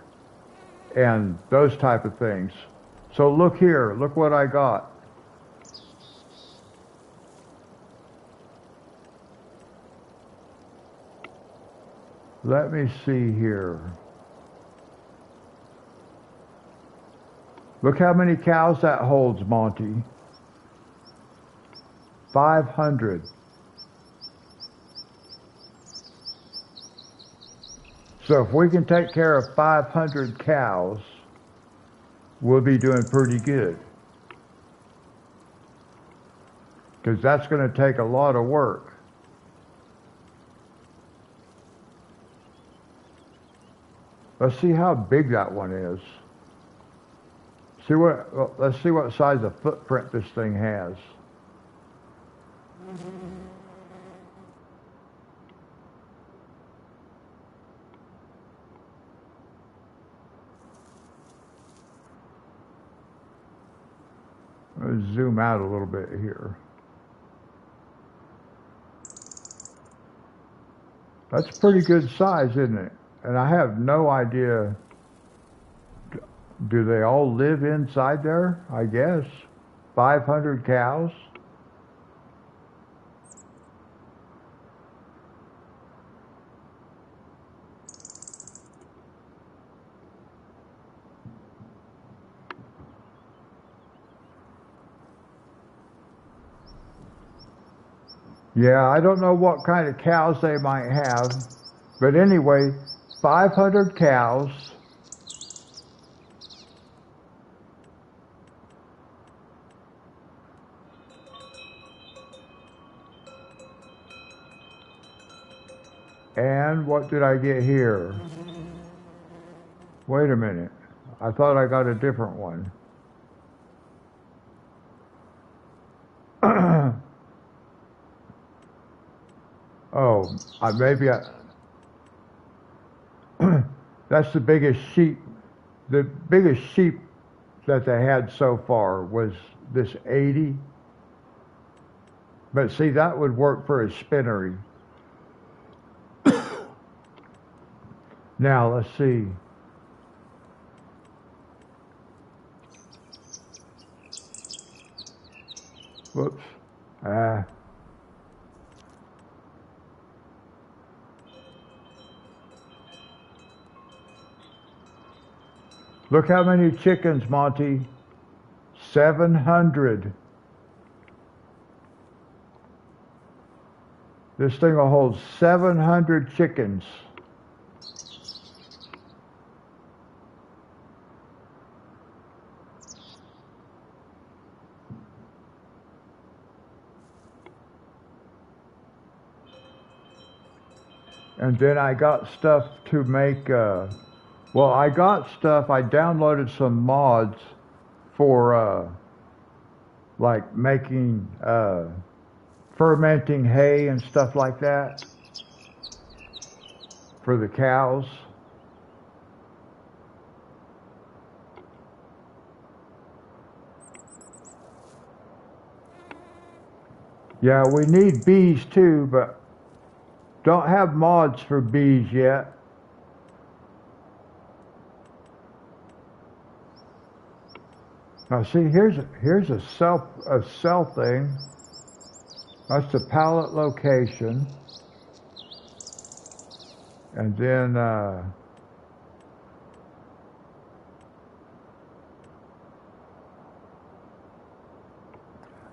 and those type of things. So look here, look what I got. Let me see here. Look how many cows that holds, Monty. 500. So if we can take care of 500 cows, we'll be doing pretty good. Because that's going to take a lot of work. Let's see how big that one is. Let's see what size of footprint this thing has. Let's zoom out a little bit here. That's pretty good size, isn't it? And I have no idea. Do they all live inside there? I guess. 500 cows. Yeah, I don't know what kind of cows they might have, but anyway, 500 cows. And what did I get here? Wait a minute. I thought I got a different one. Oh, maybe that's the biggest sheep. The biggest sheep that they had so far was this 80. But see, that would work for a spinnery. Now, let's see. Whoops. Look how many chickens, Monty. 700. This thing will hold 700 chickens. And then I got stuff to make, well, I got stuff, I downloaded some mods for, like making, fermenting hay and stuff like that for the cows. Yeah, we need bees too, but don't have mods for bees yet. Now see, here's a cell thing. That's the pallet location. And then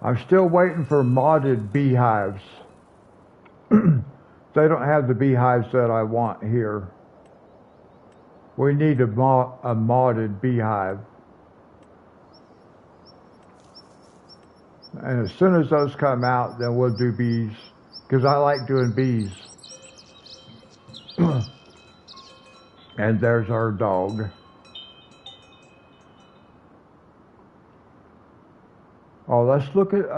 I'm still waiting for modded beehives. They don't have the beehives that I want here. We need a modded beehive. And as soon as those come out, then we'll do bees. Because I like doing bees. And there's our dog. Oh, let's look at,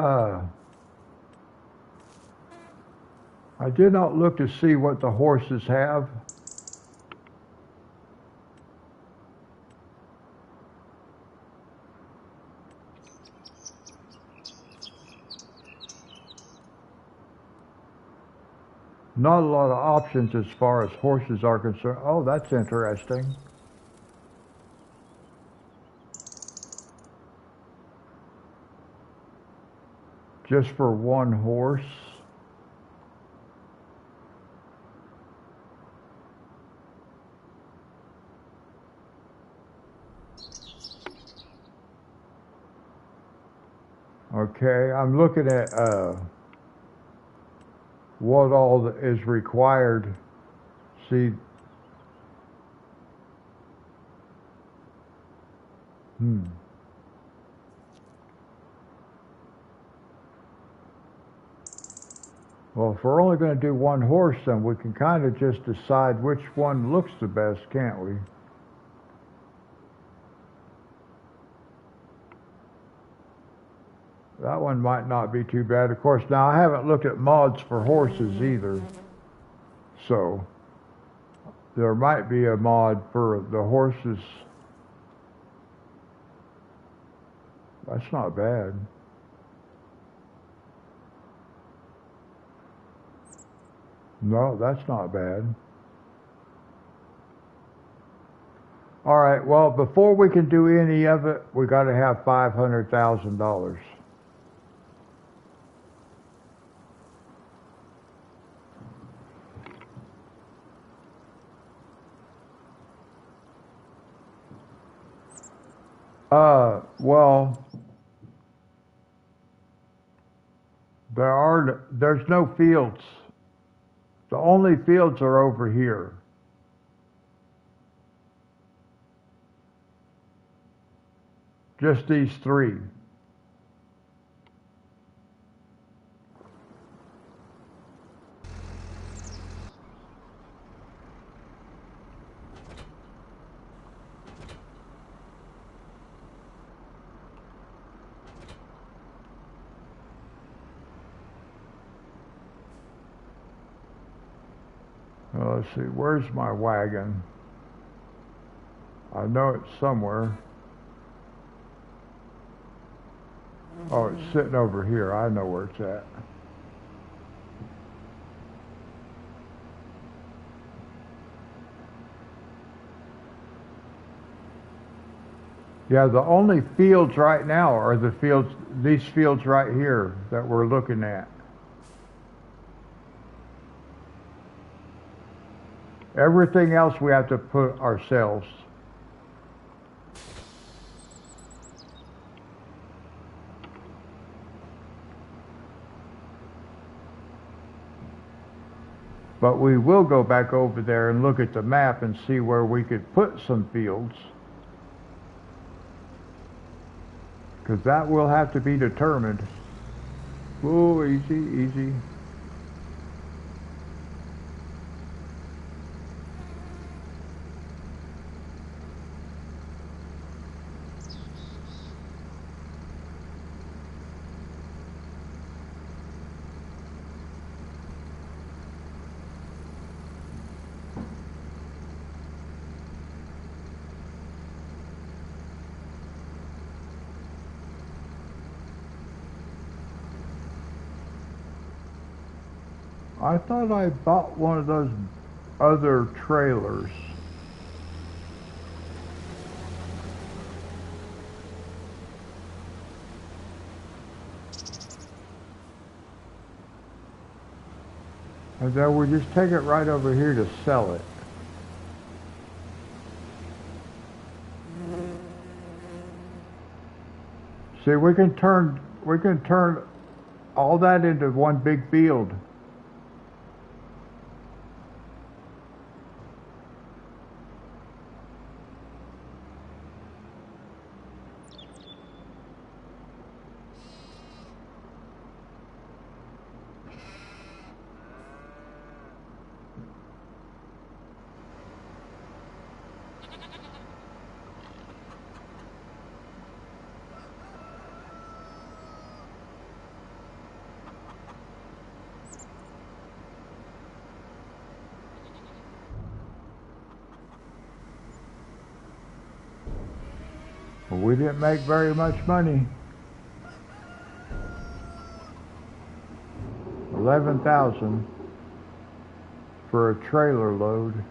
I did not look to see what the horses have. Not a lot of options as far as horses are concerned. Oh, that's interesting. Just for one horse. Okay, I'm looking at what all is required. See, Well, if we're only going to do one horse, then we can kind of just decide which one looks the best, can't we? That one might not be too bad. Of course, now I haven't looked at mods for horses either. So, there might be a mod for the horses. That's not bad. No, that's not bad. All right, well, before we can do any of it, we got to have $500,000. Well, There's no fields. The only fields are over here. Just these three. Well, let's see, where's my wagon? I know it's somewhere. Oh, it's sitting over here. I know where it's at. Yeah, the only fields right now are these fields right here that we're looking at. Everything else we have to put ourselves. But we will go back over there and look at the map and see where we could put some fields. Because that will have to be determined. Whoa, easy, easy. I thought I bought one of those other trailers. And then we just take it right over here to sell it. See, we can turn all that into one big field. Well, we didn't make very much money. 11,000 for a trailer load.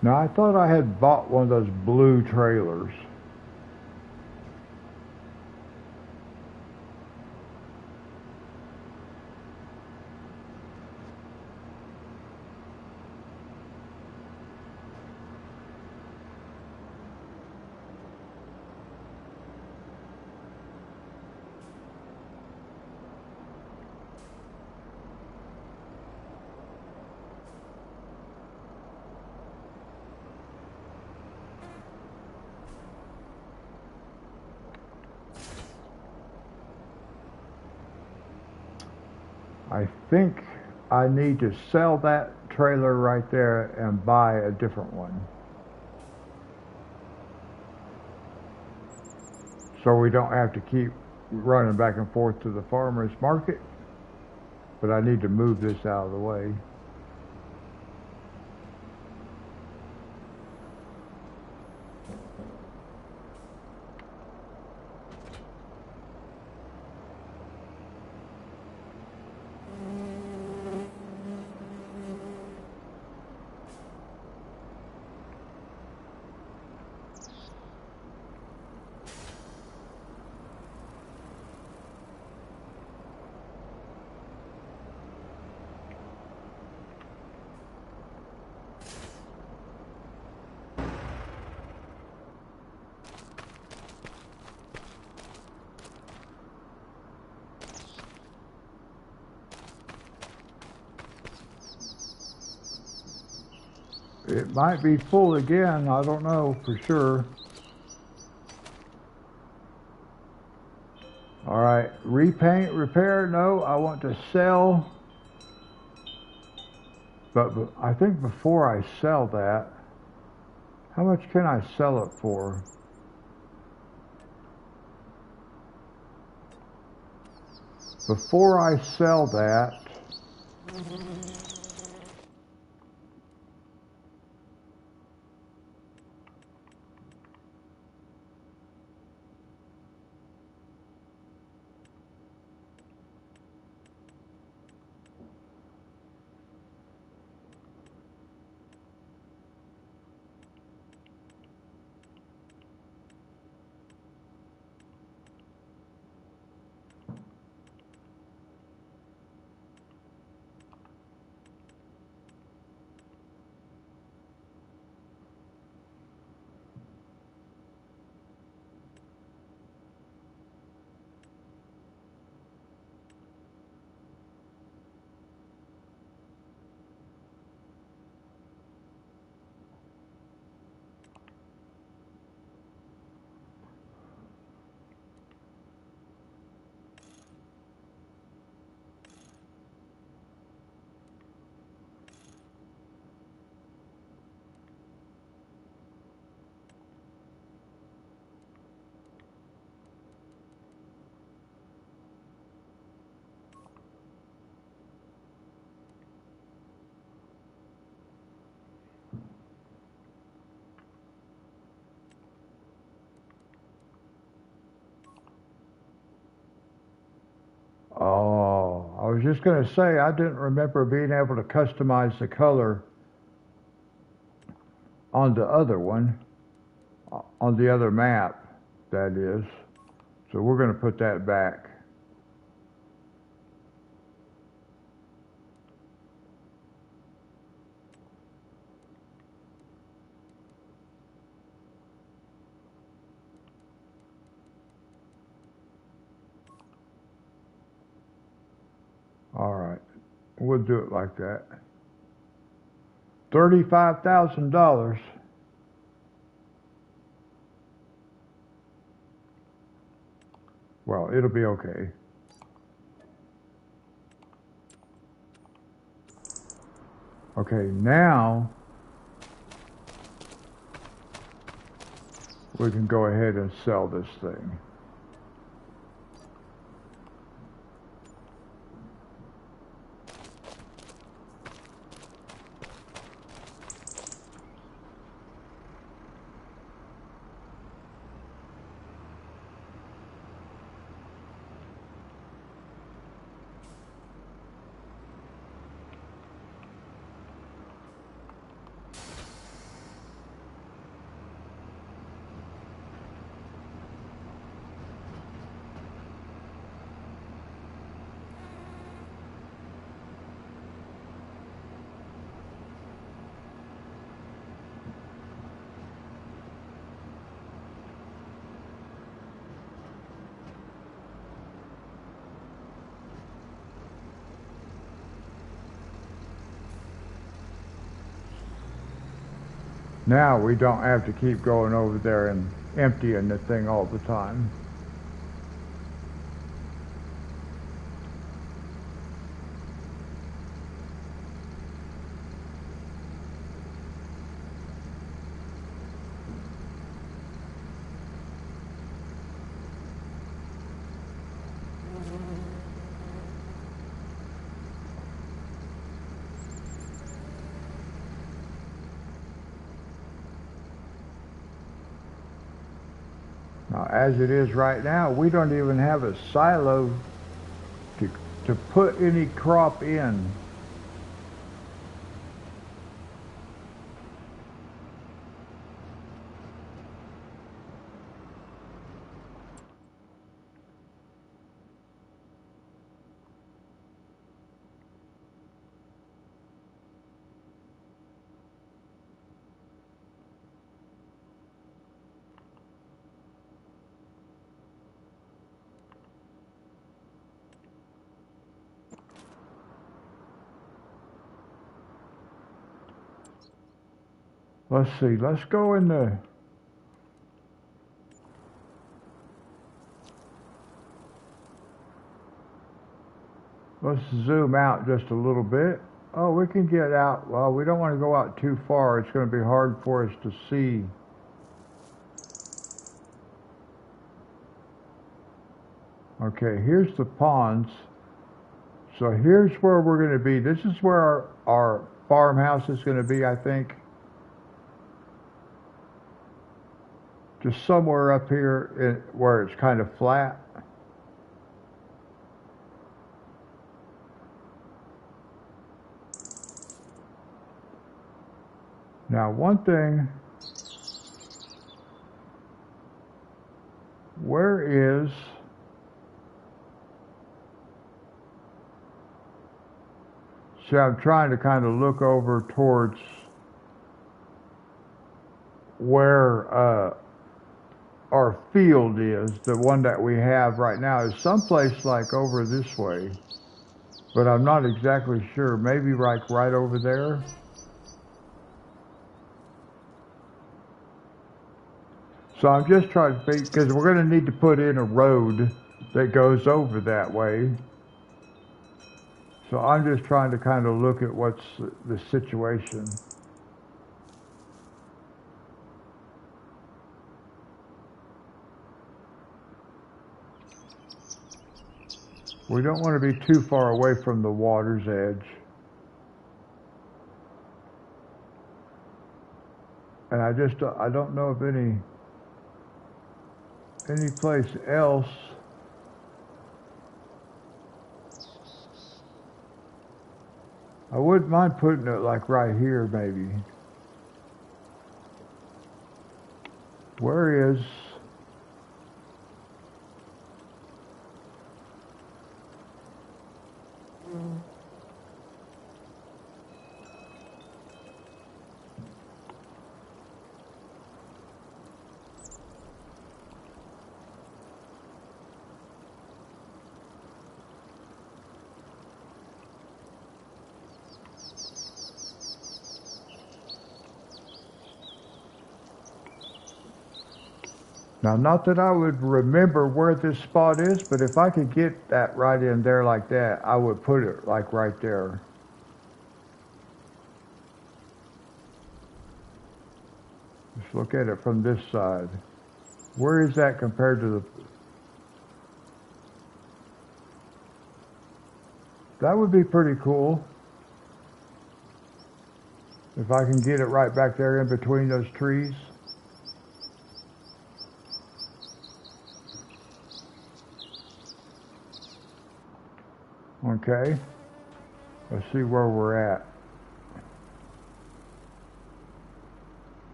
Now, I thought I had bought one of those blue trailers. I think I need to sell that trailer right there and buy a different one. So we don't have to keep running back and forth to the farmer's market. But I need to move this out of the way. It might be full again. I don't know for sure. All right, repaint, repair. No, I want to sell. But I think before I sell that, how much can I sell it for? Before I sell that, oh, I was just going to say I didn't remember being able to customize the color on the other one, on the other map, that is. So we're going to put that back. All right, we'll do it like that. $35,000. Well, it'll be okay. Okay, now we can go ahead and sell this thing. Now we don't have to keep going over there and emptying the thing all the time. Now, as it is right now, we don't even have a silo to, to put any crop in. Let's see. Let's go in the... Let's zoom out just a little bit. Oh, we can get out. Well, we don't want to go out too far. It's going to be hard for us to see. Okay, here's the ponds. So here's where we're going to be. This is where our farmhouse is going to be, I think. Just somewhere up here where it's kind of flat. Now, one thing, where is... See, I'm trying to kind of look over towards where our field is. The one that we have right now is someplace like over this way, but I'm not exactly sure. Maybe like right over there. So I'm just trying to think, because we're going to need to put in a road that goes over that way. So I'm just trying to kind of look at what's the situation. We don't want to be too far away from the water's edge. And I don't know of any place else. I wouldn't mind putting it like right here, maybe. Where is... Now, not that I would remember where this spot is, but if I could get that right in there like that, I would put it like right there. Just look at it from this side. Where is that compared to the... That would be pretty cool. If I can get it right back there in between those trees. Okay. Let's see where we're at.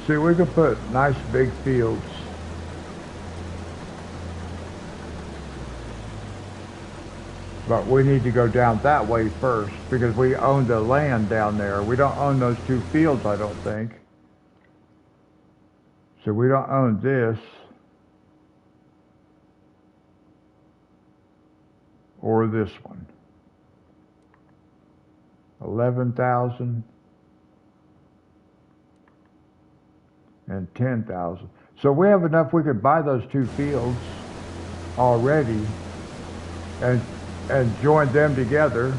See, we can put nice big fields. But we need to go down that way first because we own the land down there. We don't own those two fields, I don't think. So we don't own this. Or this one. 11,000. And 10,000. So we have enough, we could buy those two fields already and join them together.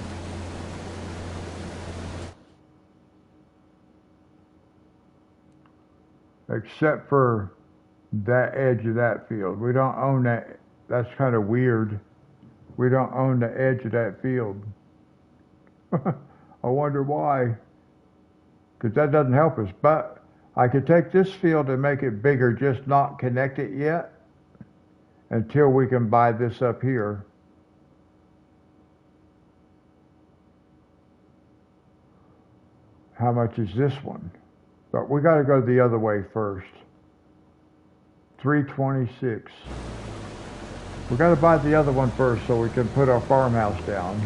Except for that edge of that field. We don't own that. That's kind of weird. We don't own the edge of that field. I wonder why. Because that doesn't help us. But I could take this field and make it bigger, just not connect it yet until we can buy this up here. How much is this one? But we got to go the other way first. 326. We got to buy the other one first so we can put our farmhouse down.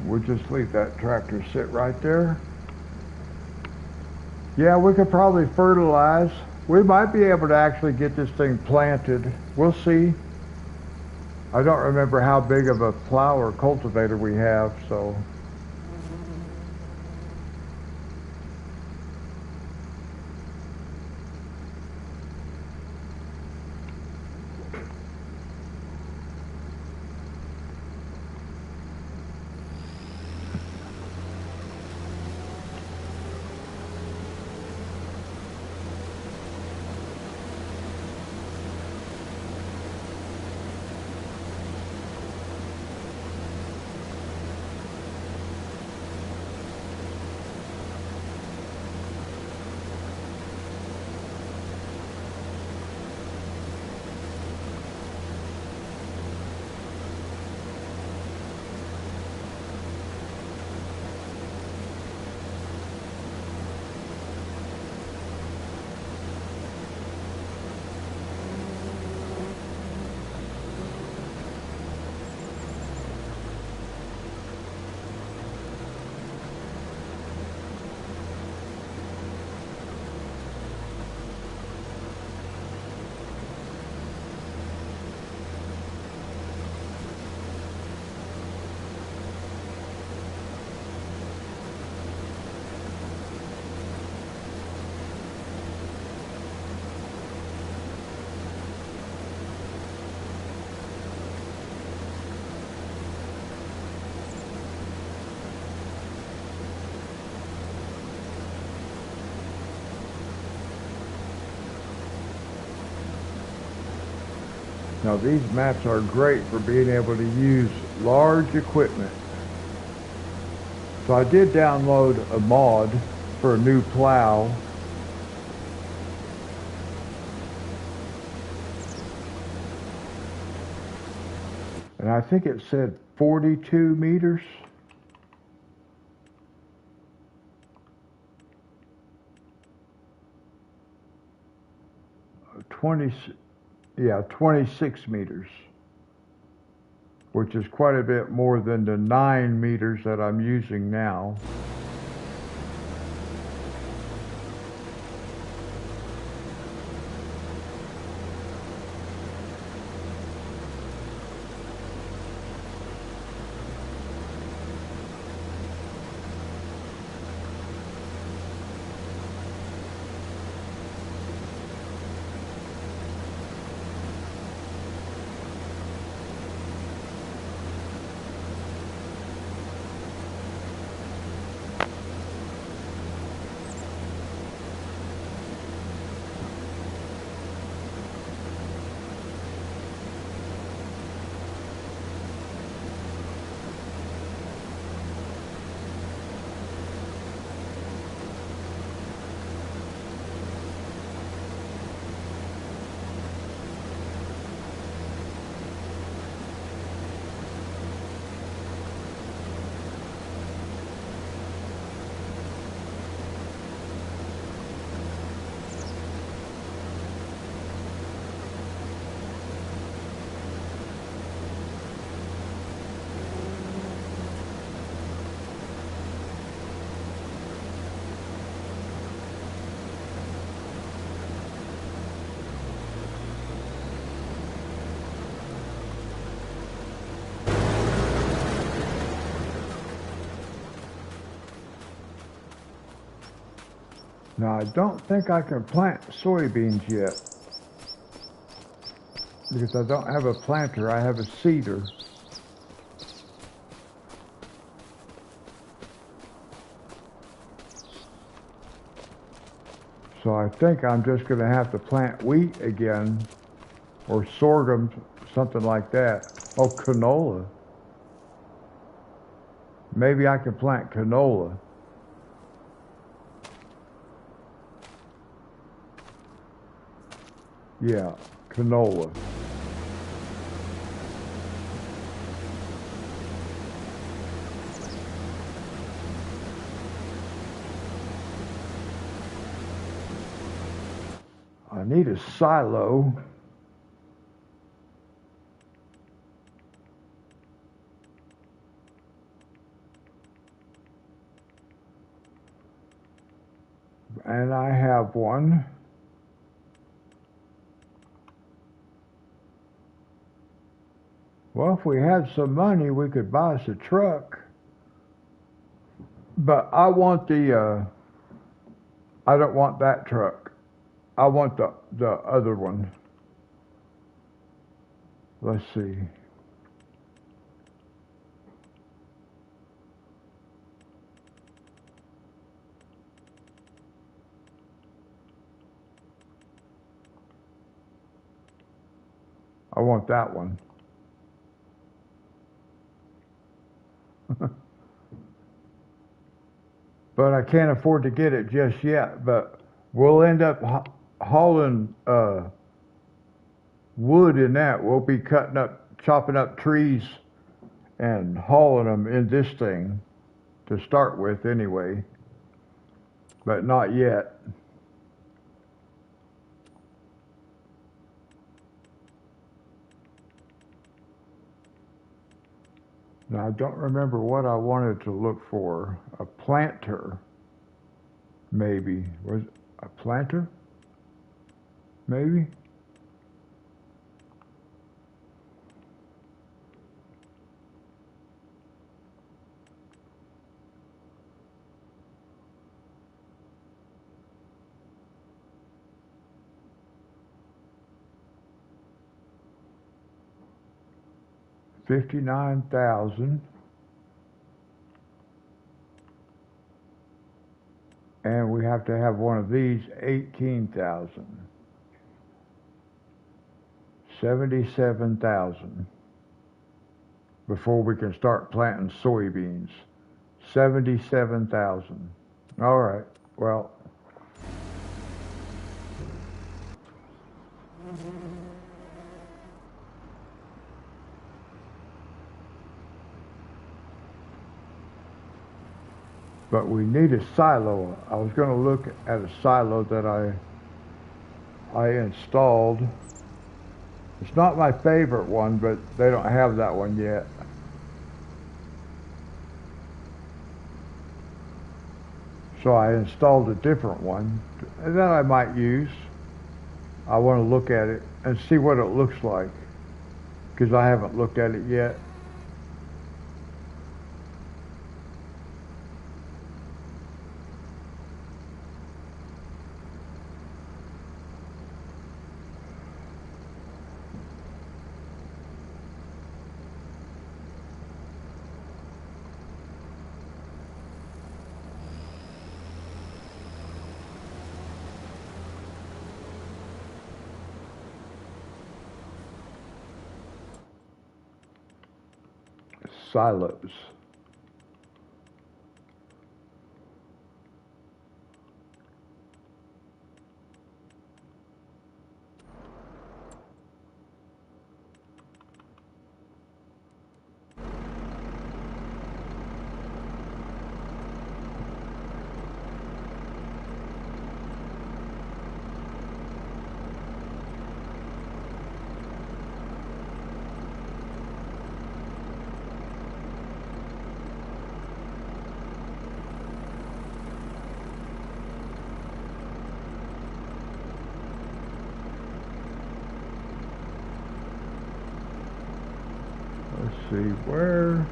We'll just leave that tractor sit right there. Yeah, we could probably fertilize. We might be able to actually get this thing planted. We'll see. I don't remember how big of a plow or cultivator we have, so. Now these maps are great for being able to use large equipment. So I did download a mod for a new plow. And I think it said 42 meters. 26 meters, which is quite a bit more than the 9 meters that I'm using now. Now, I don't think I can plant soybeans yet because I don't have a planter. I have a seeder. So I think I'm just going to have to plant wheat again or sorghum, something like that. Oh, canola. Maybe I can plant canola. Yeah, canola. I need a silo. And I have one. Well, if we had some money, we could buy us a truck. But I want I don't want that truck. I want the other one. Let's see. I want that one. But I can't afford to get it just yet. But we'll end up hauling wood in that. We'll be chopping up trees and hauling them in this thing to start with anyway. But not yet. Now, I don't remember what I wanted to look for. A planter, maybe. Was it a planter? Maybe? $59,000. And we have to have one of these, 18,000. 77,000 before we can start planting soybeans. 77,000. All right. Well, but we need a silo. I was going to look at a silo that I installed. It's not my favorite one, but they don't have that one yet. So I installed a different one that I might use. I want to look at it and see what it looks like because I haven't looked at it yet. Silos. Let's see where.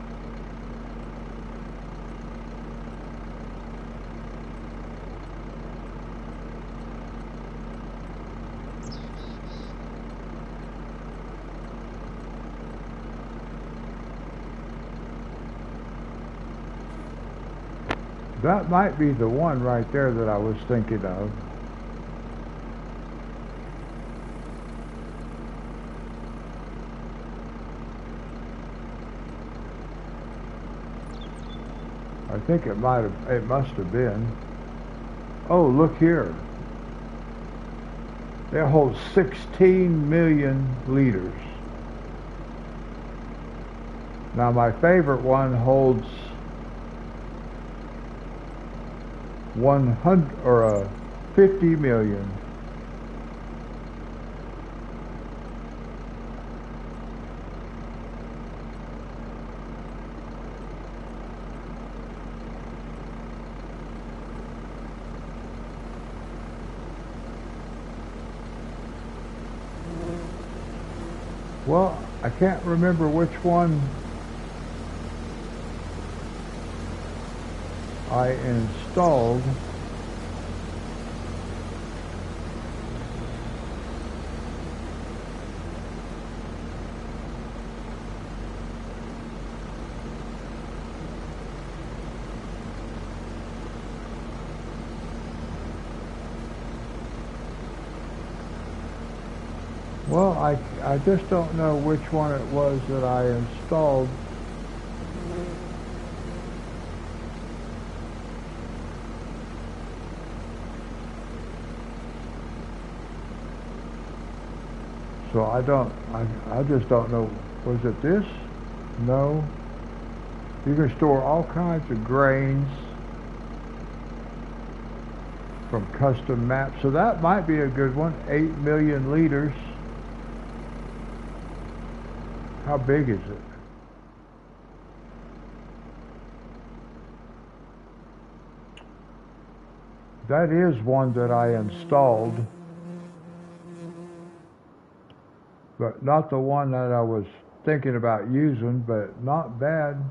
That might be the one right there that I was thinking of. I think it must have been. Oh, look here. It holds 16 million liters. Now my favorite one holds 100 or 50 million. Well, I can't remember which one I installed. Well, I just don't know which one it was that I installed. So I just don't know. Was it this? No. You can store all kinds of grains from custom maps. So that might be a good one. 8 million liters. How big is it? That is one that I installed, but not the one that I was thinking about using, but not bad.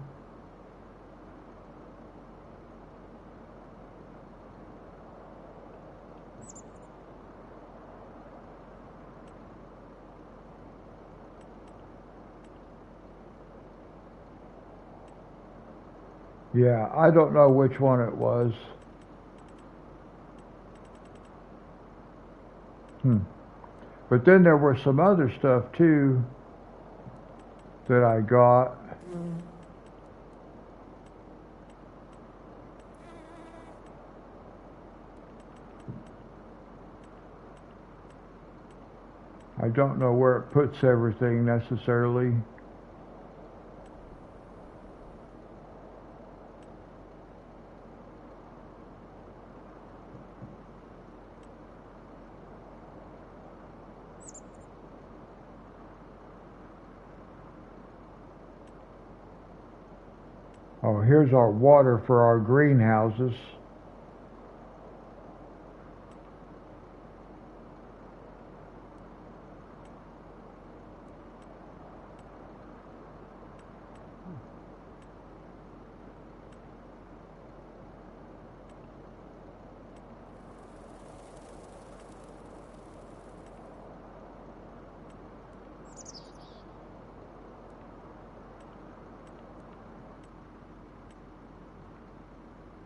Yeah, I don't know which one it was. But then there were some other stuff too that I got. I don't know where it puts everything necessarily. Oh, here's our water for our greenhouses.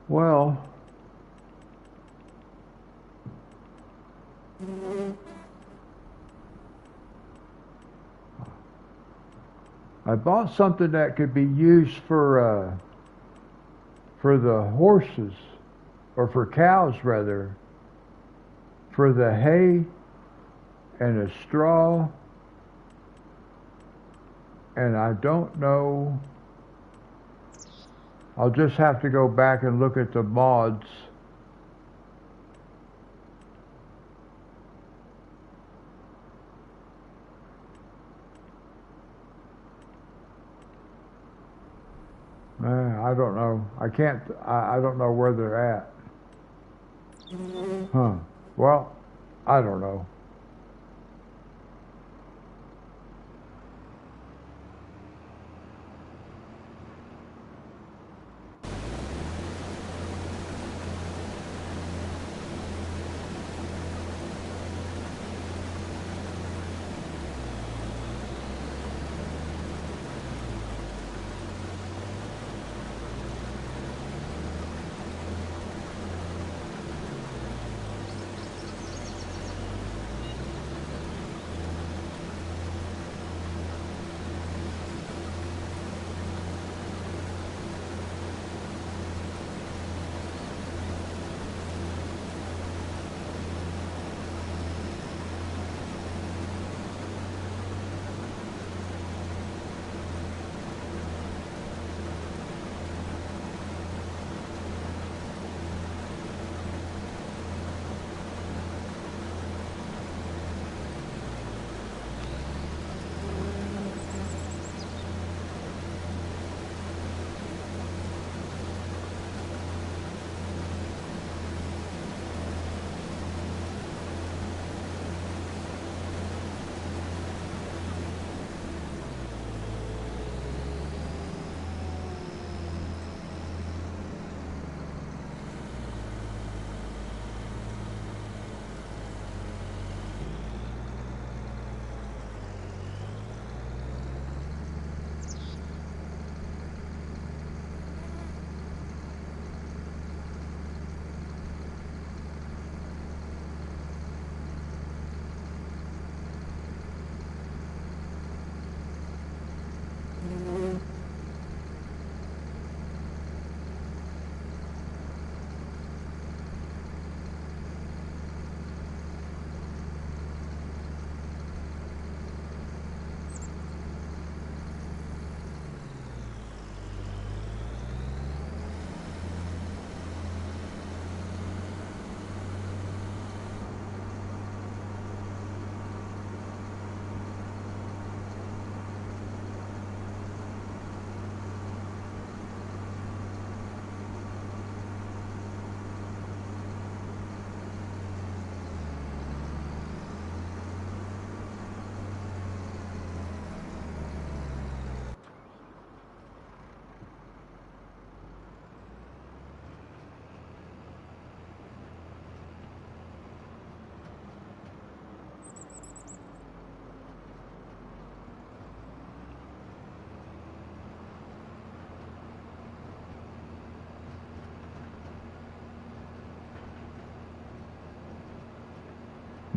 Well, I bought something that could be used for the horses, or for cows rather, for the hay and the straw, and I don't know. I'll just have to go back and look at the mods. I don't know. I don't know where they're at. Huh. Well, I don't know.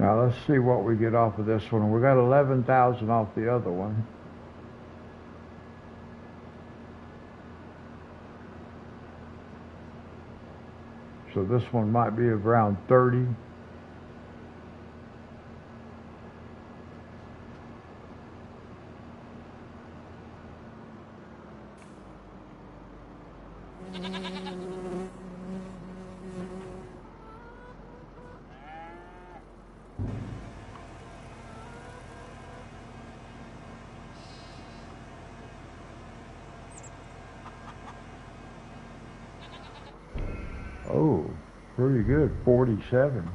Now let's see what we get off of this one. We got 11,000 off the other one. So this one might be around 30. Oh, pretty good, 47.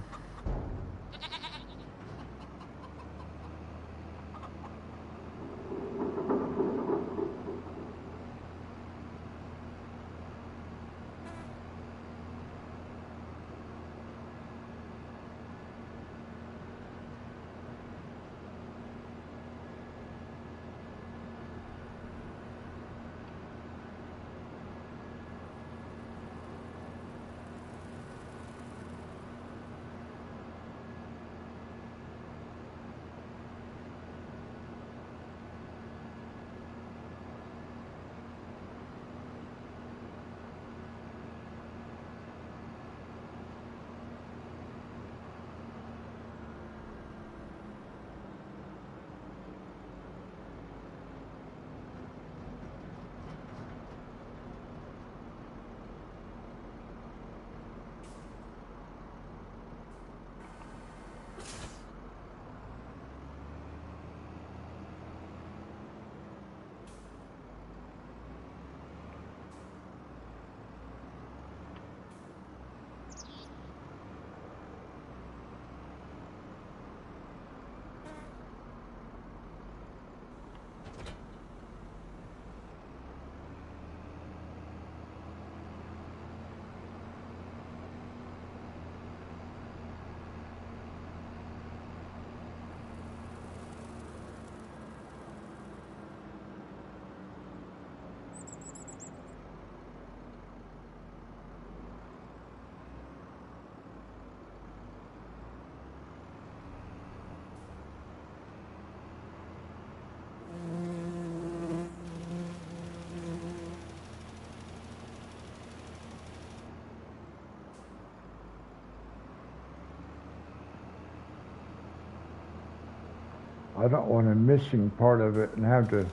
I don't want a missing part of it and have to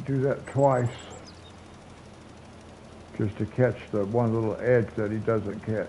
do that twice just to catch the one little edge that he doesn't catch.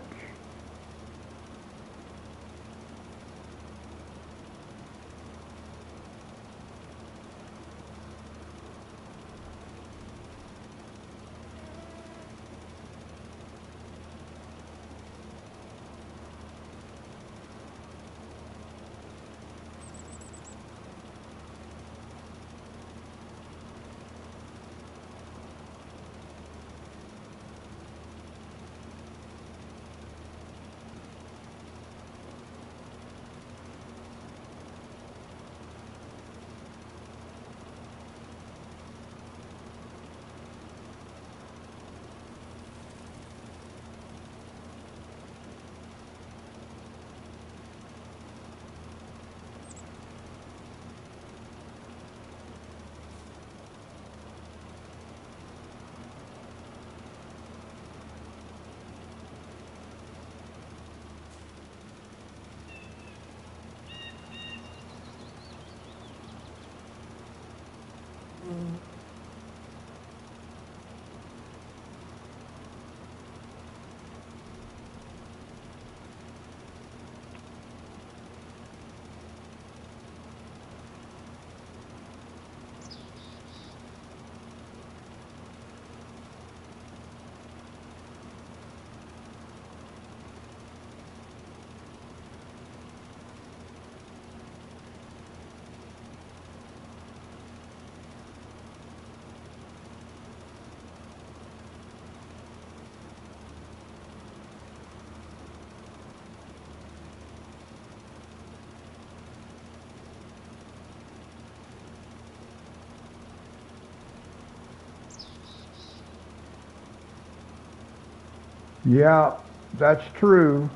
Yeah, that's true.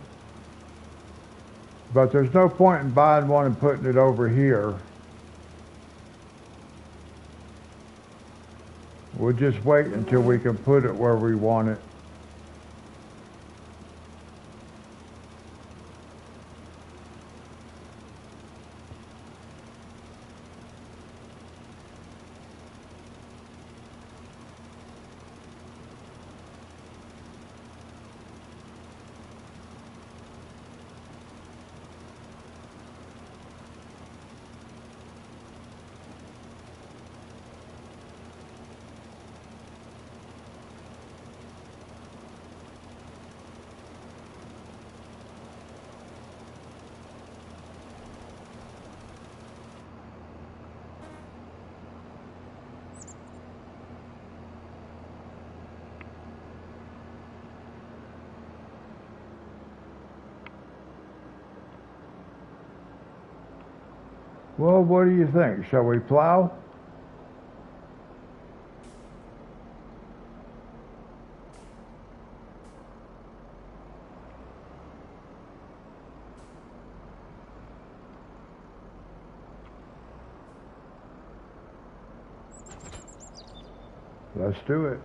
But there's no point in buying one and putting it over here. We'll just wait until we can put it where we want it. Well, what do you think? Shall we plow? Let's do it.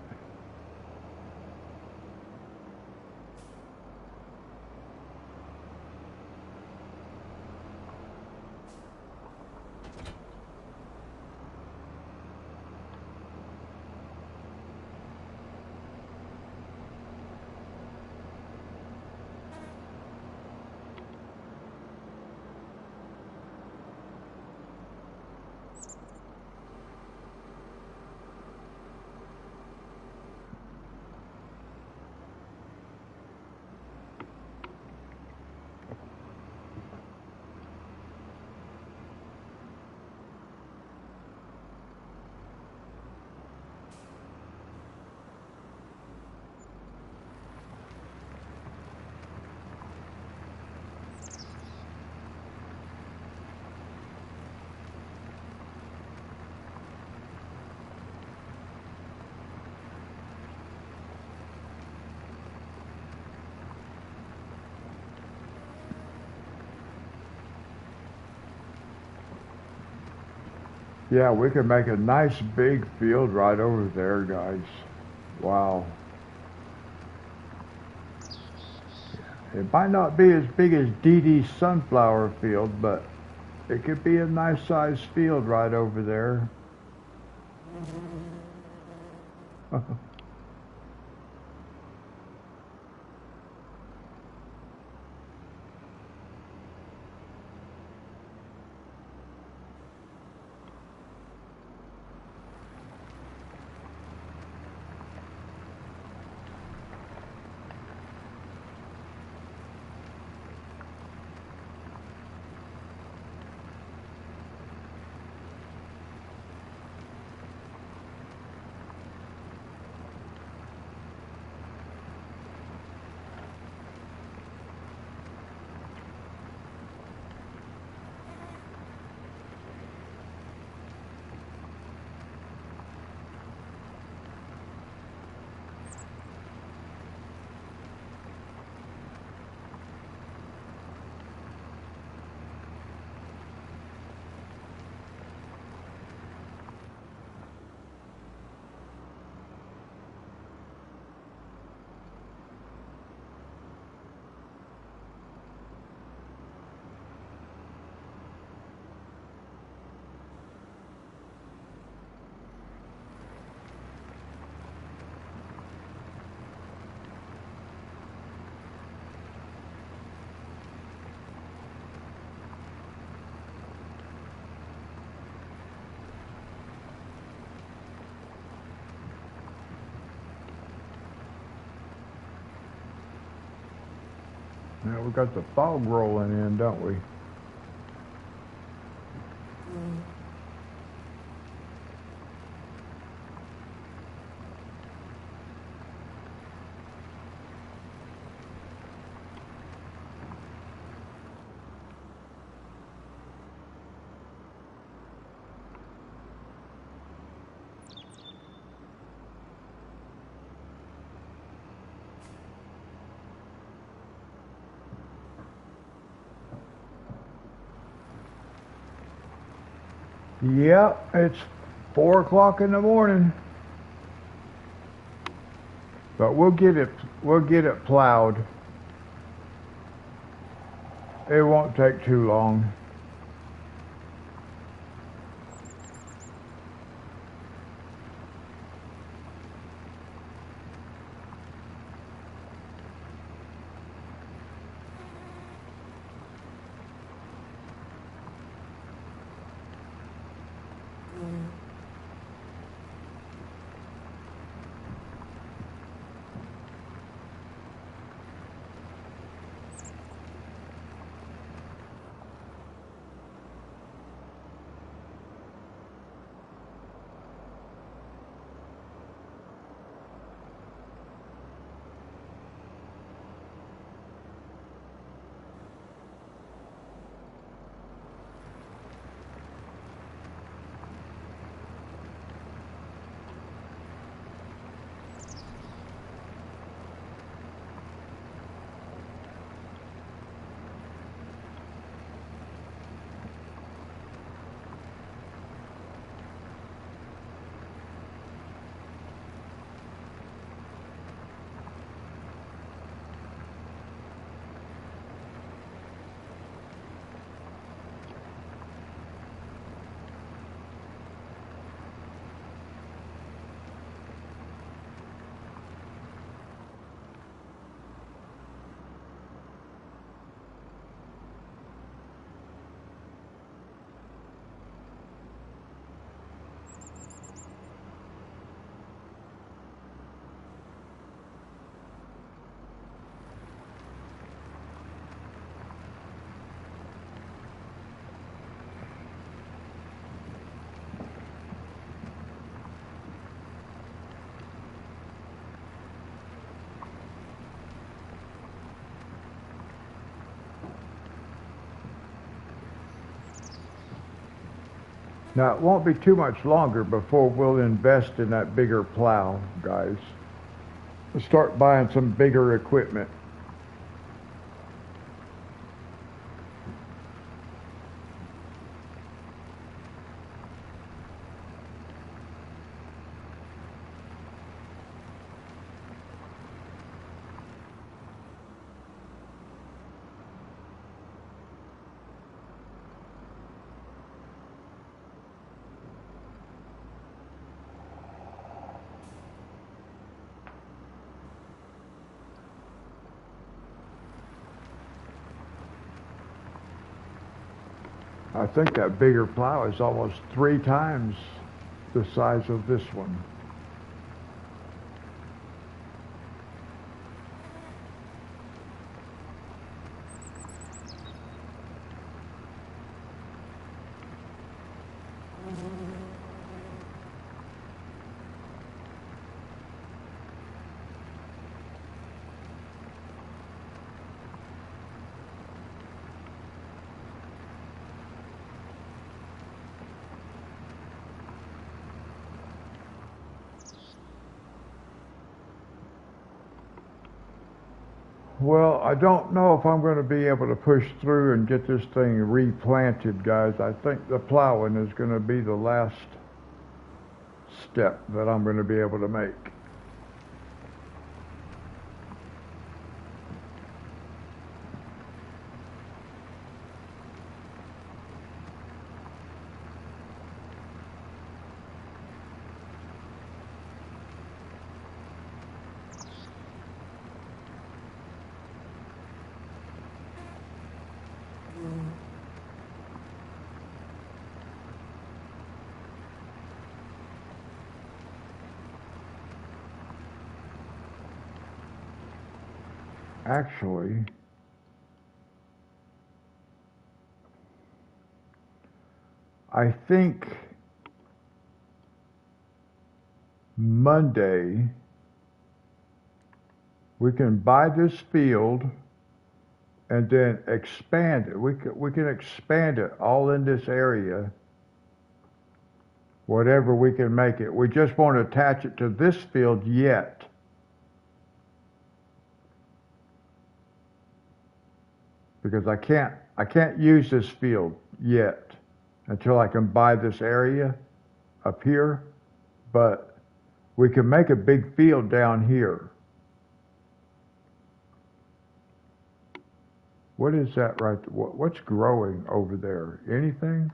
Yeah, we could make a nice big field right over there, guys. Wow. It might not be as big as Dee Dee's sunflower field, but it could be a nice sized field right over there. Now we got the fog rolling in, don't we? Yep, it's 4 o'clock in the morning, but we'll get it plowed. It won't take too long. Now, it won't be too much longer before we'll invest in that bigger plow, guys. We'll start buying some bigger equipment. I think that bigger plow is almost 3 times the size of this one. Well, I don't know if I'm going to be able to push through and get this thing replanted, guys. I think the plowing is going to be the last step that I'm going to be able to make. Actually, I think Monday we can buy this field and then expand it. We can expand it all in this area, whatever we can make it. We just won't attach it to this field yet. Because I can't use this field yet. until I can buy this area up here, but we can make a big field down here. What is that right? What's growing over there? Anything?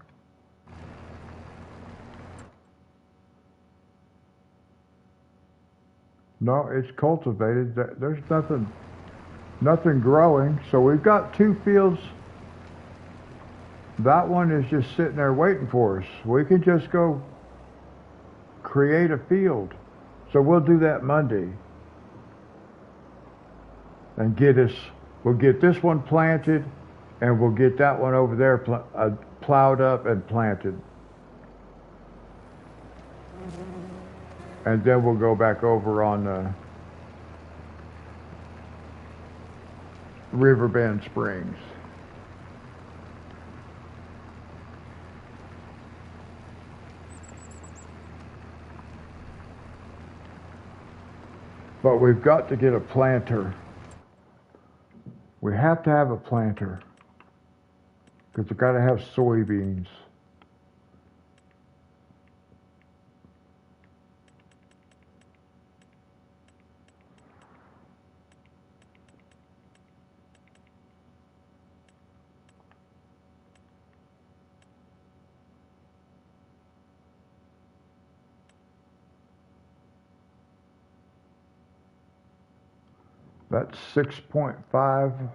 No, it's cultivated. There's nothing growing. So we've got two fields. That one is just sitting there waiting for us. We can just go create a field. So we'll do that Monday. And we'll get this one planted, and we'll get that one over there plowed up and planted. And then we'll go back over on Riverbend Springs. But we've got to get a planter. We have to have a planter because we've got to have soybeans. That's 6.5.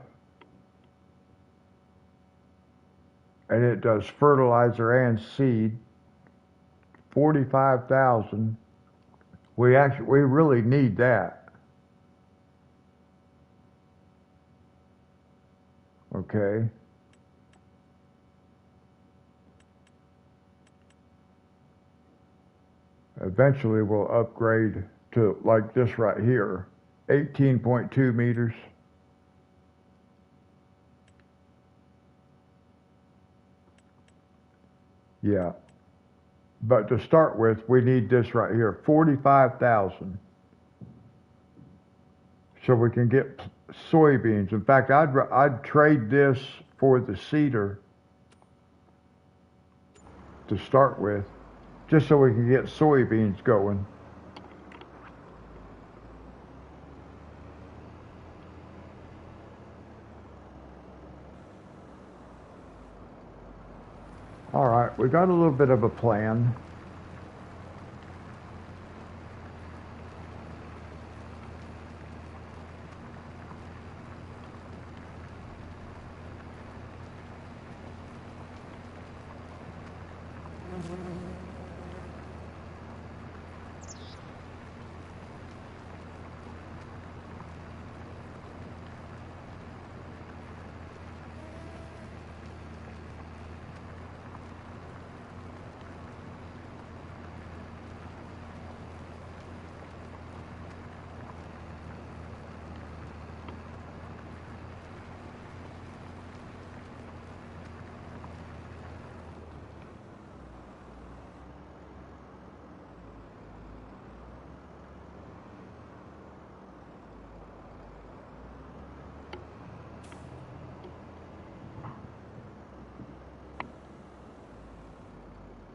And it does fertilizer and seed. 45,000. We really need that. Okay. Eventually we'll upgrade to like this right here. 18.2 meters. Yeah. But to start with, we need this right here, 45,000. So we can get soybeans. In fact, I'd trade this for the cedar to start with, just so we can get soybeans going. All right, we got a little bit of a plan.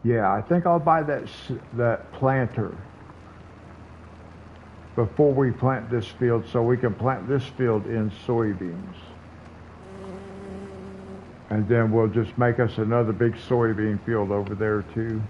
Yeah, I think I'll buy that planter before we plant this field, so we can plant this field in soybeans. And then we'll just make us another big soybean field over there too.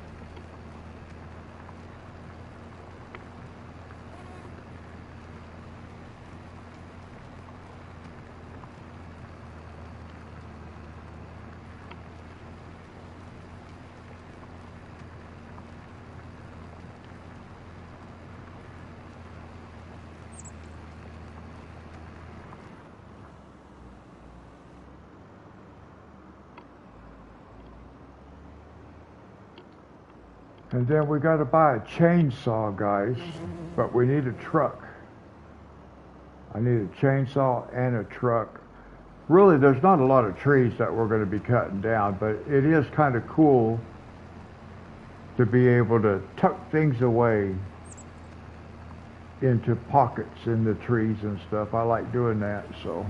And then we got to buy a chainsaw, guys, but we need a truck. I need a chainsaw and a truck. Really, there's not a lot of trees that we're going to be cutting down, but it is kind of cool to be able to tuck things away into pockets in the trees and stuff. I like doing that, so.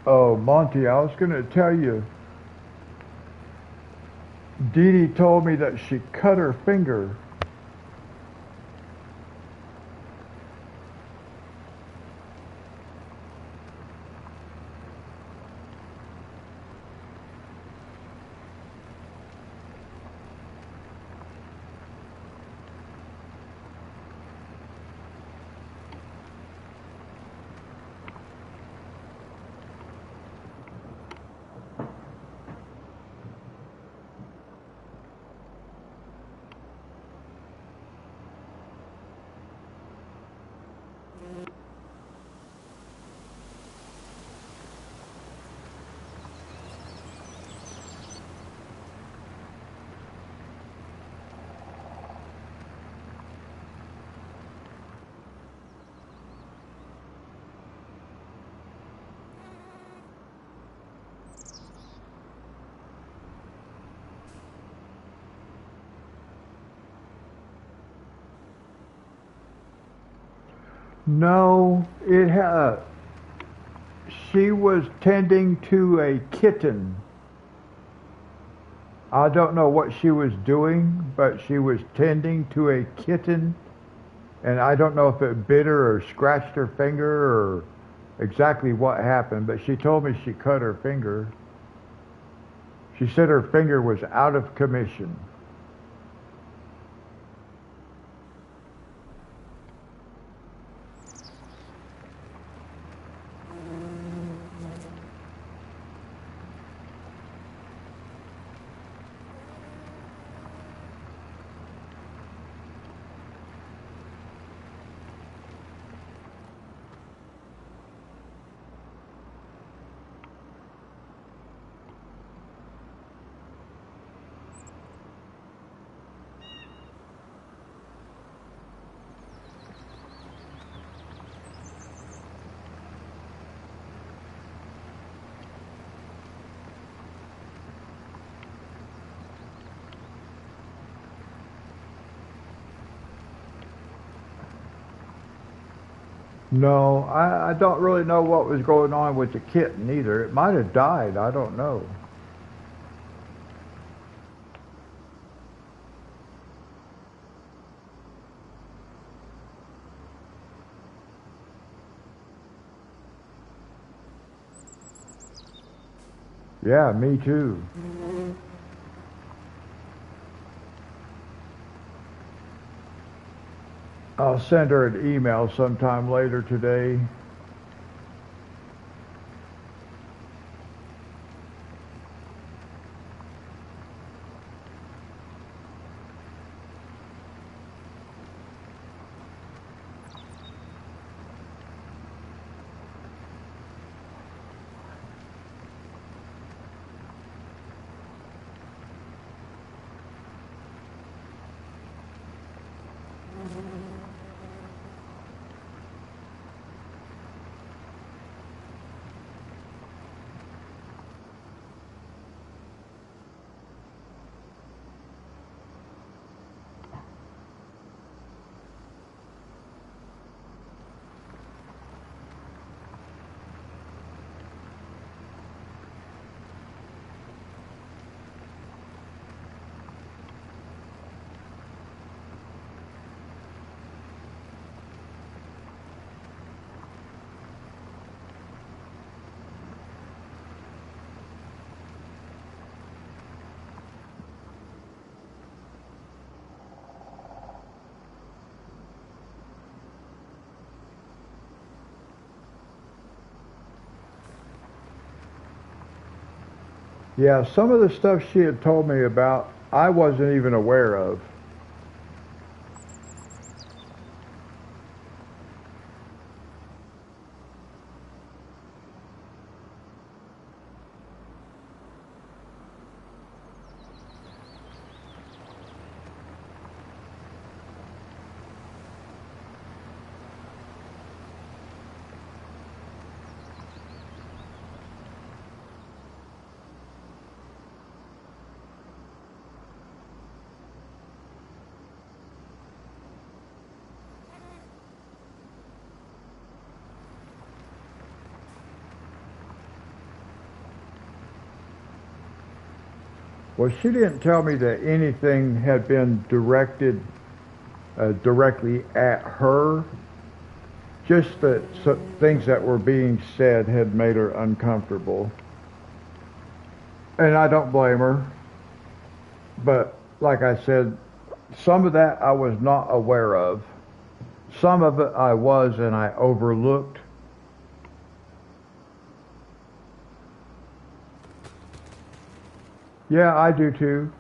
Oh, Monty, I was going to tell you, Dee Dee told me that she cut her finger. No, she was tending to a kitten. I don't know what she was doing, but she was tending to a kitten, and I don't know if it bit her or scratched her finger or exactly what happened, but she told me she cut her finger. She said her finger was out of commission. No, I don't really know what was going on with the kitten either. It might have died. I don't know. Yeah, me too. I'll send her an email sometime later today. Yeah, some of the stuff she had told me about, I wasn't even aware of. Well, she didn't tell me that anything had been directed directly at her. Just that things that were being said had made her uncomfortable. And I don't blame her. But like I said, some of that I was not aware of. Some of it I was and I overlooked. Yeah, I do too.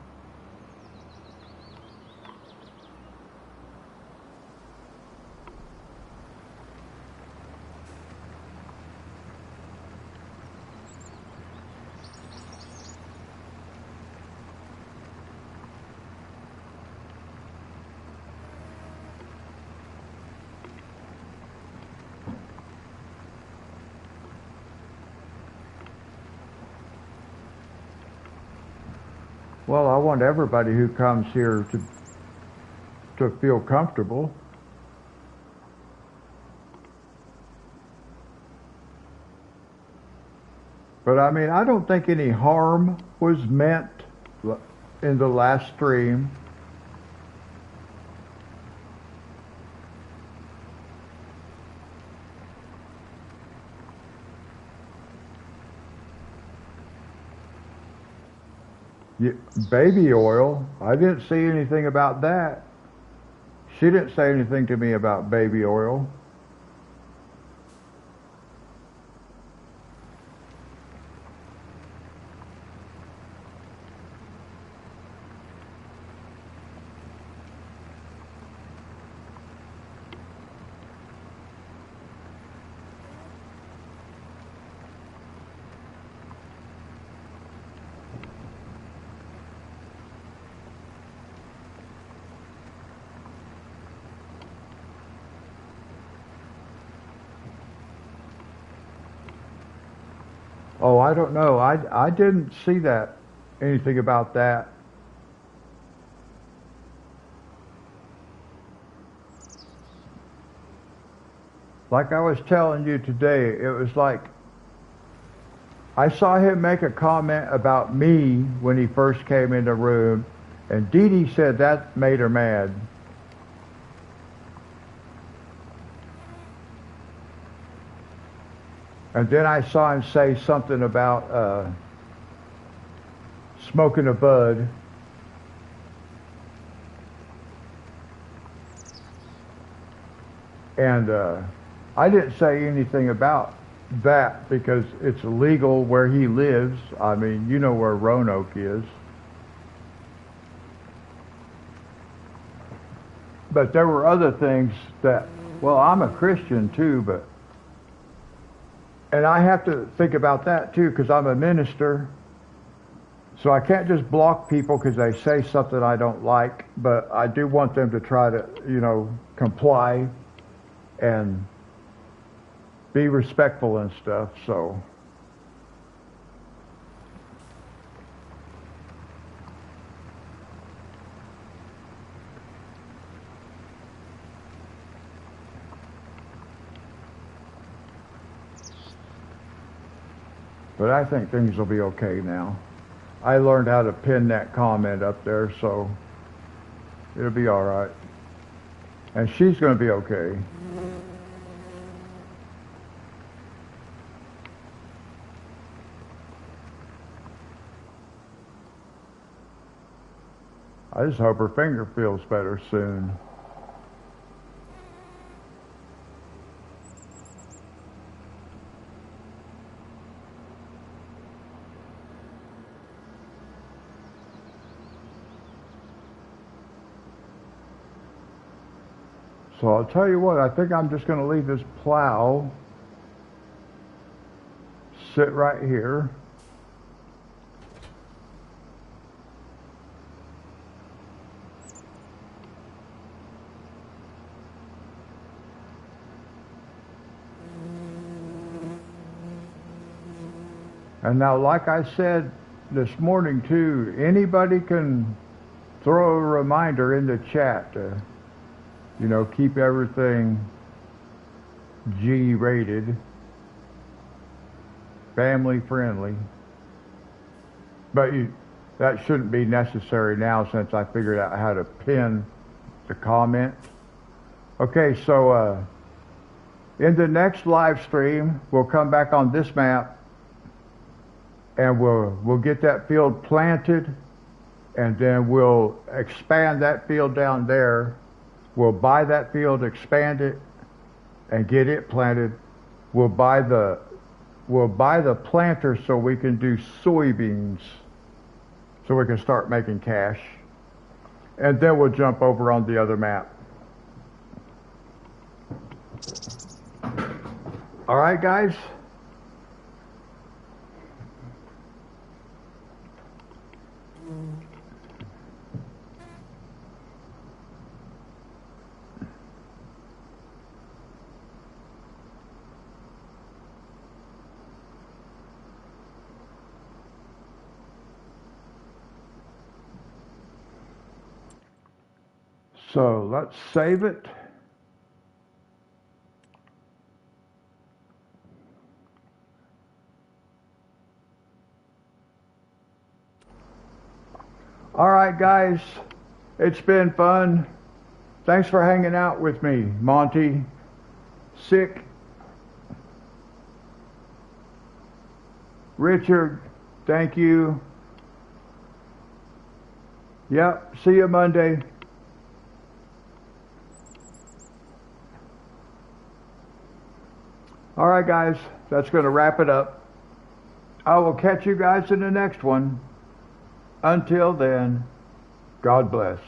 Well, I want everybody who comes here to feel comfortable. But I mean, I don't think any harm was meant in the last stream. Y- Baby oil, I didn't see anything about that. She didn't say anything to me about baby oil. Oh, I don't know. I didn't see that anything about that. Like I was telling you today, it was like I saw him make a comment about me when he first came in the room, and Dee Dee said that made her mad. And then I saw him say something about smoking a bud. And I didn't say anything about that because it's illegal where he lives. I mean, you know where Roanoke is. But there were other things that, well, I'm a Christian too, but, and I have to think about that too because I'm a minister. So I can't just block people because they say something I don't like, but I do want them to try to, comply and be respectful and stuff. So, but I think things will be okay now. I learned how to pin that comment up there, so it'll be all right. And she's going to be okay. I just hope her finger feels better soon. So I'll tell you what, I think I'm just going to leave this plow sit right here. And now, like I said this morning too, anybody can throw a reminder in the chat to, keep everything G rated, family friendly. But that shouldn't be necessary now since I figured out how to pin the comment. Okay, so in the next live stream, we'll come back on this map and we'll get that field planted, and then we'll expand that field down there. We'll buy that field, expand it, and get it planted. We'll buy the planter so we can do soybeans, so we can start making cash. And then we'll jump over on the other map. All right, guys? So let's save it. All right, guys, it's been fun. Thanks for hanging out with me, Monty. Sick. Richard, thank you. Yep, see you Monday. All right, guys, that's going to wrap it up. I will catch you guys in the next one. Until then, God bless.